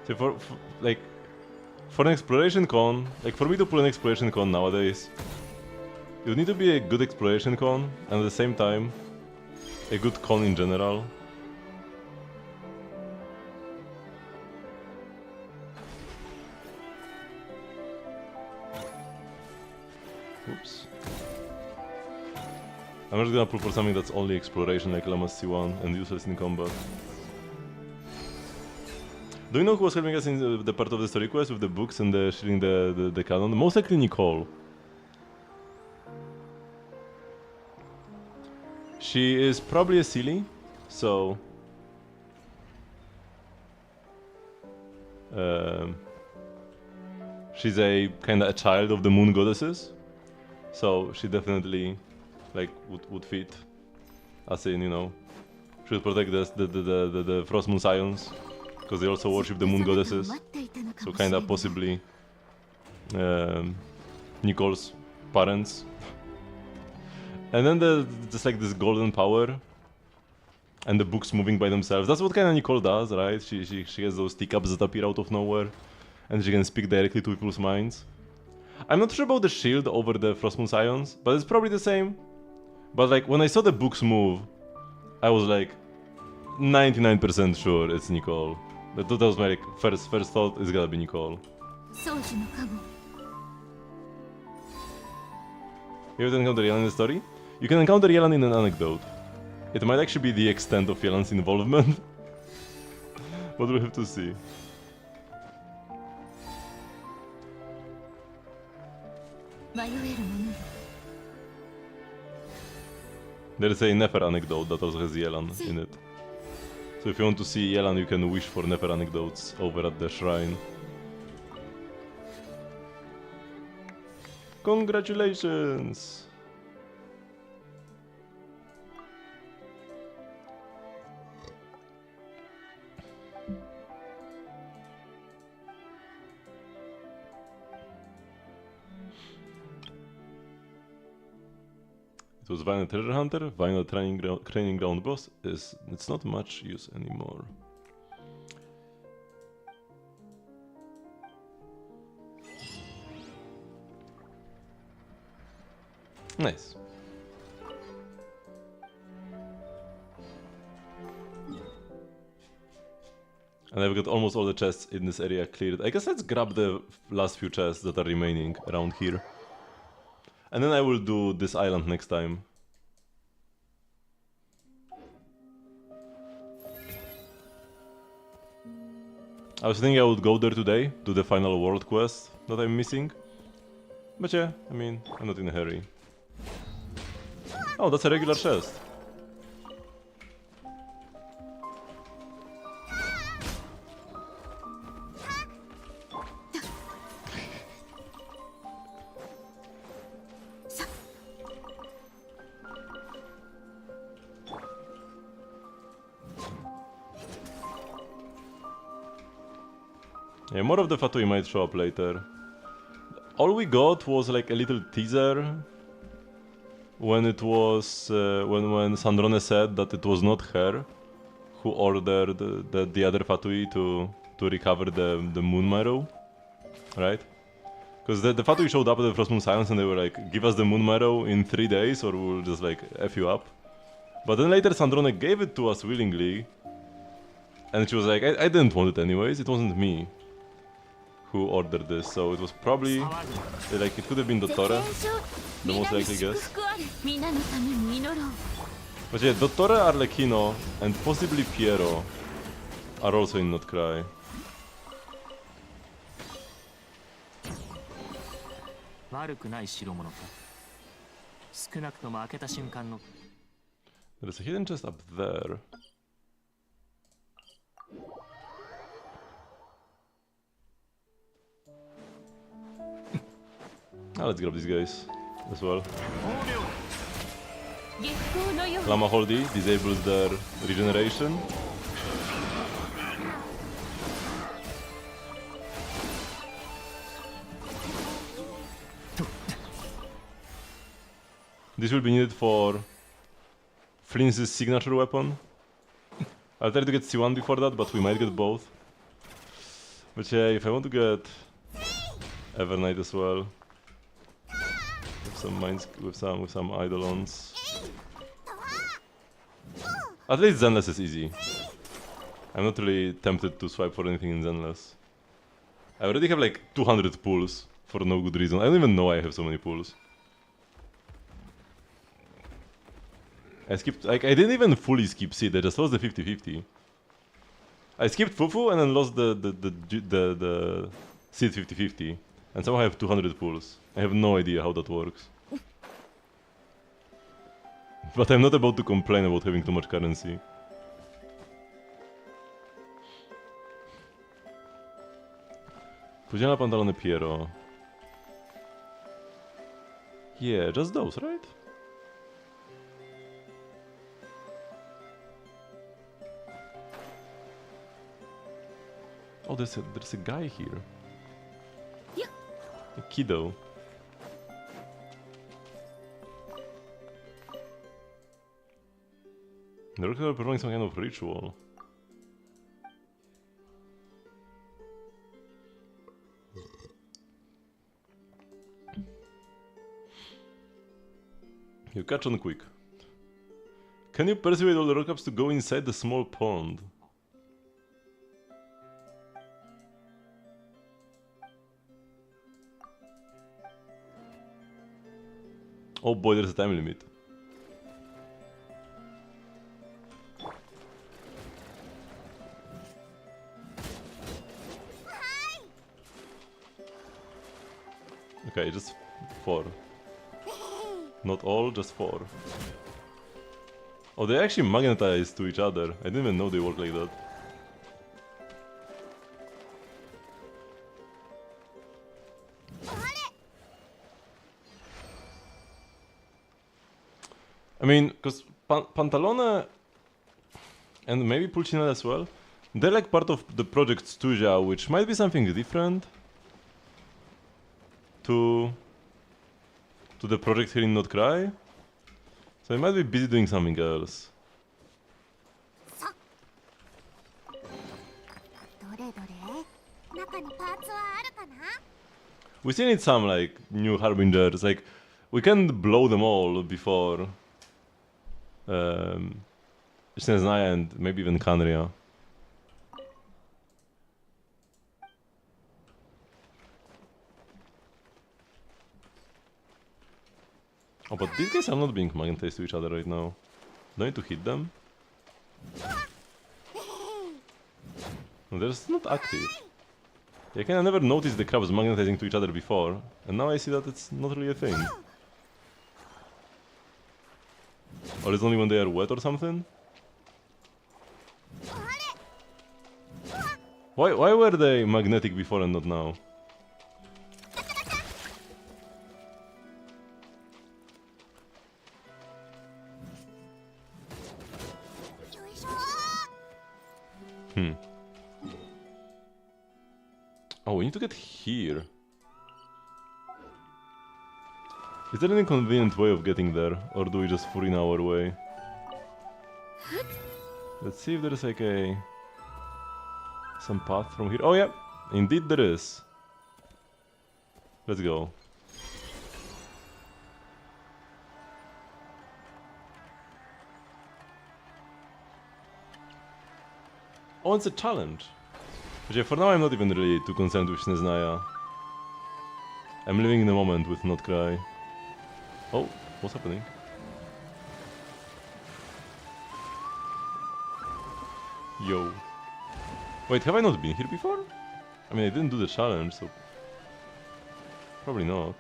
So for an exploration con, like for me to pull an exploration con nowadays, you need to be a good exploration con and at the same time a good con in general. Oops. I'm just gonna pull for something that's only exploration like Llama C1 and useless in combat. Do you know who was helping us in the part of the story quest with the books and the shielding the cannon? Most likely Nicole. She is probably a silly, so... she's a kinda a child of the moon goddesses. So she definitely like would fit as in, you know, she would protect the Frost Moon Scions. Because they also worship the moon goddesses, so kinda possibly Nicole's parents. And then just like this golden power and the books moving by themselves. That's what kinda Nicole does, right? She has those teacups that appear out of nowhere and she can speak directly to people's minds. I'm not sure about the shield over the Frost Moon Scions, but it's probably the same. But like when I saw the books move, I was like 99% sure it's Nicole. That was my like, first thought, is gotta be Nicole. You ever encounter Yelan in the story? You can encounter Yelan in an anecdote. It might actually be the extent of Yelan's involvement. But we'll have to see. There is a Nefer anecdote that also has Yelan in it. So if you want to see Yelan, you can wish for Nefer anecdotes over at the shrine. Congratulations! It was Vinyl Treasure Hunter, Vinyl Training Ground Boss. It's not much use anymore. Nice. And I've got almost all the chests in this area cleared. I guess let's grab the last few chests that are remaining around here. And then I will do this island next time. I was thinking I would go there today, do the final world quest that I'm missing. But yeah, I mean, I'm not in a hurry. Oh, that's a regular chest. Yeah, more of the Fatui might show up later. All we got was like a little teaser when it was when Sandrone said that it was not her who ordered the other Fatui to recover the Moon Marrow, right? Because the Fatui showed up at the Frost Moon Silence and they were like, give us the Moon Marrow in 3 days or we'll just like F you up. But then later Sandrone gave it to us willingly. And she was like, I didn't want it anyways, it wasn't me who ordered this. So it was probably, like, it could have been Dottore, the most likely guess. But yeah, Dottore, Arlecchino, and possibly Piero are also in Nod-krai. There's a hidden chest up there. Let's grab these guys as well. Lama Holdi disables their regeneration. This will be needed for Flynn's signature weapon. I'll try to get C1 before that, but we might get both. But yeah, if I want to get Evernight as well, with some Eidolons. At least Zenless is easy. I'm not really tempted to swipe for anything in Zenless. I already have like 200 pulls for no good reason. I don't even know I have so many pulls. I skipped, like, I didn't even fully skip Seed, I just lost the 50-50. I skipped Fufu and then lost the Seed 50-50. And somehow I have 200 pulls. I have no idea how that works. But I'm not about to complain about having too much currency. Fuziona, Pantalone, Piero. Yeah, just those, right? Oh, there's a guy here. A kiddo. They're performing some kind of ritual. You catch on quick. Can you persuade all the rockups to go inside the small pond? Oh boy, there's a time limit. Okay, just 4. Not all, just 4. Oh, they actually magnetize to each other. I didn't even know they work like that. I mean, because Pantalone and maybe Pulcinella as well, they're like part of the project Stuzia, which might be something different to the project here in Nod-krai. So I might be busy doing something else. We still need some like new harbingers, like we can blow them all before Snezhnaya and maybe even Khaenri'ah. Oh, but these guys are not being magnetized to each other right now. Do I need to hit them? No, they're just not active. Yeah, I never noticed the crabs magnetizing to each other before, and now I see that it's not really a thing. Or it's only when they are wet or something? Why were they magnetic before and not now? Oh, we need to get here. Is there any convenient way of getting there? Or do we just furry our way? Let's see if there is like some path from here. Oh yeah, indeed there is. Let's go. Oh, it's a challenge. But for now I'm not even really too concerned with Sneznaya. I'm living in the moment with Nod-krai. Oh, what's happening? Yo. Wait, have I not been here before? I mean, I didn't do the challenge, so... Probably not.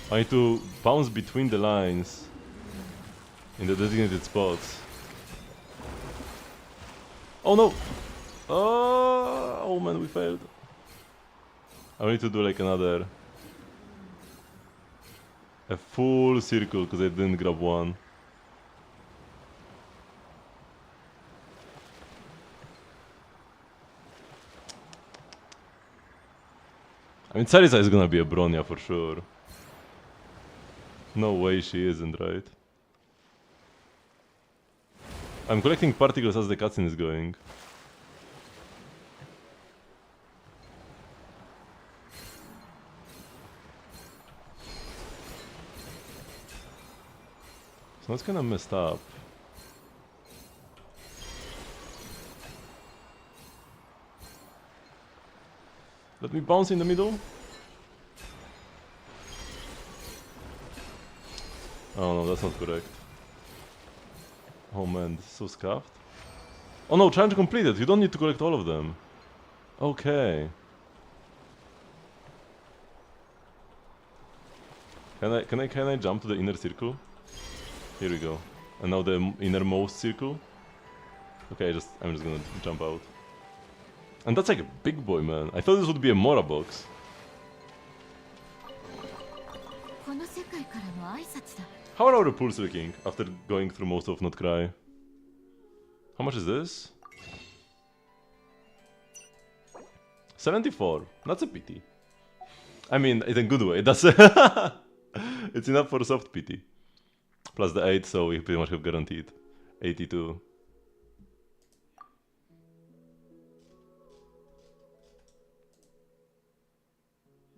I need to bounce between the lines in the designated spots. Oh no! Oh man, we failed. I need to do like another... a full circle because I didn't grab one. I mean, Sarisa is gonna be a Bronya for sure. No way she isn't, right? I'm collecting particles as the cutscene is going. So that's kinda messed up. Let me bounce in the middle. Oh no, that's not correct. Oh man, this is so scuffed. Oh no, challenge completed. You don't need to collect all of them. Okay. Can I jump to the inner circle? Here we go. And now the innermost circle. Okay, I'm just gonna jump out. And that's like a big boy, man. I thought this would be a Mora box. How are our pools looking after going through most of Nod-krai? How much is this? 74. That's a pity. I mean, in a good way. That's it's enough for soft pity. Plus the 8, so we pretty much have guaranteed 82.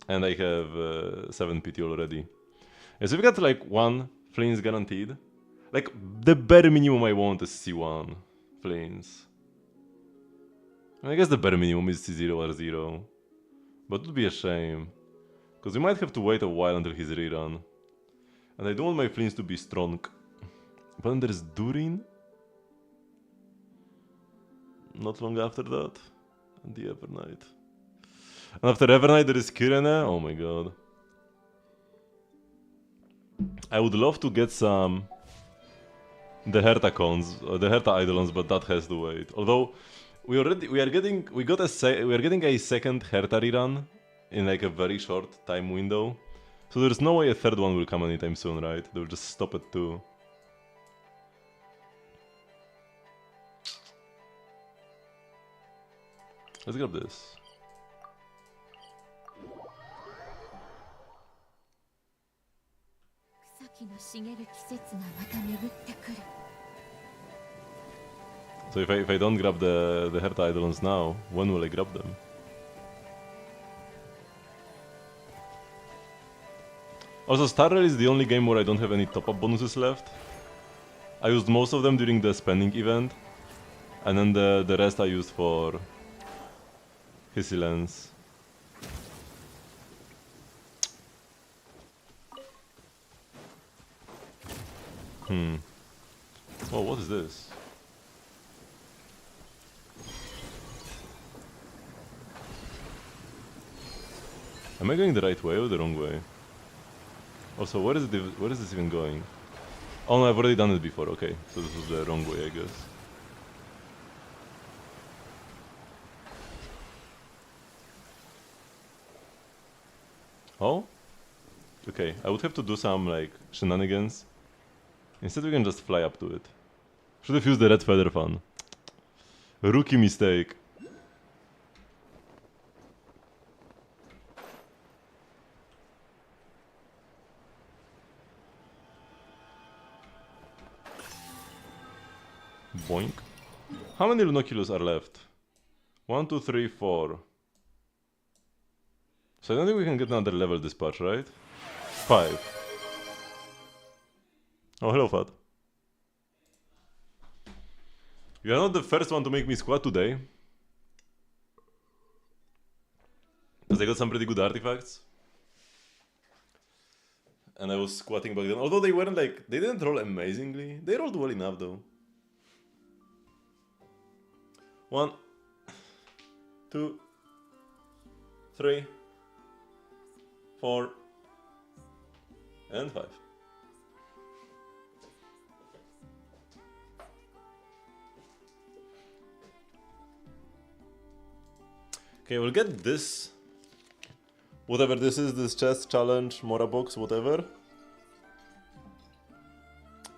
And I have 7 pity already. Yeah, so we got like 1 Flames guaranteed. Like, the bare minimum I want is C1 Flames. I guess the bare minimum is C0 or 0. But it would be a shame. Because we might have to wait a while until his rerun. And I don't want my Flames to be strong. But then there's Durin. Not long after that. And the Evernight. And after Evernight there is Kirene. Oh my god. I would love to get some the Herta cons, the Herta Eidolons, but that has to wait. Although we are getting a second Herta rerun in like a very short time window. So there's no way a third one will come anytime soon, right? They'll just stop at 2. Let's grab this. So if I don't grab the Herta Eidolons now, when will I grab them? Also, Star Rail is the only game where I don't have any top-up bonuses left. I used most of them during the spending event, and then the rest I used for Hissy Lens. Oh, what is this? Am I going the right way or the wrong way? Also, where is this even going? Oh no, I've already done it before, okay. So this was the wrong way, I guess. Oh? Okay, I would have to do some, like, shenanigans. Instead we can just fly up to it. Should have used the red feather fan. Rookie mistake. Boink. How many Lunoculus are left? 1, 2, 3, 4. So I don't think we can get another level dispatch, right? 5. Oh, hello, Fat. You are not the first one to make me squat today. Because I got some pretty good artifacts. And I was squatting back then. Although they weren't like... They didn't roll amazingly. They rolled well enough though. 1, 2, 3, 4, and 5. Okay, we'll get this. Whatever this is, this chest, challenge, Mora box, whatever.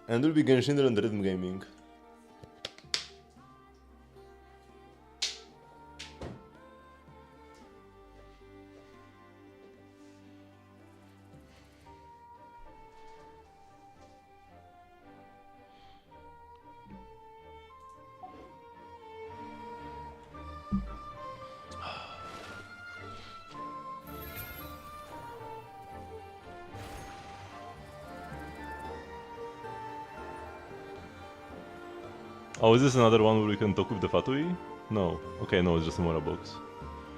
And we'll be Genshin and Rhythm Gaming. Oh, is this another one where we can talk with the Fatui? No. Okay, no, it's just a Mora box.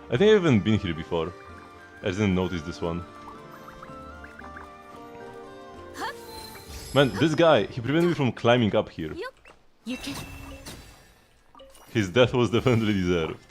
I think I haven't been here before. I didn't notice this one. Man, this guy, he prevented me from climbing up here. You can. His death was definitely deserved.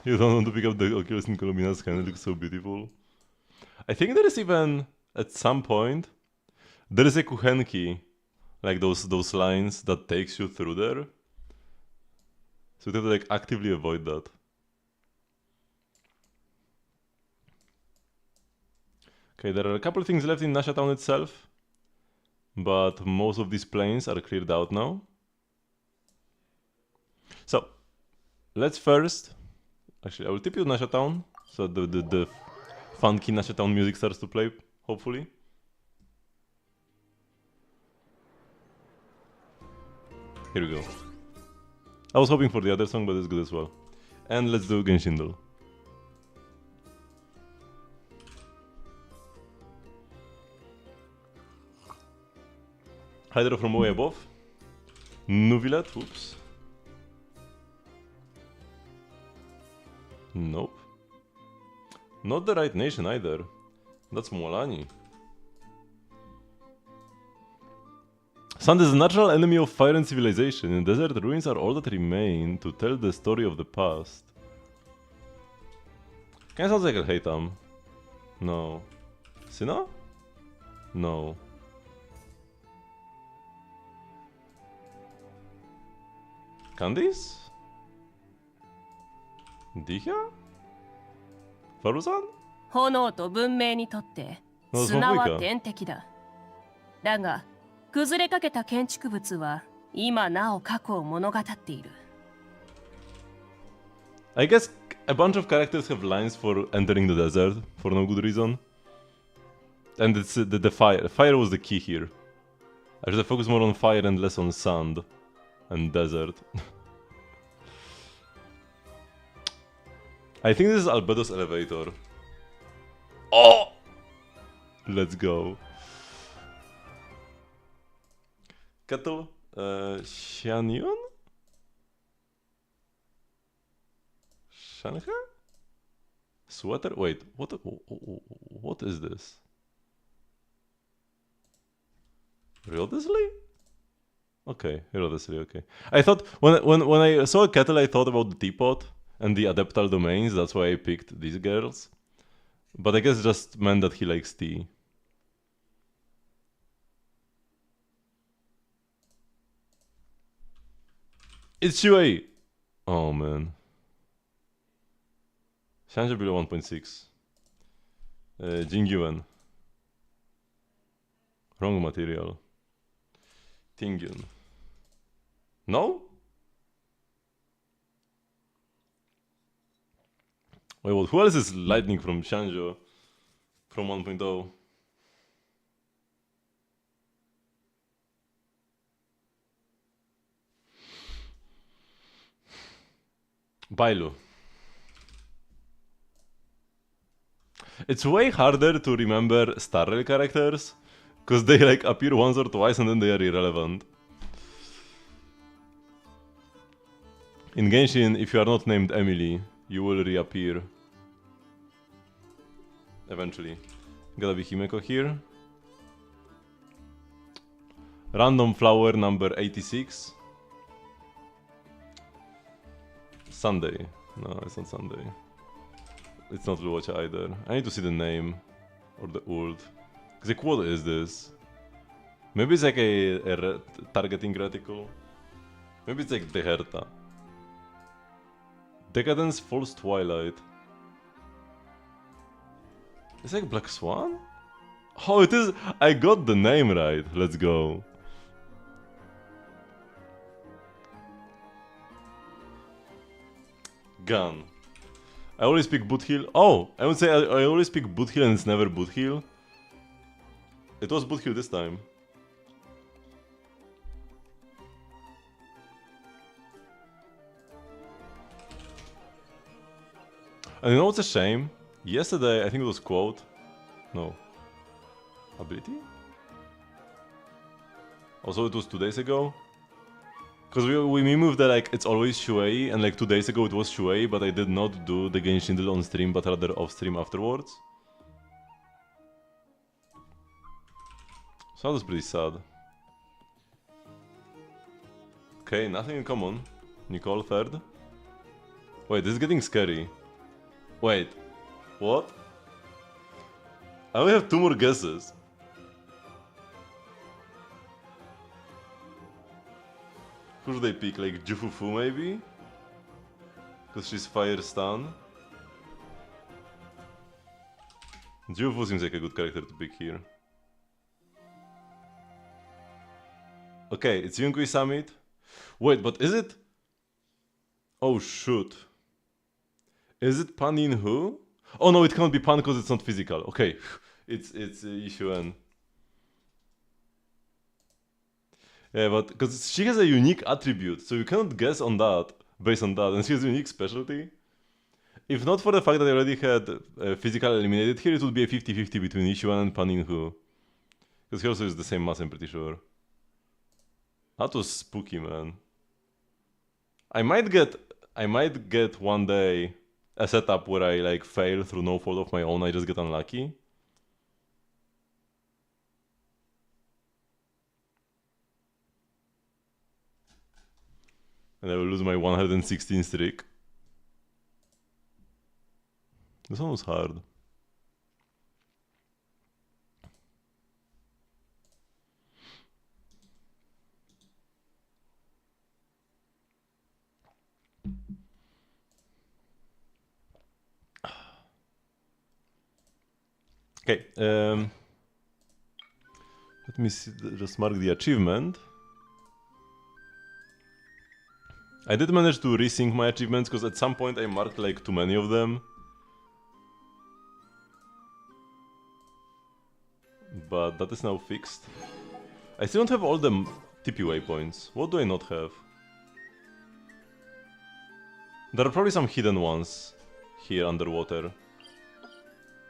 You don't want to pick up the Oculus in Columbina's scan, it looks so beautiful. I think there is even, at some point, there is a Kuchenki, like those lines that takes you through there. So you have to like actively avoid that. Okay, there are a couple of things left in Nasha Town itself, but most of these planes are cleared out now. So, let's first... Actually, I will tip you Nasha Town, so the funky Nasha Town music starts to play, hopefully. Here we go. I was hoping for the other song, but it's good as well. And let's do Genshin. Hydra from way above. Nuvilat, whoops. Nope. Not the right nation either. That's Molani. Sand is a natural enemy of fire and civilization, and desert ruins are all that remain to tell the story of the past. Kinda sounds like a Heitam. No. Sina? No. Candice? Dihya? Faruzan? 炎と文明にとって砂は天敵だ。だが崩れかけた建築物は今なお過去を物語っている。I guess a bunch of characters have lines for entering the desert for no good reason. And it's the fire. Fire was the key here. I should have focused more on fire and less on sand and desert. I think this is Albedo's elevator. Oh! Let's go. Kettle, Xianyun? Shanghai? Sweater? Wait, what is this? Real Disney? Okay, hero that's really okay. I thought when I saw a kettle, I thought about the teapot and the adeptal domains. That's why I picked these girls. But I guess it just meant that he likes tea. It's Shuei! Oh man. Shanja below 1.6. Jingyuan. Wrong material. Tingyun. No? Wait, what? Who else is lightning from Shanjo? From 1.0? Bailu. It's way harder to remember Star Rail characters, because they like appear once or twice and then they are irrelevant. In Genshin, if you are not named Emily, you will reappear. Eventually. Gotta be Himeko here. Random flower number 86. Sunday. No, it's not Sunday. It's not Luocha either. I need to see the name. Or the ult. Because like, what is this? Maybe it's like a targeting reticle. Maybe it's like Deherta. Decadence False Twilight. It's like Black Swan? Oh, it is. I got the name right. Let's go. Gun. I always pick boot heal. Oh, I would say I always pick boot heal and it's never boot heal. It was boot heal this time. And you know what's a shame? Yesterday, I think it was quote. No. Ability? Also, it was 2 days ago. Because we moved that like it's always Shuei, and like 2 days ago it was Shuei, but I did not do the Genshin on stream, but rather off stream afterwards. So that was pretty sad. Okay, nothing in common. Nicole third. Wait, this is getting scary. Wait, what? I only have 2 more guesses. Who should they pick? Like Jufufu maybe? Because she's fire stun. Jufufu seems like a good character to pick here. Okay, it's Yunkui Summit. Wait, but is it? Oh shoot. Is it Pan in who? Oh no, it can't be Pan because it's not physical. Okay, it's Yishuan. Yeah, but because she has a unique attribute, so you cannot guess on that, based on that, and she has a unique specialty. If not for the fact that I already had physical eliminated here, it would be a 50-50 between Yishuan and Pan in who. Because he also is the same mass, I'm pretty sure. That was spooky, man. I might get one day a setup where I like fail through no fault of my own, I just get unlucky. And I will lose my 116 streak. This one was hard. Okay, let me see, just mark the achievement. I did manage to resync my achievements because at some point I marked like too many of them. But that is now fixed. I still don't have all the TP waypoints. What do I not have? There are probably some hidden ones here underwater.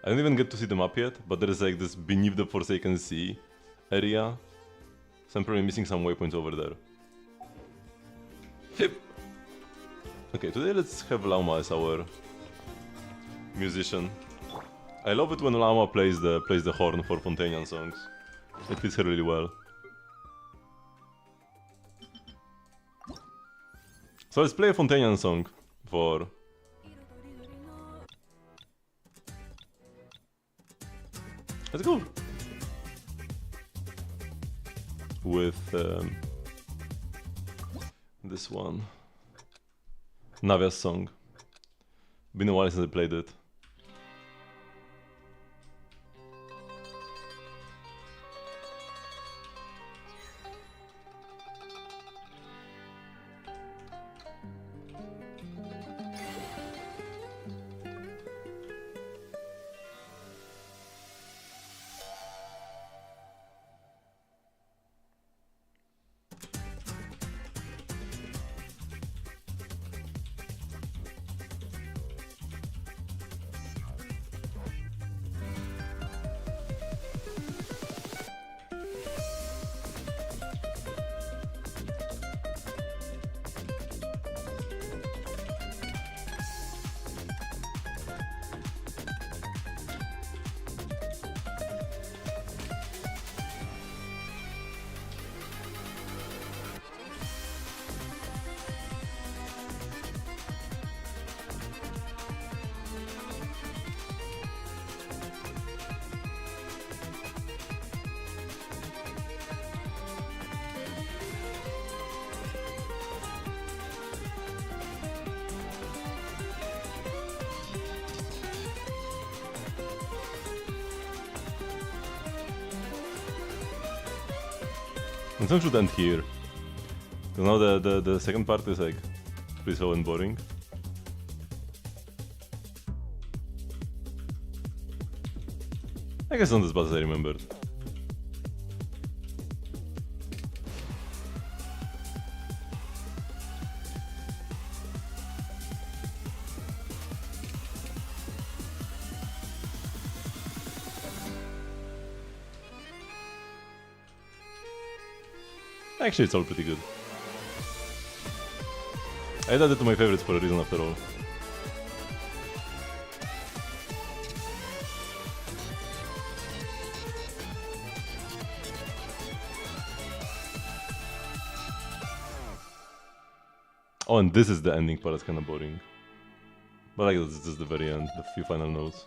I don't even get to see the map yet, but there is like this beneath the Forsaken Sea area. So I'm probably missing some waypoints over there. Hip! Okay, today let's have Lauma as our musician. I love it when Lauma plays the horn for Fontanian songs. It fits her really well. So let's play a Fontanian song for... Let's go! With this one. Navia's song. Been a while since I played it. The song should end here. You know, the second part is like pretty slow and boring. I guess not as bad as I remembered. Actually, it's all pretty good. I added it to my favorites for a reason after all. Oh, and this is the ending part, that's kinda boring. But I guess this is the very end, the few final notes.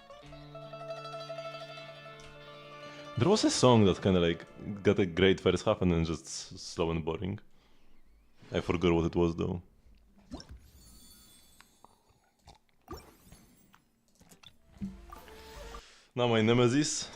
There was a song that kinda like got a great first half and then just slow and boring. I forgot what it was though. Now my nemesis.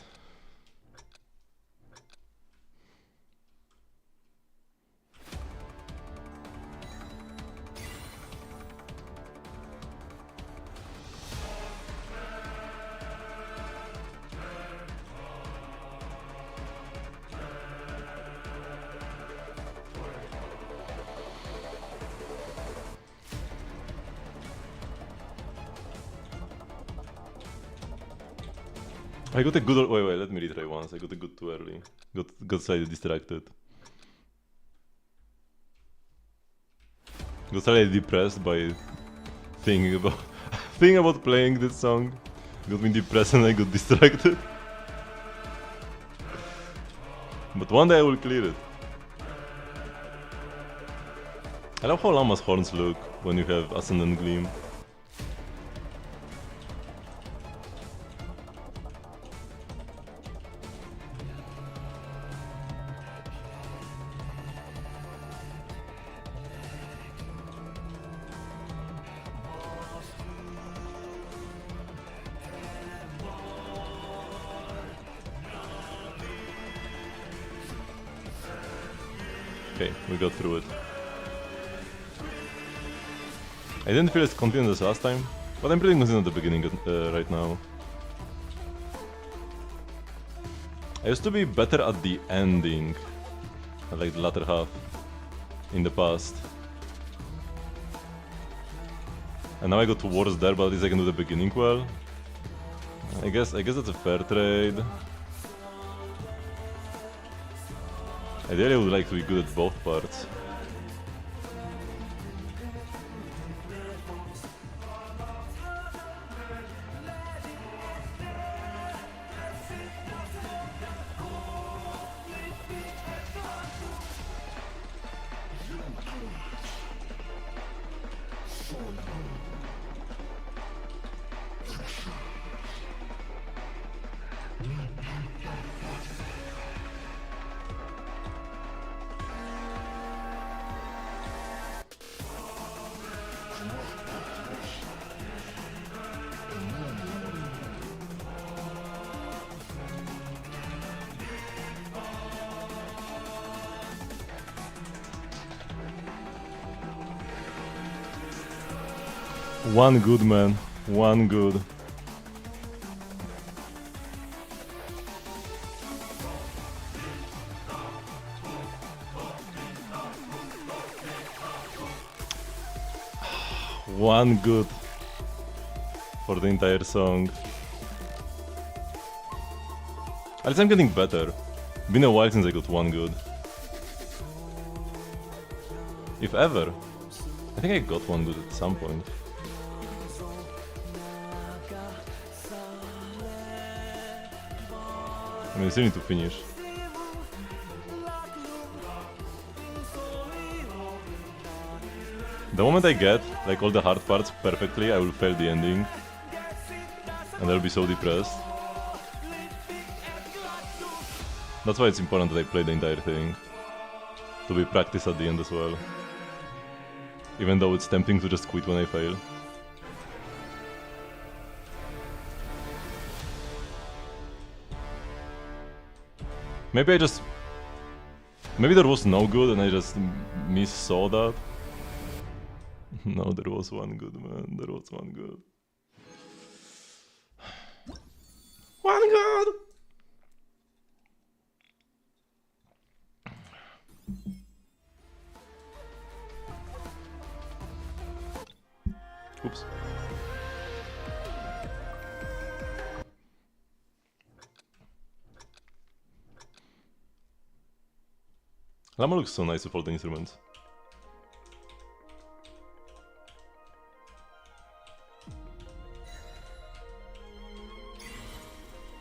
I got a good... Wait, let me retry once. I got a good too early. Got slightly distracted. Got slightly depressed by thinking about playing this song. Got me depressed and I got distracted. But one day I will clear it. I love how Llama's horns look when you have Ascendant Gleam. Okay, we got through it. I didn't feel as confident as last time, but I'm pretty confident at the beginning right now. I used to be better at the ending, at like the latter half, in the past. And now I got worse there, but at least I can do the beginning well. I guess that's a fair trade. Ideally I would like to be good at both parts. One good, man. One good. One good for the entire song. At least I'm getting better. Been a while since I got one good. If ever. I think I got one good at some point. I mean, I still need to finish. The moment I get like all the hard parts perfectly, I will fail the ending. And I'll be so depressed. That's why it's important that I play the entire thing. To be practiced at the end as well. Even though it's tempting to just quit when I fail. Maybe maybe there was no good and I just missaw that. No, there was one good, man. There was one good. One good! Oops. Llama looks so nice with all the instruments.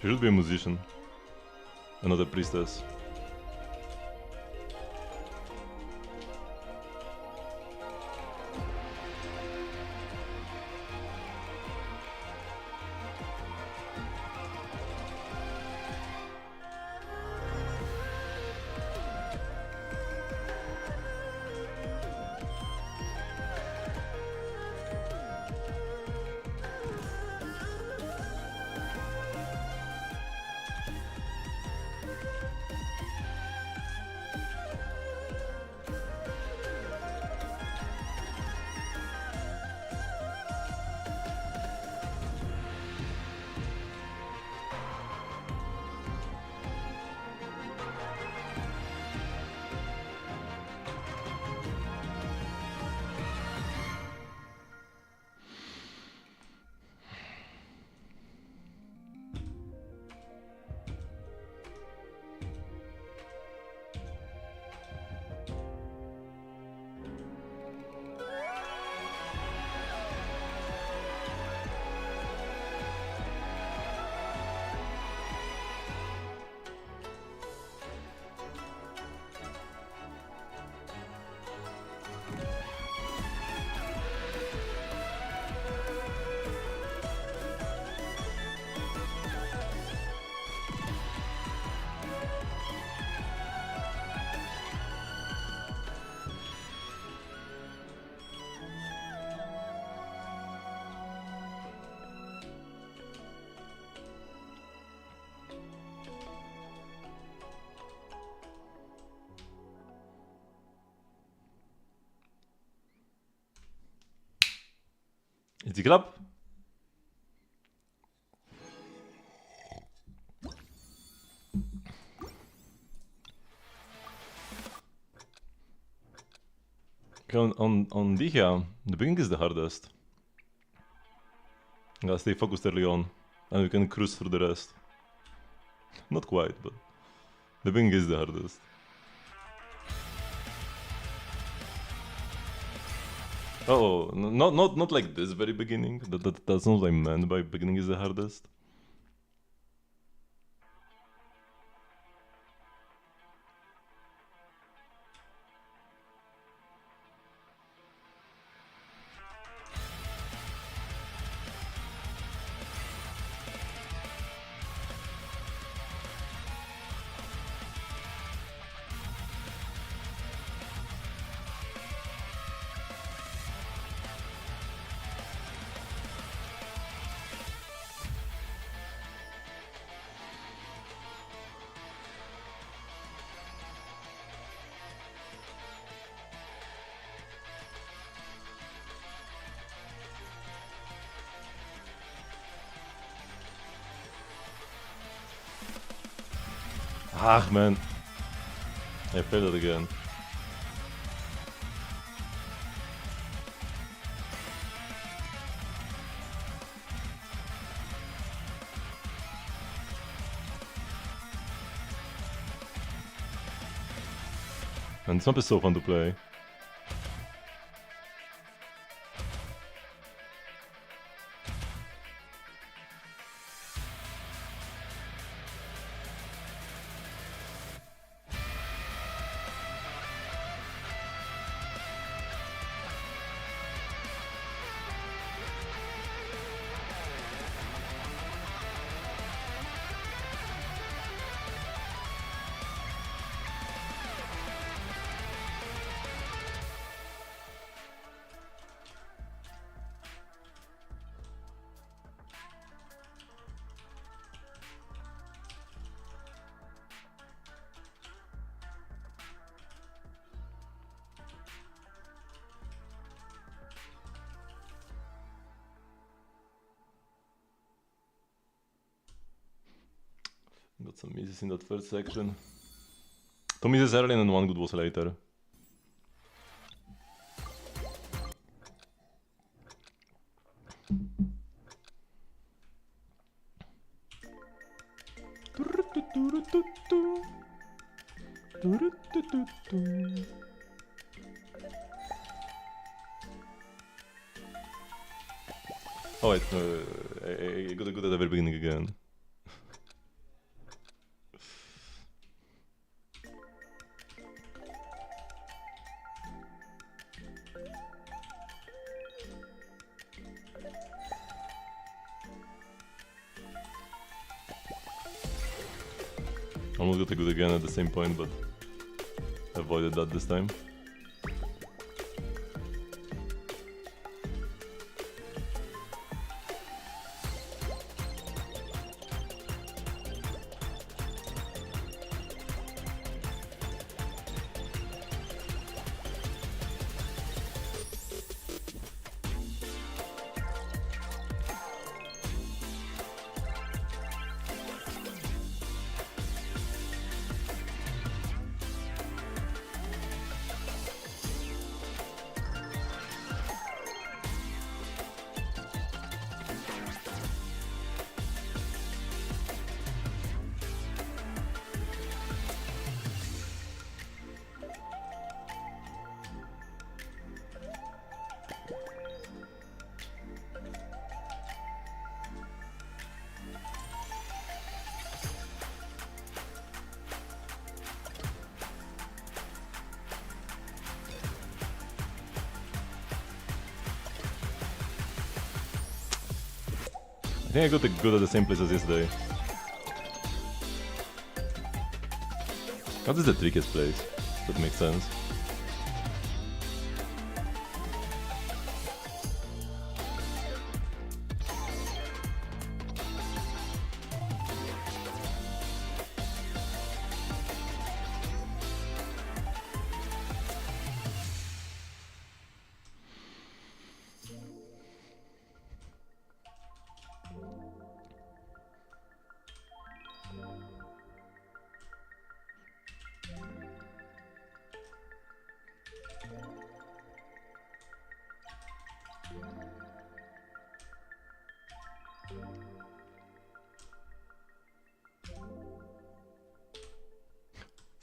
She should be a musician, and not a priestess. Is die klap? Okay, on Dihya, the beginning is the hardest. Gotta stay focused early on, and we can cruise through the rest. Not quite, but the beginning is the hardest. Oh, not like this very beginning. That's not what I meant by beginning is the hardest. Ah, man. I failed it again. And this map is so fun to play. Got some misses in that first section. Two misses early and one good was later. Oh wait, I got good at the very beginning again. Almost got a good again at the same point, but avoided that this time. I think I got the good at the same place as yesterday. What is the trickiest place? That makes sense.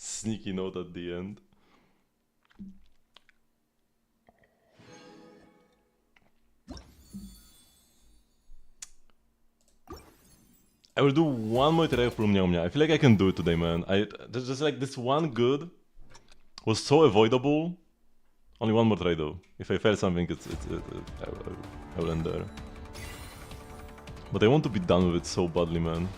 Sneaky note at the end. I will do one more try from Nyamnya. I feel like I can do it today, man. There's just like this one good was so avoidable. Only one more try though. If I fail something, I will end there. But I want to be done with it so badly, man.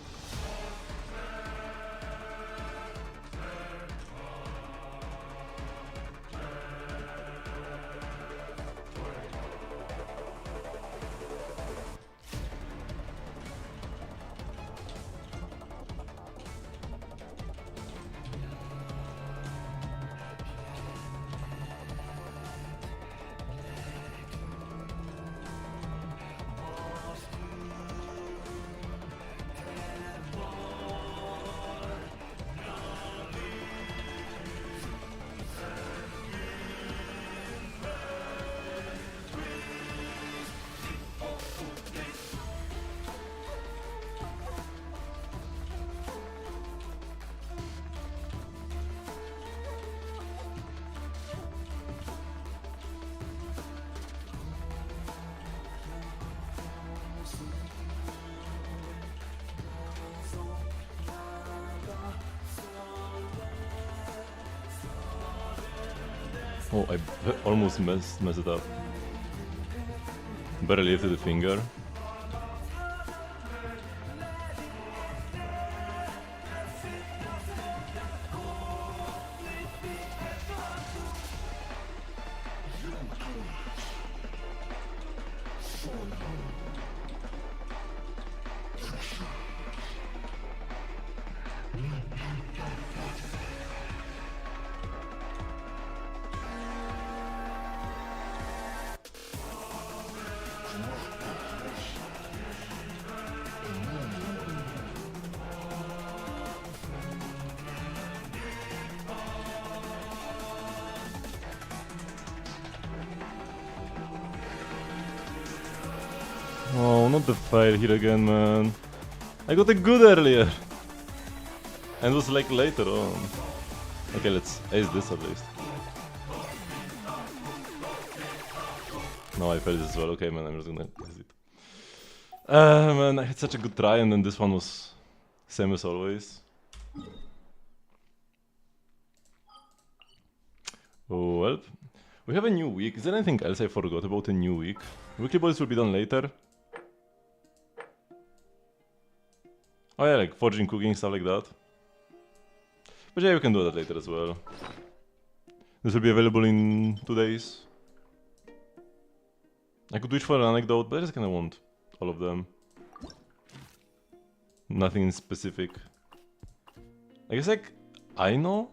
Oh, I almost messed it up. Barely lifted the finger. Oh, not the fire here again, man. I got a good earlier. And was like later on. Okay, let's ace this at least. No, I failed this as well. Okay, man, I'm just gonna ace it. Man, I had such a good try and then this one was same as always. Oh, well. We have a new week. Is there anything else I forgot about a new week? Weekly boys will be done later. Oh yeah, like forging, cooking, stuff like that. But yeah, we can do that later as well. This will be available in 2 days. I could wish for an anecdote, but I just kinda want all of them. Nothing in specific. I guess like, I know?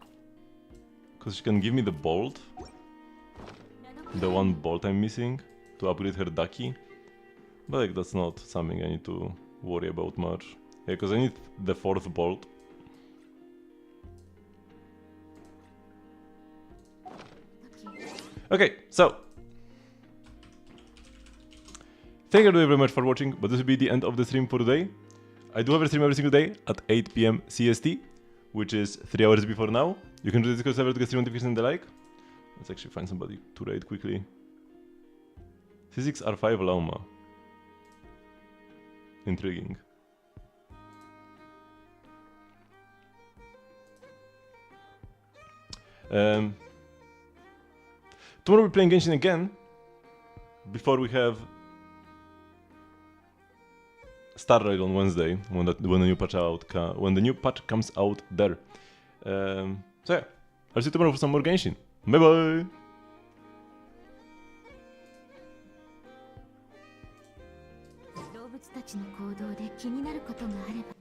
Cause she can give me the bolt. The one bolt I'm missing to upgrade her Ducky. But like, that's not something I need to worry about much. Yeah, cause I need the 4th bolt. Okay, so thank you very much for watching, but this will be the end of the stream for today. I do have a stream every single day at 8 PM CST, which is 3 hours before now. You can do this server to get stream notifications and the like. Let's actually find somebody to raid quickly. C6 R5 Lauma. Intriguing. Tomorrow we're playing Genshin again. Before we have Star Rail on Wednesday, when the new patch comes out there. So yeah, I'll see you tomorrow for some more Genshin. Bye bye. 動物たちの行動で気になることがあれば